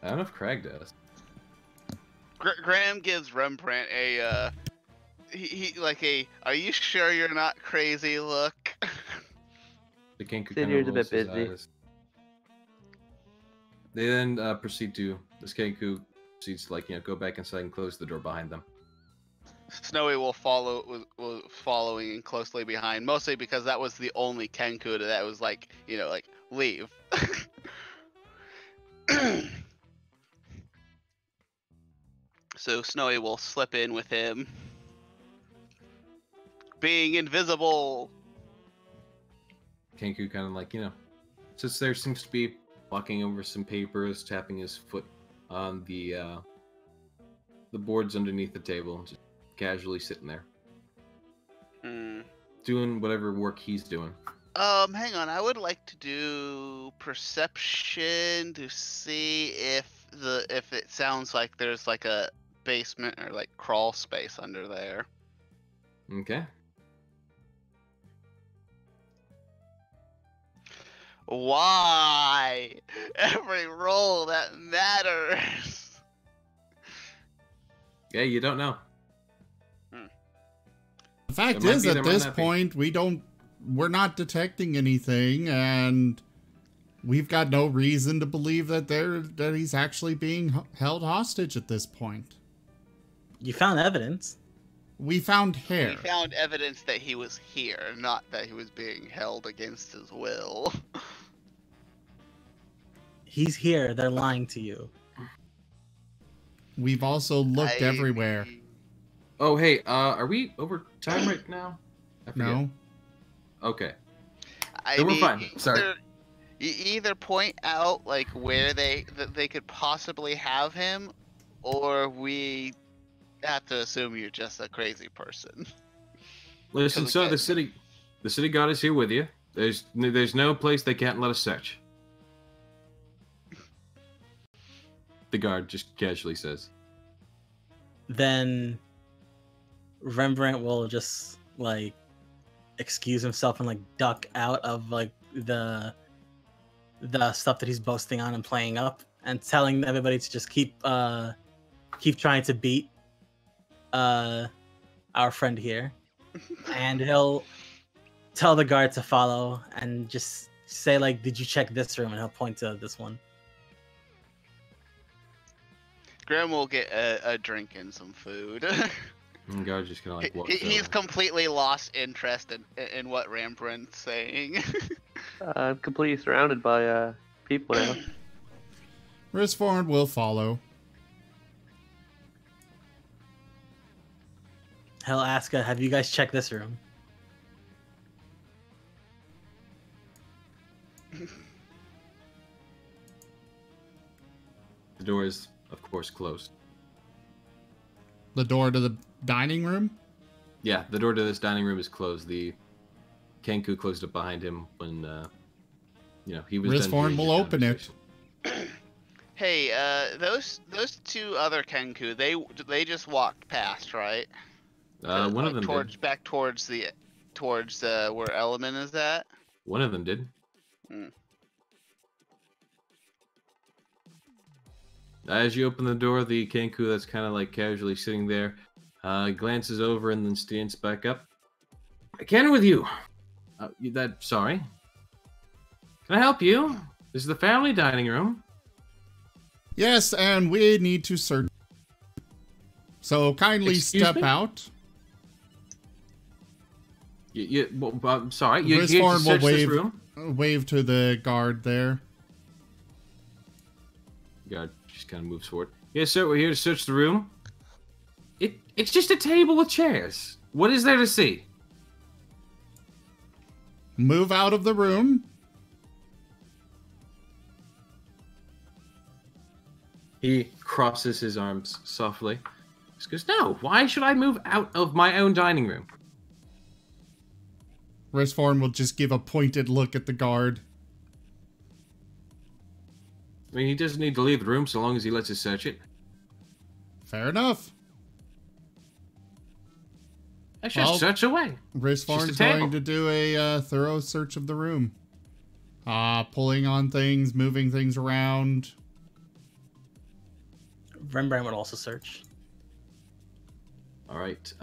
I don't know if Craig does. Graham gives Rembrandt a he like a "Are you sure you're not crazy?" look. The Kenku Sid kind here's of a bit rolls his busy. eyes. They then proceed to this Kenku proceeds to, like, go back inside and close the door behind them. Snowy will follow, following closely behind, mostly because that was the only Kenku that was like, like leave. So Snowy will slip in with him, being invisible. Kenku kind of like, sits there, seems to be walking over some papers, tapping his foot on the boards underneath the table, just casually sitting there. Doing whatever work he's doing. Hang on. I would like to do perception to see if it sounds like there's like a basement or like crawl space under there. Okay. Why? Every roll that matters. Yeah, you don't know. The fact There might is, be, at there might this not be. point, we're not detecting anything, and we've got no reason to believe that he's actually being held hostage at this point. You found evidence. We found hair. We found evidence that he was here, not that he was being held against his will. He's here. They're lying to you. We've also looked everywhere. Oh, hey, are we over time right now? I forget. No. Okay. I Then we're mean, fine. Sorry. Either point out like where they could possibly have him, or we have to assume you're just a crazy person. Listen, so again- the city god is here with you. There's no place they can't let us search. The guard just casually says. Then Rembrandt will just like excuse himself and like duck out of like the stuff that he's boasting on and playing up, and telling everybody to just keep trying to beat our friend here. And he'll tell the guard to follow and just say like, "Did you check this room?" And he'll point to this one. Graham will get a drink and some food. And the guard just kind of like walks He's over. completely lost interest in what Rembrandt's saying. I'm completely surrounded by people now. Rizforn will follow. He'll ask, "Have you guys checked this room?" The door is, of course, closed. The door to the dining room? Yeah, the door to this dining room is closed. The Kenku closed it behind him when, he was done Rizforn doing will the open it. conversation. Hey, those two other Kenku, they just walked past, right? One of them towards where Element is at. One of them did. Hmm. As you open the door, the Kenku that's kind of like casually sitting there glances over and then stands back up. I can with you. Sorry. Can I help you? This is the family dining room. Yes, and we need to search. So kindly Excuse step me? out. Well, I'm sorry. You here to Risforn search will this room? wave to the guard there. God, just kind of moves forward. Yes, sir. We're here to search the room. It's just a table with chairs. What is there to see? Move out of the room. He crosses his arms softly. He goes, "No. Why should I move out of my own dining room?" Risforn will just give a pointed look at the guard. I mean, he doesn't need to leave the room so long as he lets us search it. Fair enough. Let's just search away. Risforn's going to do a thorough search of the room. Pulling on things, moving things around. Rembrandt would also search. All right.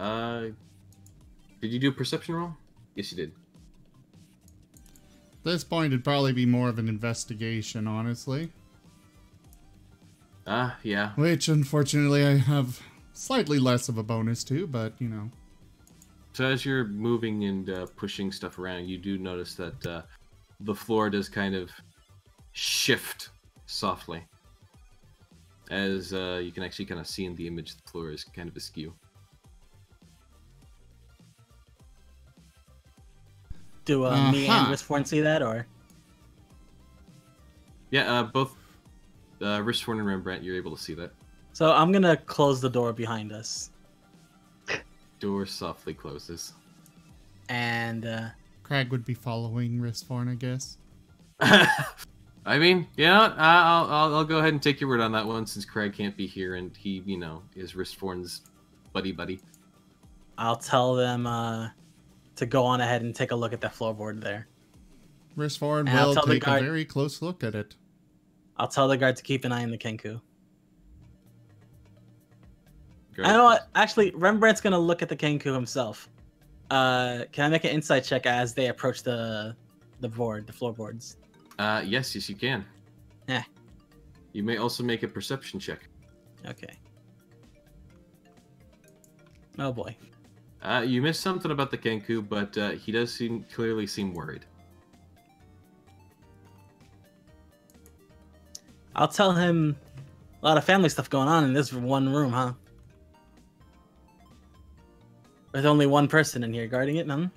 Did you do a perception roll? Yes, you did. At this point, it'd probably be more of an investigation, honestly. Yeah. Which, unfortunately, I have slightly less of a bonus to, but, you know. So as you're moving and pushing stuff around, you do notice that the floor does kind of shift softly. As you can actually kind of see in the image, the floor is kind of askew. Do me and Risforn see that, or? Yeah, both Risforn and Rembrandt, you're able to see that. So I'm gonna close the door behind us. Door softly closes. And Crag would be following Risforn, I guess. I mean, yeah, I'll go ahead and take your word on that one, since Craig can't be here and he, you know, is Risforn's buddy. I'll tell them to go on ahead and take a look at that floorboard there. Risforn will take a very close look at it. I'll tell the guard to keep an eye on the Kenku. I know what? Actually, Rembrandt's gonna look at the Kenku himself. Can I make an insight check as they approach the floorboards? Yes, you can. Yeah. You may also make a perception check. Okay. Oh boy. You missed something about the Kenku, but he does clearly seem worried. I'll tell him a lot of family stuff going on in this one room, huh? With only one person in here guarding it, none?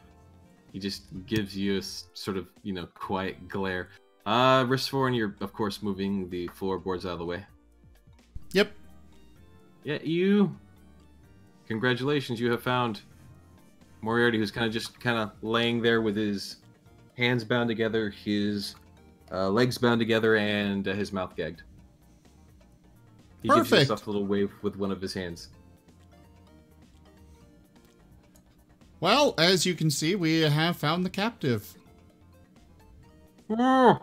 He just gives you a sort of, you know, quiet glare. Risforn, you're, of course, moving the floorboards out of the way. Yep. Yeah, Congratulations, you have found Moriarty, who's kind of laying there with his hands bound together, his legs bound together, and his mouth gagged. He gives you a soft little wave with one of his hands. Well, as you can see, we have found the captive. Who,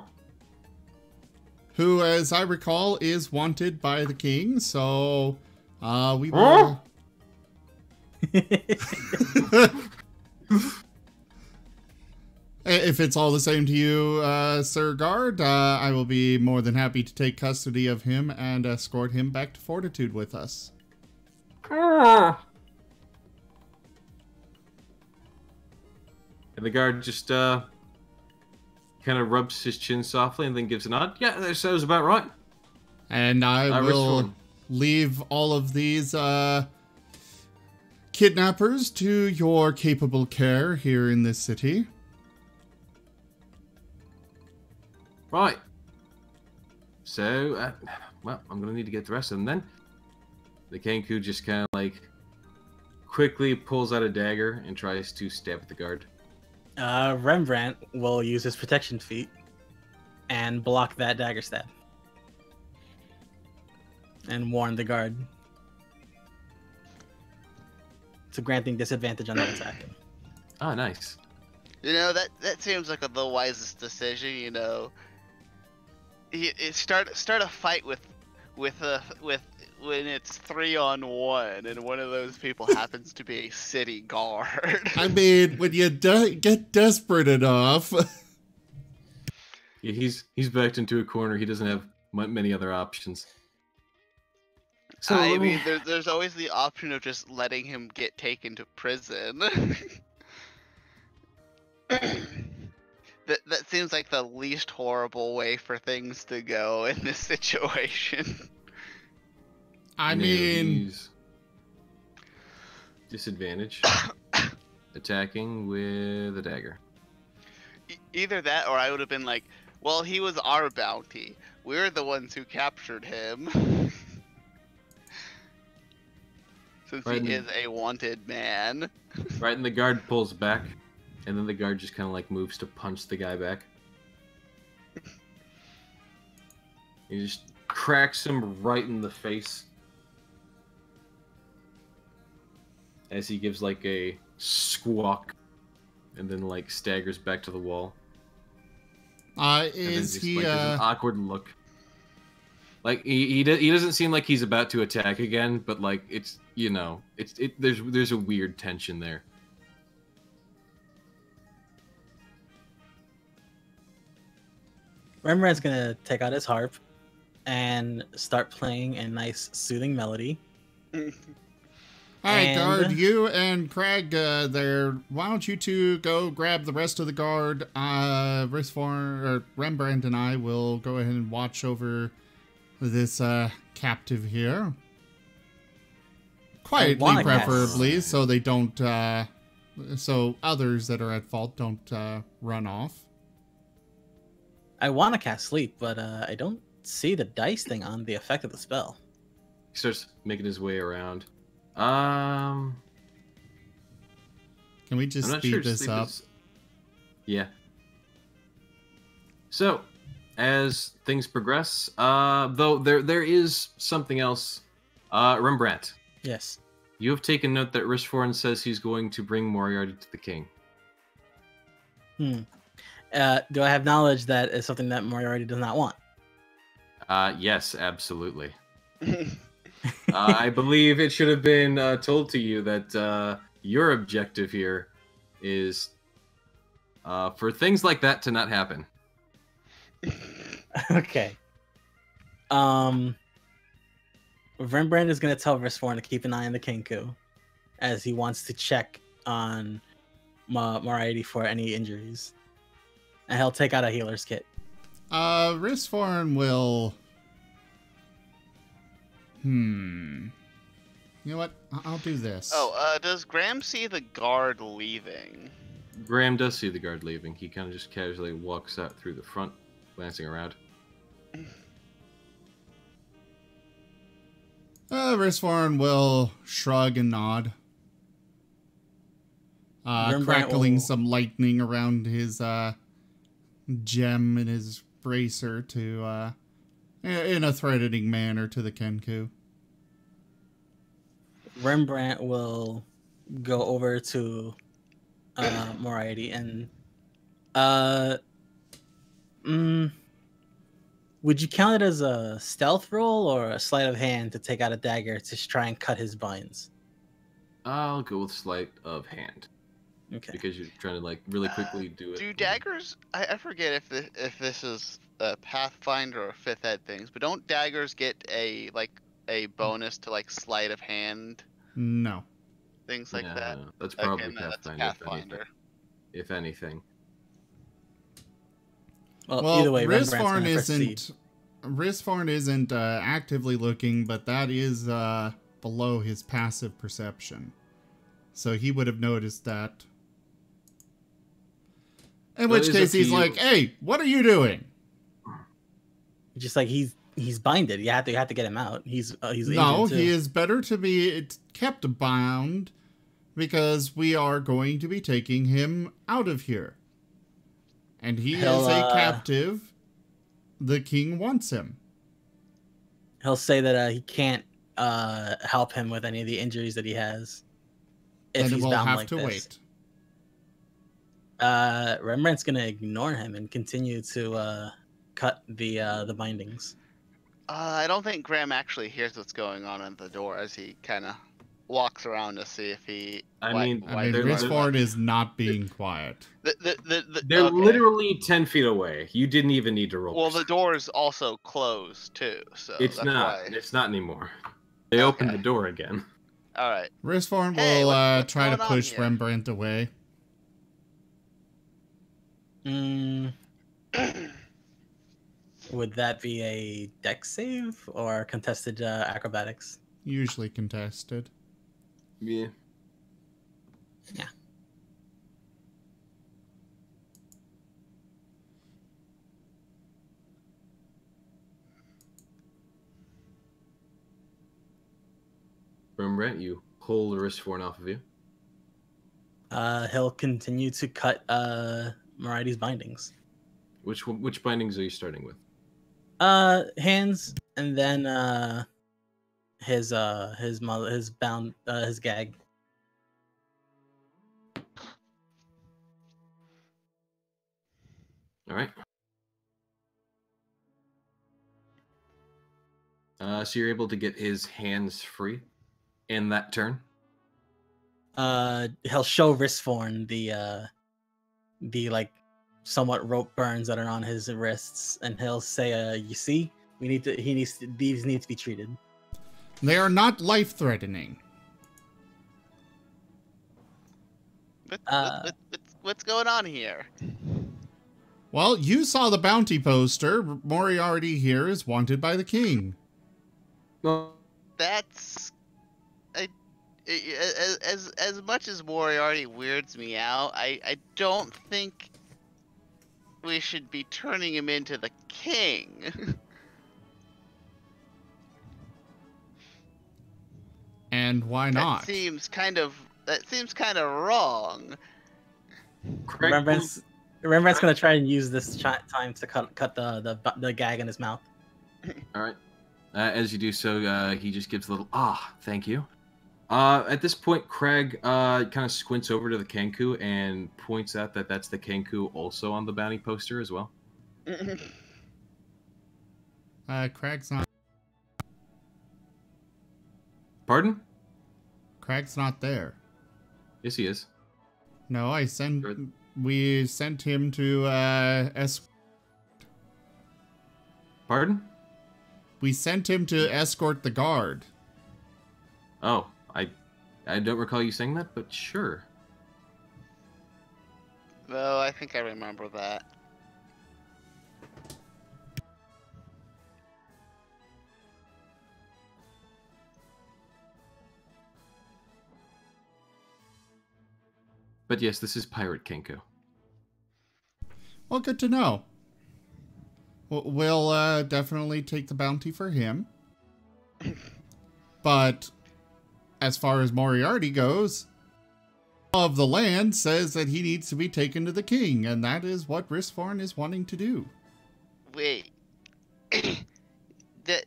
as I recall, is wanted by the king, so we will... If it's all the same to you, Sir Guard, I will be more than happy to take custody of him and escort him back to Fortitude with us. And the guard just kind of rubs his chin softly and then gives a nod. Yeah, that sounds about right. And I will leave all of these kidnappers to your capable care here in this city. Right. So, well, I'm going to need to get the rest of them then. The Kenku just kind of like quickly pulls out a dagger and tries to stab at the guard. Rembrandt will use his protection feat and block that dagger stab. And warn the guard. So granting disadvantage on that attack. Oh, nice. You know, that seems like the wisest decision, you know. Start a fight with when it's 3-on-1 and one of those people happens to be a city guard. I mean, when you get desperate enough. Yeah, he's backed into a corner. He doesn't have many other options. So I let me- mean, there's always the option of just letting him get taken to prison. That seems like the least horrible way for things to go in this situation. I you know, mean, he's disadvantage attacking with a dagger. Either that, or I would have been like, well, he was our bounty. We're the ones who captured him. Since Right, he is a wanted man. Right, and the guard pulls back, and then the guard just kind of like moves to punch the guy back. He just cracks him right in the face as he gives like a squawk, and then like staggers back to the wall. is he like, there's an awkward look. Like he doesn't seem like he's about to attack again, but like it's, you know, there's a weird tension there. Rembrandt's gonna take out his harp and start playing a nice soothing melody. Alright, And- guard, you and Craig there, why don't you two go grab the rest of the guard? Rembrandt and I will go ahead and watch over this captive here. Quietly, wanna preferably, so they don't, so others that are at fault don't run off. I want to cast sleep, but I don't see the dice thing on the effect of the spell. He starts making his way around. Can we just I'm not speed sure this sleep up? is- Yeah. So, as things progress, though there is something else. Rembrandt, Yes. you have taken note that Rishforn says he's going to bring Moriarty to the king. Do I have knowledge that is something that Moriarty does not want? Yes, absolutely. I believe it should have been told to you that your objective here is for things like that to not happen. Okay. Rembrandt is going to tell Rishforn to keep an eye on the Kenku, as he wants to check on Moriarty for any injuries. And he'll take out a healer's kit. Ristform will... You know what? I'll do this. Oh, does Graham see the guard leaving? Graham does see the guard leaving. He kind of just casually walks out through the front, glancing around. Ristform will shrug and nod. Rembrandt Crackling will- some lightning around his gem in his bracer to in a threatening manner to the Kenku. Rembrandt will go over to Moriarty and would you count it as a stealth roll or a sleight of hand to take out a dagger to try and cut his binds? I'll go with sleight of hand. Okay. Because you're trying to like really quickly do it. Do daggers? I forget if this is a Pathfinder or Fifth Ed things, but don't daggers get a bonus to like sleight of hand No. things like that? That's probably Okay, no, that's Pathfinder, if anything. Well, Well, either way, Rembrandt's Ristforn gonna proceed. isn't actively looking, but that is below his passive perception. So he would have noticed that. In Well, which it is case up to he's you. like, "Hey, what are you doing?" Just like he's binded. You have to get him out. He's No, injured too. he is better to be kept bound because we are going to be taking him out of here. And he is a captive. The king wants him. He'll say that he can't help him with any of the injuries that he has if And he's we'll bound have like to this. wait. Rembrandt's gonna ignore him and continue to cut the bindings. I don't think Graham actually hears what's going on at the door as he kind of walks around to see if he. I why- mean, why they're- the- Ristforn is not being quiet. They're okay. literally 10 feet away. You didn't even need to roll. Well, the door is also closed too, so It's that's not. why. It's not anymore. They opened the door again. All right. Ristforn Hey, will try to going on push here? Rembrandt away. Would that be a dex save or contested acrobatics? Usually contested. Yeah. Yeah. Rembrandt, you pull the Ristforn off of you. He'll continue to cut Mariti's bindings. Which bindings are you starting with? Hands, and then his gag. All right. So you're able to get his hands free in that turn. He'll show Ristforn the like somewhat rope burns that are on his wrists, and he'll say, "You see, these need to be treated." They are not life-threatening. What's going on here? Well, you saw the bounty poster. Moriarty here is wanted by the king. Well, That's as much as Moriarty weirds me out. I don't think we should be turning him into the king. And why not? That seems kind of wrong. Rembrandt's gonna try and use this time to cut the gag in his mouth. all right. As you do so, he just gives a little thank you. At this point, Craig kind of squints over to the Kenku and points out that that's the Kenku also on the bounty poster as well. Craig's not. Pardon? Craig's not there. Yes, he is. No, we sent him to Pardon? We sent him to escort the guard. Oh, I don't recall you saying that, but sure. No, I think I remember that. But yes, this is Pirate Kenku. Well, good to know. We'll definitely take the bounty for him. But as far as Moriarty goes, of the land says that he needs to be taken to the king, and that is what Ristforn is wanting to do. Wait. That's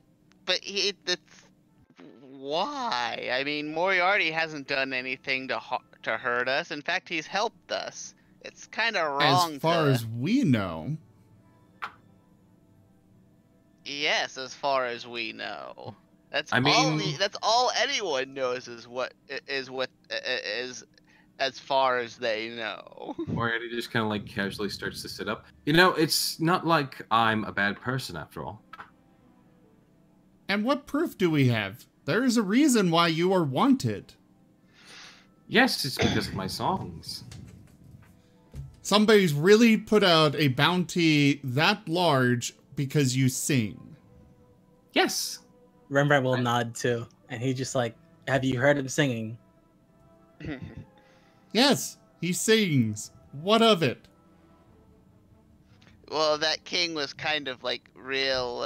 why? I mean, Moriarty hasn't done anything to hurt us. In fact, he's helped us. It's kind of wrong. As far as we know. Yes, as far as we know. That's all anyone knows is as far as they know. Moriarty just kind of like casually starts to sit up. You know, it's not like I'm a bad person after all. And what proof do we have? There is a reason why you are wanted. Yes, it's because of my songs. Somebody's really put out a bounty that large because you sing. Yes. Rembrandt will nod too, and he just like, "Have you heard him singing?" Yes, he sings. What of it? Well, that king was kind of like real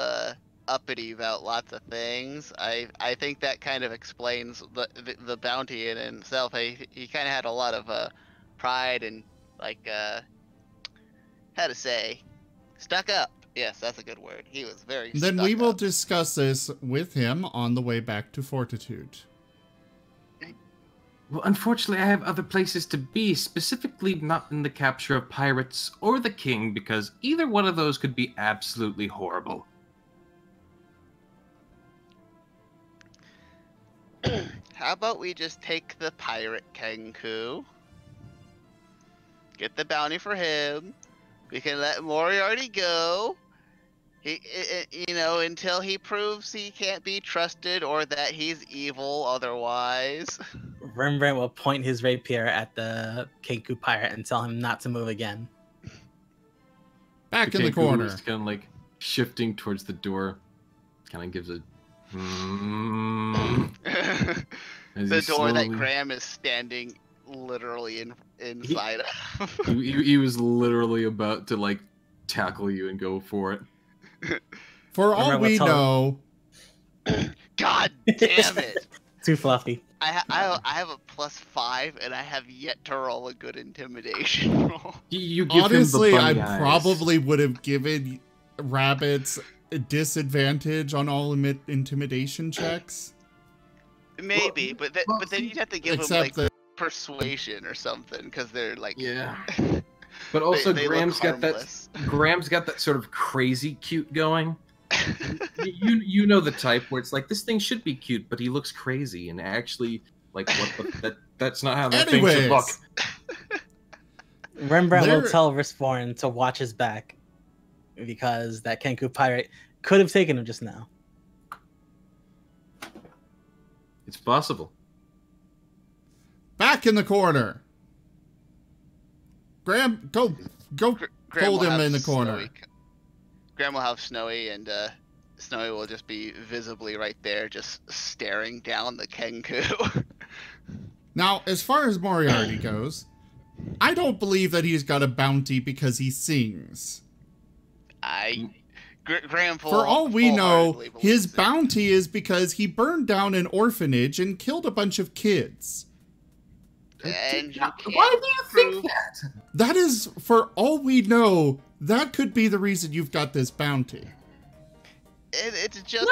uppity about lots of things. I think that kind of explains the bounty in himself. He kind of had a lot of pride and like how to say, stuck up. Yes, that's a good word. He was very. Then stuck we will up. discuss this with him on the way back to Fortitude. Well, unfortunately, I have other places to be, specifically not in the capture of pirates or the king, because either one of those could be absolutely horrible. How about we just take the pirate Kenku, get the bounty for him, we can let Moriarty go, You know, until he proves he can't be trusted or that he's evil otherwise. Rembrandt will point his rapier at the Kenku pirate and tell him not to move again. Back in the corner. Is kind of like shifting towards the door. Kind of gives a. The door that Graham is standing literally inside of. He was literally about to like tackle you and go for it. For all we know. God damn it! Too fluffy. I have a +5 and I have yet to roll a good intimidation roll. You give Honestly, him the I bunny eyes. probably would have given rabbits a disadvantage on all intimidation checks. Maybe, but then you'd have to give them like persuasion or something because they're like But also they Graham's got that sort of crazy cute going. you know the type where it's like this thing should be cute, but he looks crazy and actually like that's not how that thing should look. Rembrandt will tell Riskborn to watch his back because that Kenku pirate could have taken him just now. It's possible. Back in the corner. Graham, go hold him in the corner. Graham will have Snowy, and Snowy will just be visibly right there, just staring down the Kenku. Now, as far as Moriarty goes, I don't believe that he's got a bounty because he sings. Graham For all we know, his bounty is because he burned down an orphanage and killed a bunch of kids. And why do you think that? That is, for all we know, that could be the reason you've got this bounty. It's just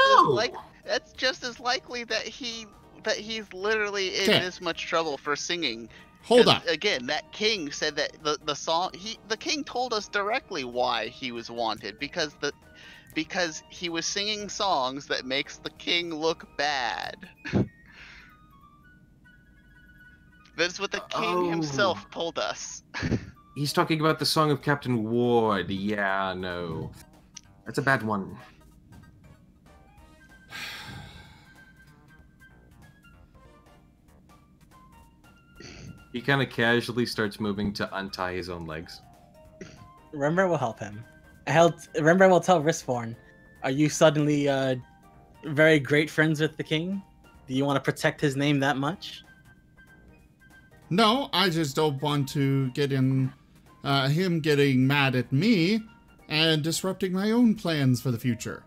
that's just as likely that he's literally in this much trouble for singing. Hold on. Again, that king said that the king told us directly why he was wanted because he was singing songs that makes the king look bad. That's what the king himself told us. He's talking about the song of Captain Ward. Yeah, no. That's a bad one. He kind of casually starts moving to untie his own legs. Rembrandt will help him. Rembrandt will tell Riskborn, are you suddenly very great friends with the king? Do you want to protect his name that much? No, I just don't want to get in him getting mad at me and disrupting my own plans for the future.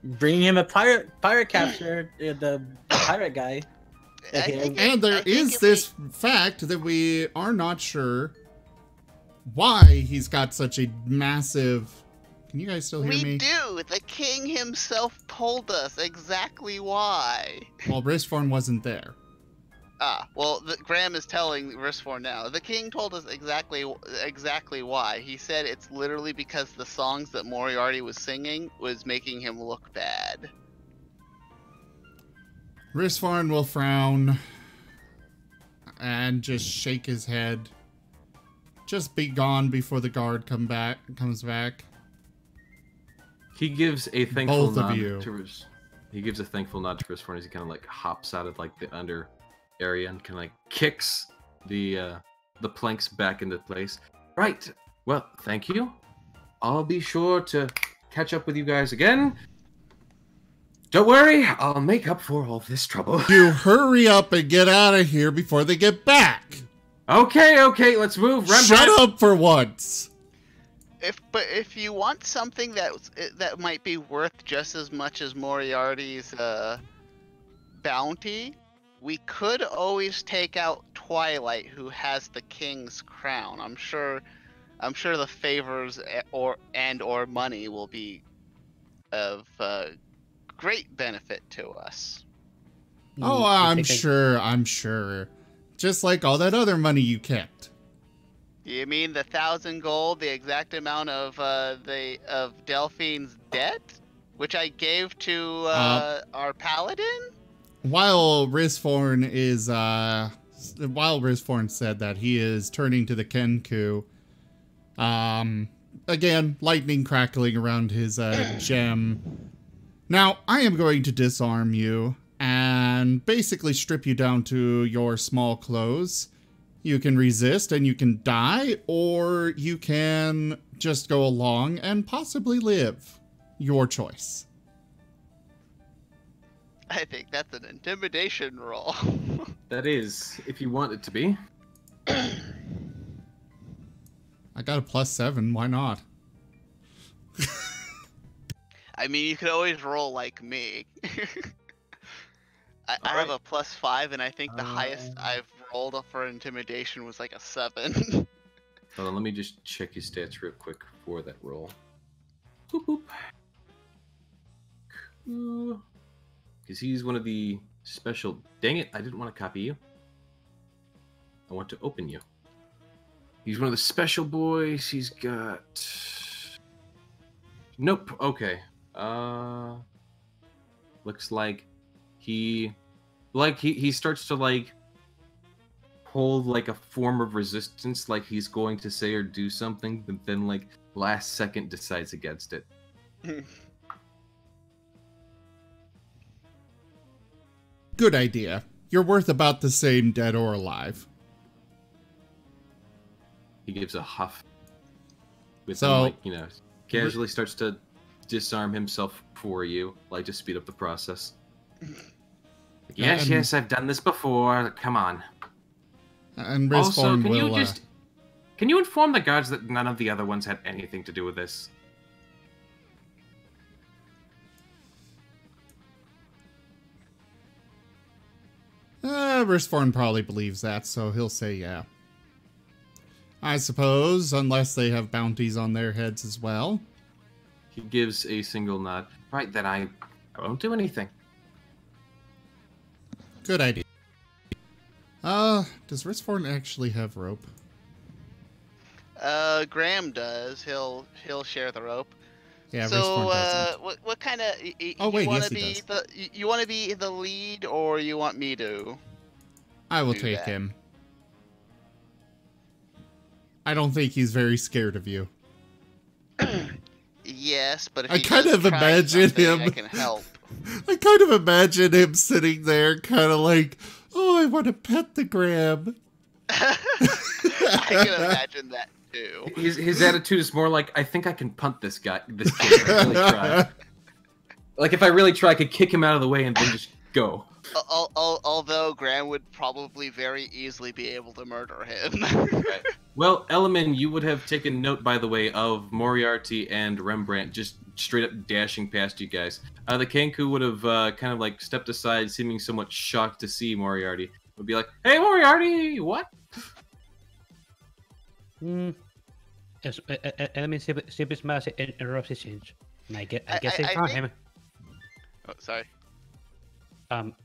Bringing him a pirate capture, the pirate guy. And there is this fact that we are not sure why he's got such a massive... Can you guys still hear me? We do! The king himself told us exactly why. Well, Riskborn wasn't there. Well, Graham is telling Riskborn now. The king told us exactly why. He said it's literally because the songs that Moriarty was singing was making him look bad. Riskborn will frown and just shake his head. Just be gone before the guard comes back. He gives a thankful nod to He gives a thankful nod to Riskborn as he kind of like hops out of like the under area and kind of like kicks the planks back into place. Right. Well, thank you. I'll be sure to catch up with you guys again. Don't worry, I'll make up for all this trouble. You hurry up and get out of here before they get back. Okay, let's move. Rembrandt. Shut up for once. If you want something that might be worth just as much as Moriarty's bounty, we could always take out Twilight, who has the king's crown. I'm sure the favors or money will be of great benefit to us. Oh, I'm sure. Just like all that other money you kept. You mean the 1,000 gold, the exact amount of Delphine's debt, which I gave to our paladin? While Riskborn said that he is turning to the Kenku, again, lightning crackling around his gem. Now, I am going to disarm you and basically strip you down to your small clothes. You can resist and you can die, or you can just go along and possibly live. Your choice. I think that's an intimidation roll. That is, if you want it to be. I got a +7, why not? I mean, you could always roll like me. I have a +5, and I think the highest I've rolled for intimidation was like a 7. Hold on, let me just check his stats real quick for that roll. Boop, boop. Because he's one of the special... Dang it, I didn't want to copy you. I want to open you. He's one of the special boys. He's got... Nope, okay. Looks like he starts to like hold like a form of resistance, like he's going to say or do something, but then like last second decides against it. Good idea. You're worth about the same dead or alive. He gives a huff. With So, like, you know, casually starts to disarm himself for you, like to speed up the process. Like, yes, I've done this before. Come on. And Also, Respawn can will, can you inform the guards that none of the other ones had anything to do with this? Respawn probably believes that, so he'll say yeah. I suppose, unless they have bounties on their heads as well. He gives a single nod. Right, then I won't do anything. Good idea. Does Respawn actually have rope? Graham does. He'll share the rope. Yeah, so, Respawn doesn't. what kind of? Oh wait, yes he does. You want to be the lead, or you want me to? I will do take that? him. I don't think he's very scared of you. Yes, but if I he kind does of try imagine something, him. I can help. I kind of imagine him sitting there, kind of like, "Oh, I want to pet the Graham." I can imagine that too. His attitude is more like, I think I can punt this guy, this kid. If I really try. Like if I really try, I could kick him out of the way and then just go. Although Graham would probably very easily be able to murder him. Right. Well, Elliman, you would have taken note, by the way, of Moriarty and Rembrandt just straight up dashing past you guys. The Kenku would have kind of like stepped aside, seeming somewhat shocked to see Moriarty. Would be like, "Hey, Moriarty, what?" Yes, Element simply smiles and interrupts his change. And I guess they found him. Oh, sorry.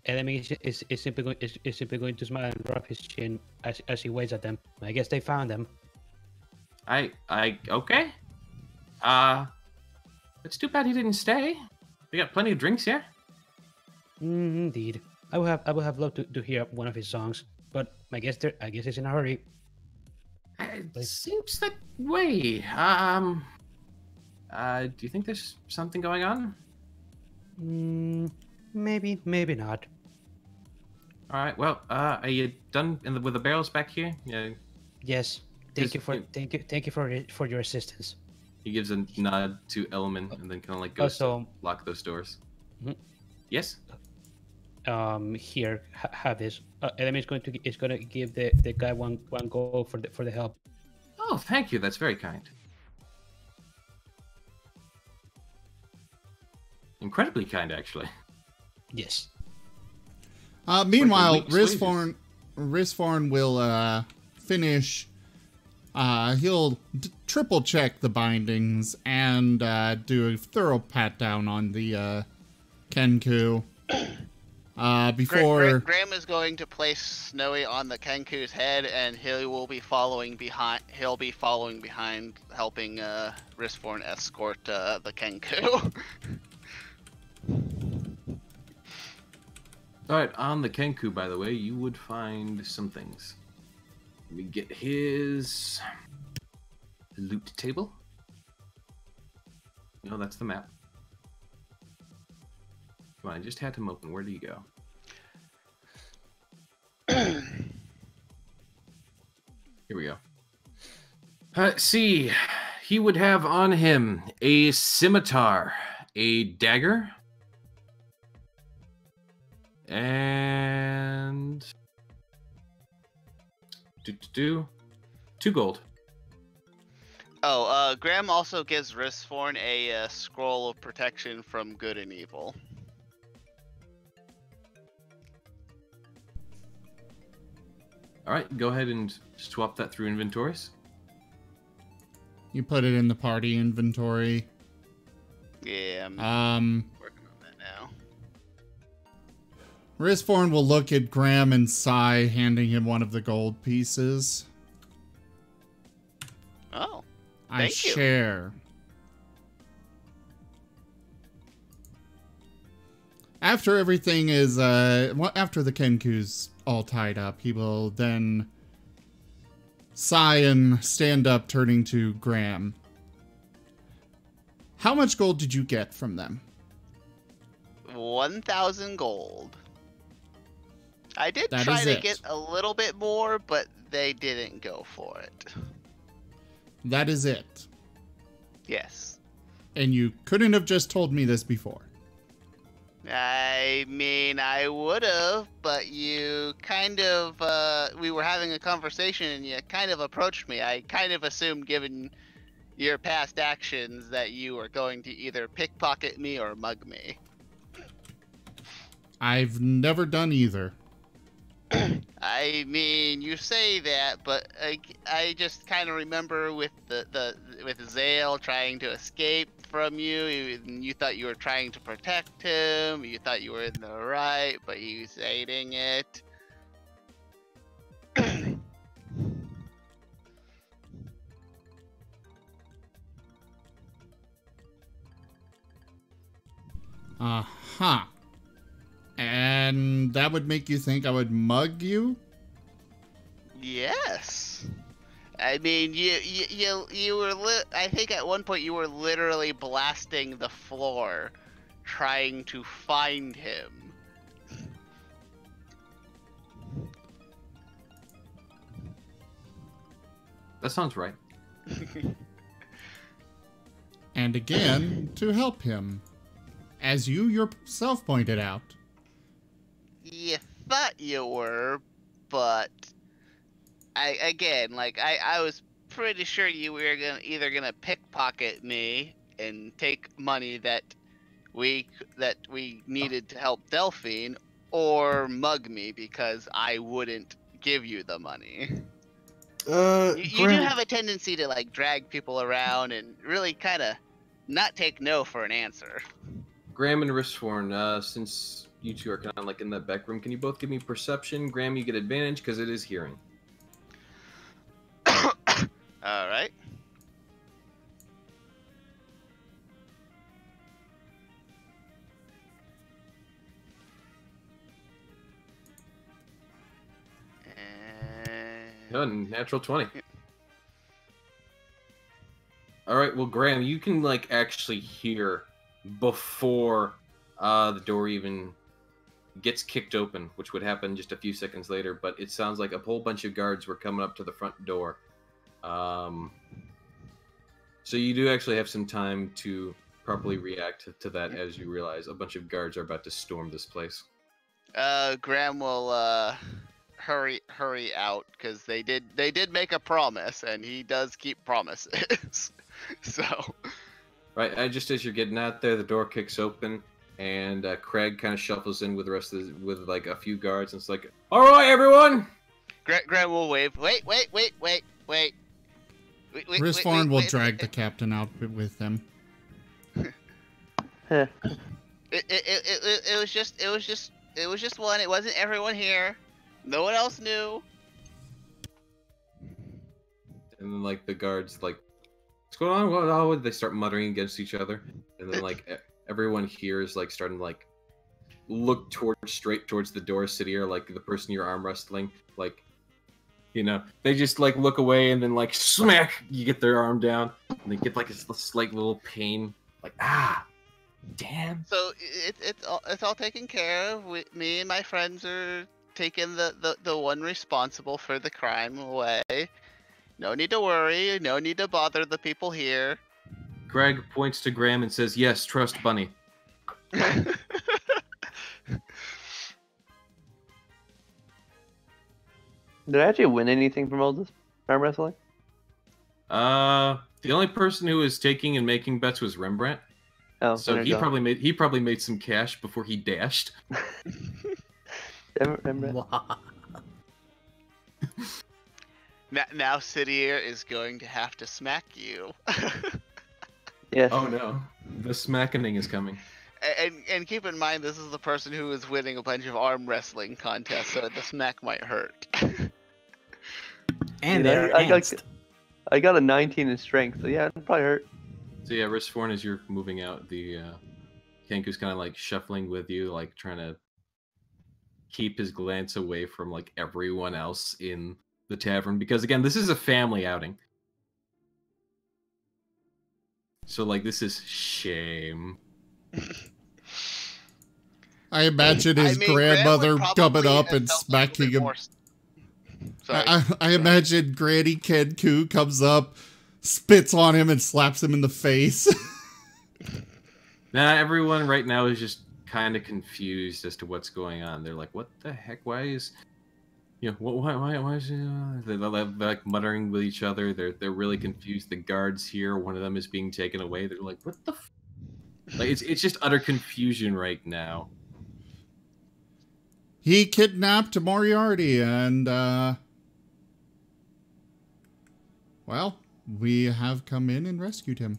Element is simply going to smile and rub his chin as he waits at them. I guess they found them. Okay. It's too bad he didn't stay. We got plenty of drinks here. Indeed. I would have loved to hear one of his songs, but I guess he's in a hurry. It seems that way. Do you think there's something going on? Maybe not. All right. Well, are you done with the barrels back here? Yeah. Yes. Thank you for your assistance. He gives a nod to Elman and then kind of like goes to lock those doors. Yes. Here, have this. Element is going to give the guy one goal for the help. Oh, thank you. That's very kind. Incredibly kind, actually. Yes. Meanwhile, Risforn will finish. He'll triple check the bindings and do a thorough pat down on the Kenku. Before Graham is going to place Snowy on the Kenku's head, and he will be following behind. He'll be following behind, helping Risforn escort the Kenku. Alright, on the Kenku, by the way, you would find some things. Let me get his loot table. No, that's the map. Come on, I just had him open. Where do you go? Here we go. See, he would have on him a scimitar, a dagger, and 2 gold. Oh, Graham also gives Ristforn a scroll of protection from good and evil. All right, go ahead and swap that through inventories. You put it in the party inventory. Yeah, I'm working on that now. Ristforn will look at Graham and sigh, handing him one of the gold pieces. Oh, I thank you. share. After everything is, after the Kenku's all tied up, he will then sigh and stand up, turning to Graham. How much gold did you get from them? 1,000 gold. I did That try is to it. get a little bit more, but they didn't go for it. That is it. Yes. And you couldn't have just told me this before. I mean, I would have, but you kind of, we were having a conversation and you kind of approached me. I kind of assumed, given your past actions, that you were going to either pickpocket me or mug me. I've never done either. I mean, you say that, but I just kind of remember with with Zale trying to escape from you. You thought you were trying to protect him. You thought you were in the right, but he was hating it. Uh-huh. And that would make you think I would mug you? Yes. I mean, you were I think at one point you were literally blasting the floor trying to find him. That sounds right. And again, to help him. As you yourself pointed out. You thought you were, but I was pretty sure you were either gonna pickpocket me and take money that we needed to help Delphine, or mug me because I wouldn't give you the money. You do have a tendency to like drag people around and really kind of not take no for an answer. Graham and Ristforn, since you two are kind of like in that back room, can you both give me perception? Graham, you get advantage because it is hearing. All right. Done. Natural 20. All right. Well, Graham, you can like actually hear before the door even gets kicked open, which would happen just a few seconds later. But it sounds like a whole bunch of guards were coming up to the front door. So you do actually have some time to properly react to that as you realize a bunch of guards are about to storm this place. Graham will hurry out because they did make a promise and he does keep promises. So right, just as you're getting out there, the door kicks open and Craig kind of shuffles in with the rest of with like a few guards and it's like, all right, everyone. Graham will wave. Wait. Ristforn will drag the captain out with them. It was just one. It wasn't everyone here. No one else knew. And then like the guards like, what's going on? What? They start muttering against each other, and then like everyone here is like starting to like look straight towards the door, Sidir, like the person you're arm wrestling, like. You know, they just like look away and then like smack, you get their arm down and they get like a slight little pain Like, damn. So it's all taken care of. Me and my friends are taking the one responsible for the crime away. No need to worry. No need to bother the people here. Greg points to Graham and says, "Yes, trust Bunny." Did I actually win anything from all this arm wrestling? The only person who was taking and making bets was Rembrandt. Oh, so he probably made some cash before he dashed. Rembrandt. Now Sidier is going to have to smack you. Yes. Oh no, the smackening is coming. And keep in mind, this is the person who is winning a bunch of arm wrestling contests, so the smack might hurt. And I got a 19 in strength, so yeah, it'd probably hurt. So yeah, Ristforn, as you're moving out, the Kenku's kind of like shuffling with you, like trying to keep his glance away from like everyone else in the tavern, because again, this is a family outing. So like, this is shame. I imagine his grandmother coming up and smacking him. I imagine Granny Kenku comes up, spits on him, and slaps him in the face. Nah, everyone right now is just kind of confused as to what's going on. They're like, "What the heck? Why is, why is it?" They're like muttering with each other. They're really confused. The guards here, one of them is being taken away. They're like, "What the?" Like it's just utter confusion right now. He kidnapped Moriarty, and well, we have come in and rescued him.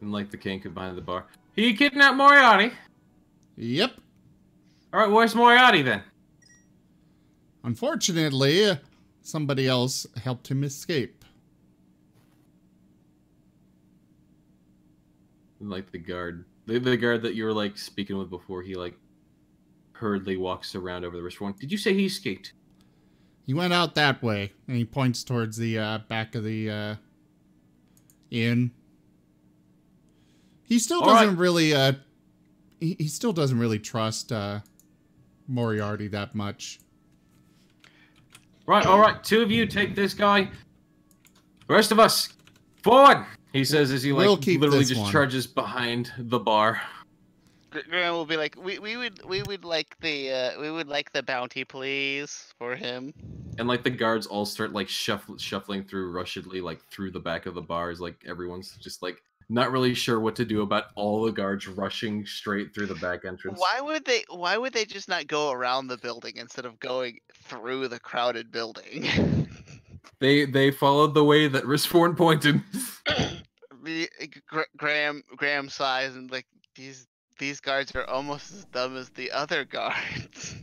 And like the Kenku behind the bar, he kidnapped Moriarty. Yep. All right, where's Moriarty then? Unfortunately, somebody else helped him escape. And like the guard that you were like speaking with before, he like hurriedly walks around over the restaurant. Did you say he escaped? He went out that way, and he points towards the back of the inn. He still doesn't really he still doesn't really trust Moriarty that much. Right, all right, two of you take this guy. The rest of us, forward! He says as he like literally just charges behind the bar. Graham will be like, we would like the bounty, please, for him. And like the guards all start like shuffling through rushedly, like through the back of the bars. Like everyone's just like not really sure what to do about all the guards rushing straight through the back entrance. Why would they just not go around the building instead of going through the crowded building? They followed the way that Ristforn pointed. Graham sighs and like these guards are almost as dumb as the other guards.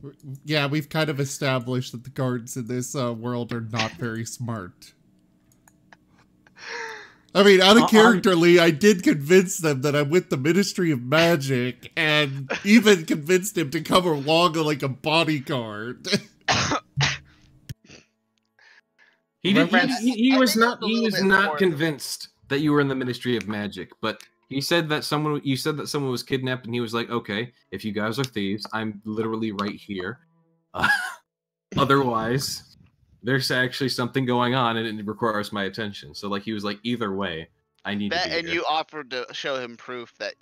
Yeah, we've kind of established that the guards in this world are not very smart. I mean, out of characterly, I did convince them that I'm with the Ministry of Magic, and even convinced him to come along like a bodyguard. He was not convinced that you were in the Ministry of Magic, but you said that someone was kidnapped, and he was like, "Okay, if you guys are thieves, I'm literally right here. Otherwise, there's actually something going on, and it requires my attention." So, like, he was like, "Either way, I need to be here." And you offered to show him proof that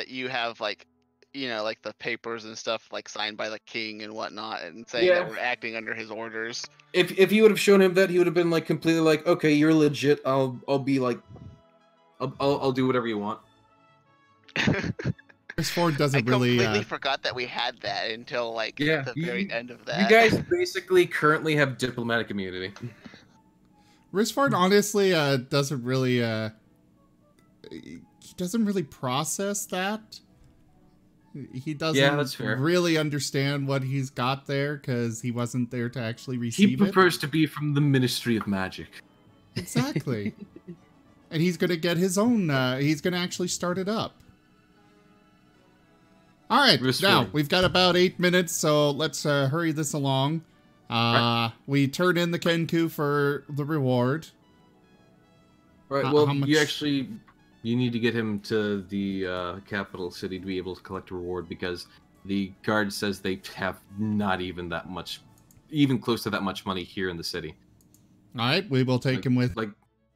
you have like, like the papers and stuff like signed by the king and whatnot, and saying that we're acting under his orders. If you would have shown him that, he would have been like completely like, "Okay, you're legit. I'll be like, I'll do whatever you want." Ford doesn't I completely really forgot that we had that until like the very end of that. You guys basically currently have diplomatic immunity. Risford honestly doesn't really he doesn't really process that. He doesn't really understand what he's got there because he wasn't there to actually receive it. He prefers to be from the Ministry of Magic. Exactly. And he's going to get his own, he's going to actually start it up. All right, now we've got about 8 minutes, so let's hurry this along. We turn in the Kenku for the reward. Right. How Well, much- you need to get him to the capital city to be able to collect a reward because the guard says they have not even that much, even close to that much money here in the city. All right, we will take him with.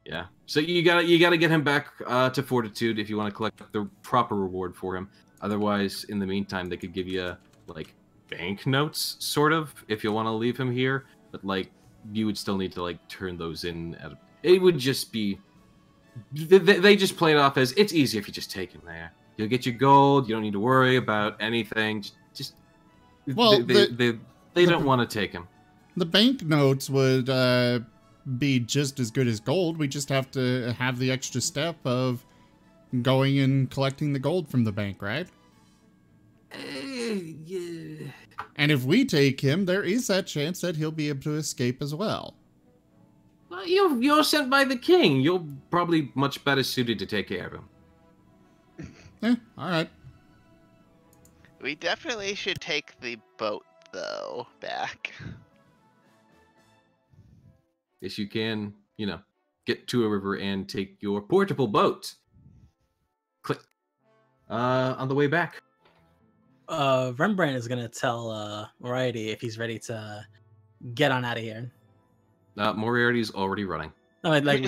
Yeah. So you gotta get him back to Fortitude if you want to collect the proper reward for him. Otherwise, in the meantime, they could give you like banknotes, sort of, if you want to leave him here. But like, you would still need to like turn those in. It would just be. They just play it off as it's easy if you just take him there. You'll get your gold. You don't need to worry about anything. Just Well, they don't want to take him. The banknotes would be just as good as gold. We just have to have the extra step of going and collecting the gold from the bank, right? Yeah. And if we take him, there is that chance that he'll be able to escape as well. Well, you're sent by the king. You're probably much better suited to take care of him. All right. We definitely should take the boat, though, back. Yes, you can, get to a river and take your portable boat. Click. On the way back. Rembrandt is gonna tell Variety if he's ready to get on out of here. Moriarty's already running. No, like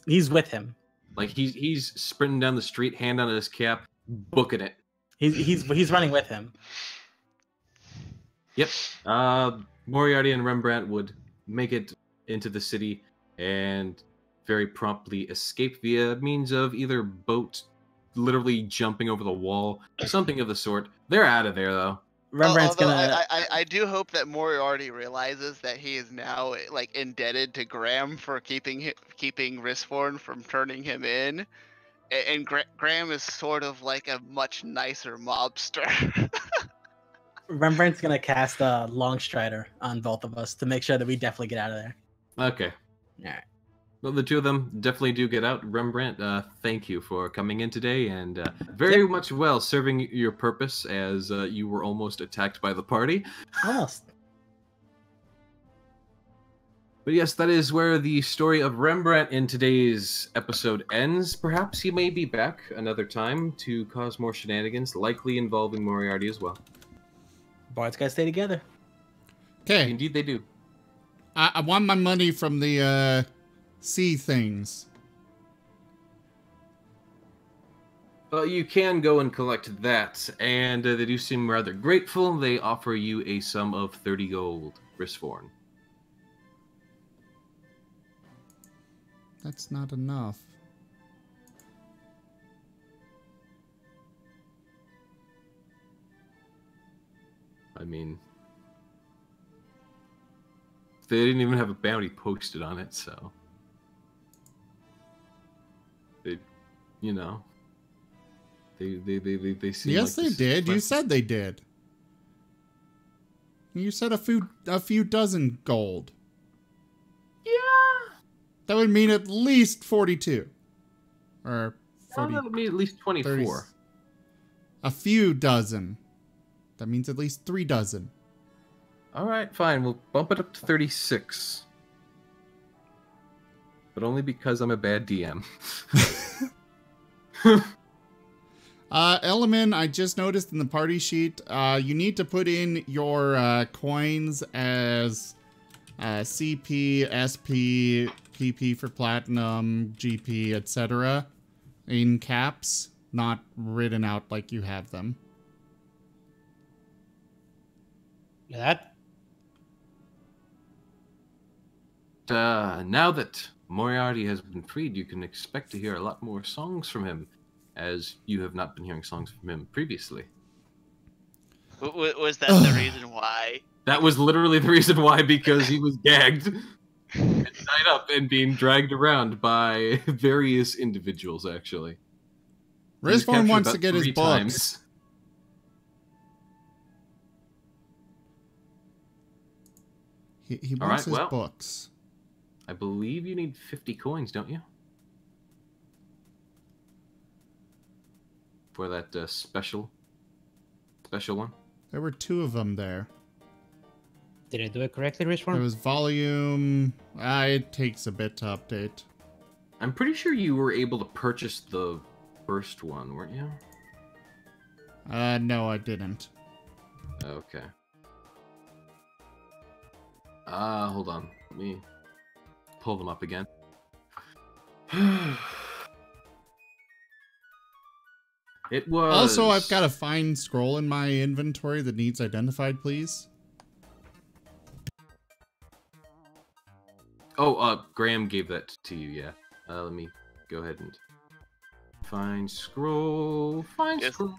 he's with him. Like he's sprinting down the street, hand on his cap, booking it. He's running with him. Yep. Moriarty and Rembrandt would make it into the city and very promptly escape via means of either boat, literally jumping over the wall, something of the sort. They're out of there though. Rembrandt's gonna. I do hope that Moriarty realizes that he is now like indebted to Graham for keeping Risforn from turning him in, and Graham is sort of like a much nicer mobster. Rembrandt's gonna cast a Longstrider on both of us to make sure that we definitely get out of there. Okay. All right. Well, the two of them definitely do get out. Rembrandt, thank you for coming in today and very much well serving your purpose as you were almost attacked by the party. Almost. But yes, that is where the story of Rembrandt in today's episode ends. Perhaps he may be back another time to cause more shenanigans, likely involving Moriarty as well. Bards gotta stay together. Okay. Indeed they do. I want my money from the sea things. Well, you can go and collect that, and they do seem rather grateful. They offer you a sum of 30 gold, Risforn. That's not enough. I mean, they didn't even have a bounty posted on it, so they, they seem Yes, like they did. You said they did. You said a few dozen gold. Yeah. That would mean at least 42. Or 40. That would mean at least 24. 30. A few dozen. That means at least 3 dozen. All right, fine. We'll bump it up to 36. But only because I'm a bad DM. Element, I just noticed in the party sheet, you need to put in your coins as CP, SP, PP for platinum, GP, etc. in caps, not written out like you have them. That now that Moriarty has been freed, you can expect to hear a lot more songs from him, as you have not been hearing songs from him previously. Was that the reason why? That was literally the reason why, because he was gagged and tied up and being dragged around by various individuals, actually. Risforn wants to get his books. He wants his books. I believe you need 50 coins, don't you? For that special one? There were 2 of them there. Did I do it correctly, Rich? There was volume. It takes a bit to update. I'm pretty sure you were able to purchase the first one, weren't you? No, I didn't. Okay. Hold on. Let me pull them up again. It was... Also, I've got a fine scroll in my inventory that needs identified, please. Oh, Graham gave that to you, yeah. Let me go ahead and find scroll. Scroll.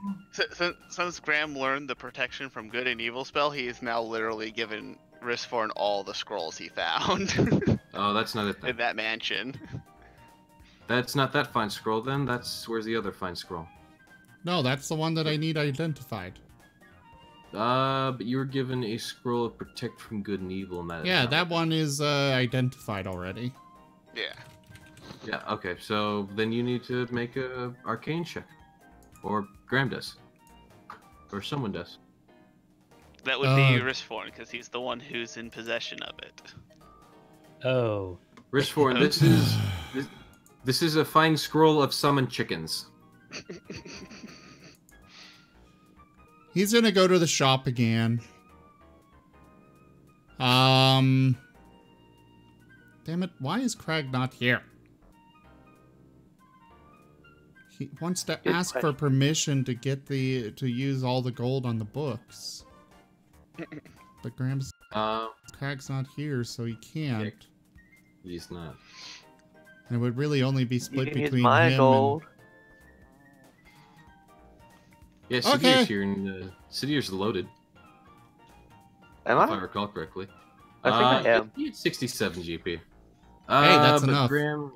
Since Graham learned the protection from good and evil spell, he is now literally given Ristforn all the scrolls he found. Oh, that's not it then. In that mansion. That's not that fine scroll then. Where's the other fine scroll? No, that's the one that I need identified. But you were given a scroll of protect from good and evil, and that. Yeah, that one is identified already. Yeah. Yeah. Okay. So then you need to make a arcane check, or Graham does, or someone does. That would be Ristforn, because he's the one who's in possession of it. Oh. Ristforn, this is a fine scroll of summon chickens. He's gonna go to the shop again. Damn it, why is Craig not here? He wants to ask for permission to get to use all the gold on the books. But Craig's not here, so he can't. He's not. And it would really only be split between my him gold. Yeah, Sidier's here, and Sidier's loaded. Am if I I? recall correctly. I think I am. You had 67 GP. Hey, that's enough. Graham,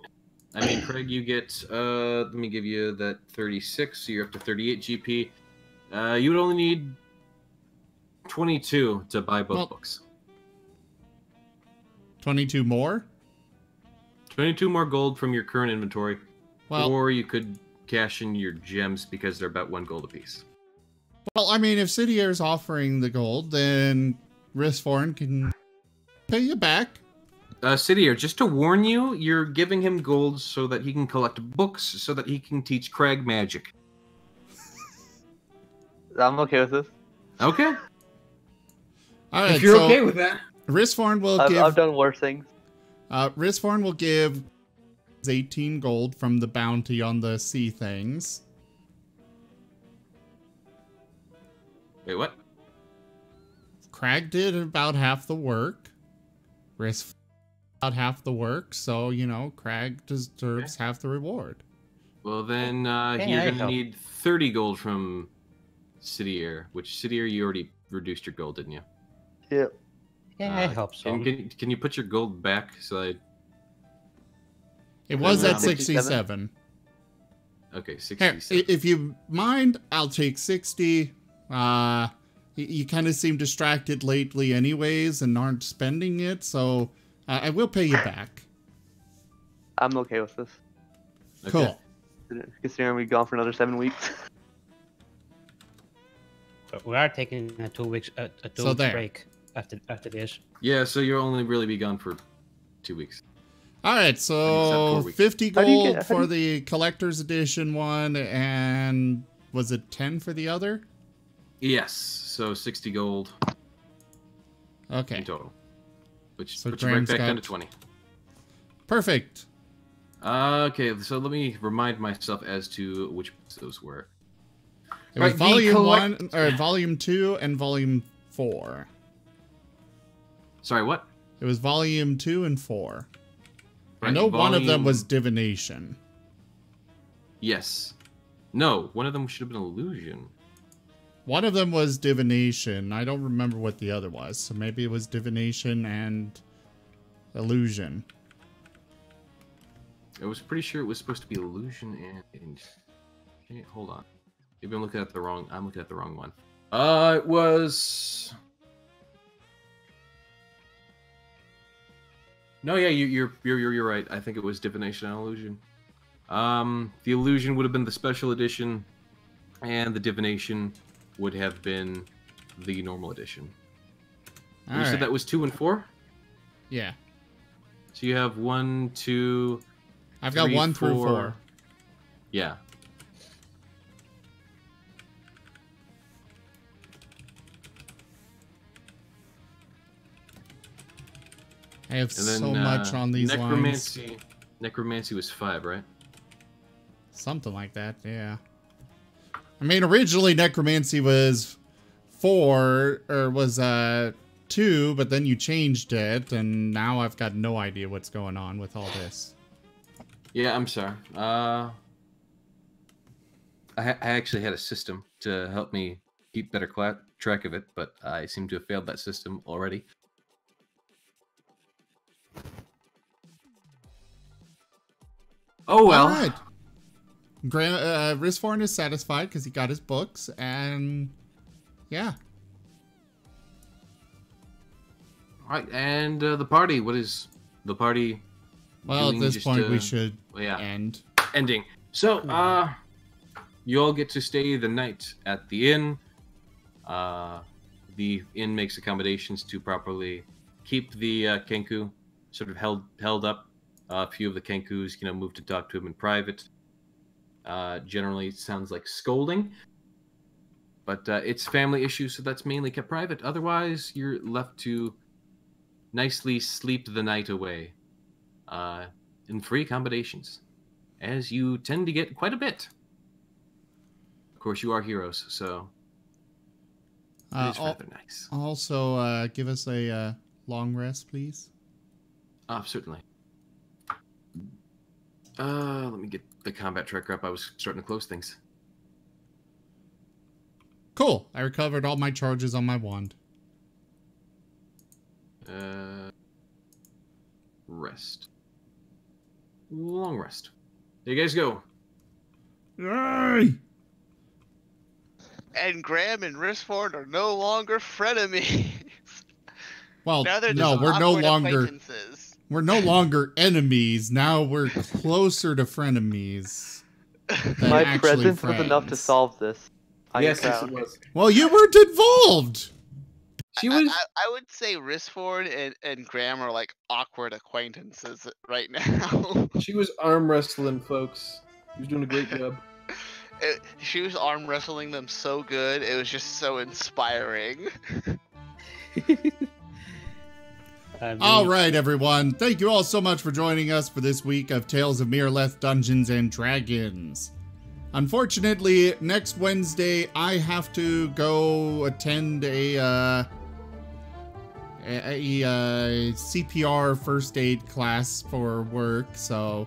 Craig, you get, let me give you that 36, so you're up to 38 GP. You would only need 22 to buy both books. 22 more? 22 more gold from your current inventory. Well, or you could cash in your gems because they're about 1 gold apiece. Well, I mean, if Sidier's offering the gold, then Ristforn can pay you back. Sidier, just to warn you, you're giving him gold so that he can collect books, so that he can teach Craig magic. I'm okay with this. Okay. All right, if you're okay with that. Ristforn will I've done worse things. Ristforn will give 18 gold from the bounty on the sea things. Wait, what? Craig did about half the work. Ristforn about half the work, so, you know, Craig deserves half the reward. Well, then you're going to need 30 gold from Sidier, which Sidier, you already reduced your gold, didn't you? Yep. Yeah, I hope so. Can you put your gold back so I... It was at 67. Okay, 67. Here, if you mind, I'll take 60. You kind of seem distracted lately anyways and aren't spending it, so I will pay you back. I'm okay with this. Cool. Considering we've gone for another 7 weeks. But we are taking a 2 weeks break after this. Yeah, so you'll only really be gone for 2 weeks. All right, so 50 gold for the collector's edition one, and was it 10 for the other? Yes, so 60 gold. Okay. In total. Which so puts you right back down to 20. Perfect. Okay, so let me remind myself as to which those were. It was volume 1, or volume 2, and volume 4. Sorry, what? It was volume 2 and 4. Right, I know one of them was divination. Yes. No, one of them should have been illusion. One of them was divination. I don't remember what the other was. So maybe it was divination and illusion. I was pretty sure it was supposed to be illusion and hey, hold on. Maybe I'm looking at the wrong one. It was... No, yeah, you're right. I think it was divination and illusion. The illusion would have been the special edition, and the divination would have been the normal edition. You said that was 2 and 4? Yeah. So you have 1, 2, I've got 1 through 4. Yeah. I have so much on these lines. Necromancy was 5, right? Something like that, yeah. I mean, originally Necromancy was 4, or was 2, but then you changed it, and now I've got no idea what's going on with all this. Yeah, I'm sorry. I actually had a system to help me keep better track of it, but I seem to have failed that system already. Oh well. All right. Risforn is satisfied because he got his books, and yeah. All right, and the party. What is the party? Well, at this point, we should end. Ending. So, you all get to stay the night at the inn. The inn makes accommodations to properly keep the Kenku sort of held up. A few of the Kenkus, move to talk to him in private. Generally, it sounds like scolding. But it's family issues, so that's mainly kept private. Otherwise, you're left to nicely sleep the night away in free accommodations, as you tend to get quite a bit. Of course, you are heroes, so it is rather nice. Also, give us a long rest, please. Certainly. Let me get the combat tracker up. I was starting to close things. Cool. I recovered all my charges on my wand. Rest. Long rest. There you guys go. Yay! And Graham and Risford are no longer frenemies. Well, now they're no, just we're no awkward longer. acquaintances. We're no longer enemies. Now we're closer to frenemies. My presence was enough to solve this. Yes, it was. Well, you weren't involved. She was. I would say Risford and Graham are like awkward acquaintances right now. She was arm wrestling, folks. She was doing a great job. She was arm wrestling them so good. It was just so inspiring. All right, everyone. Thank you all so much for joining us for this week of Tales of Miraleth Dungeons and Dragons. Unfortunately, next Wednesday, I have to go attend a CPR first aid class for work, so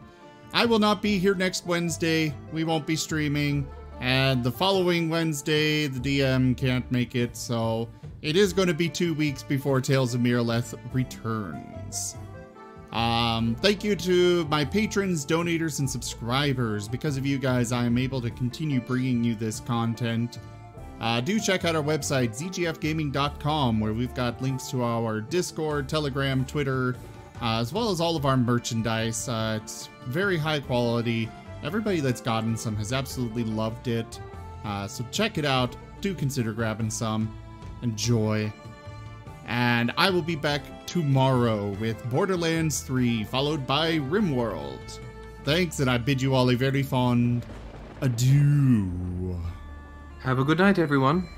I will not be here next Wednesday. We won't be streaming, and the following Wednesday, the DM can't make it, so it is going to be 2 weeks before Tales of Miraleth returns. Thank you to my patrons, donators, and subscribers. Because of you guys, I am able to continue bringing you this content. Do check out our website, zgfgaming.com, where we've got links to our Discord, Telegram, Twitter, as well as all of our merchandise. It's very high quality. Everybody that's gotten some has absolutely loved it. So check it out. Do consider grabbing some. Enjoy. And I will be back tomorrow with Borderlands 3, followed by RimWorld. Thanks, and I bid you all a very fond adieu. Have a good night, everyone.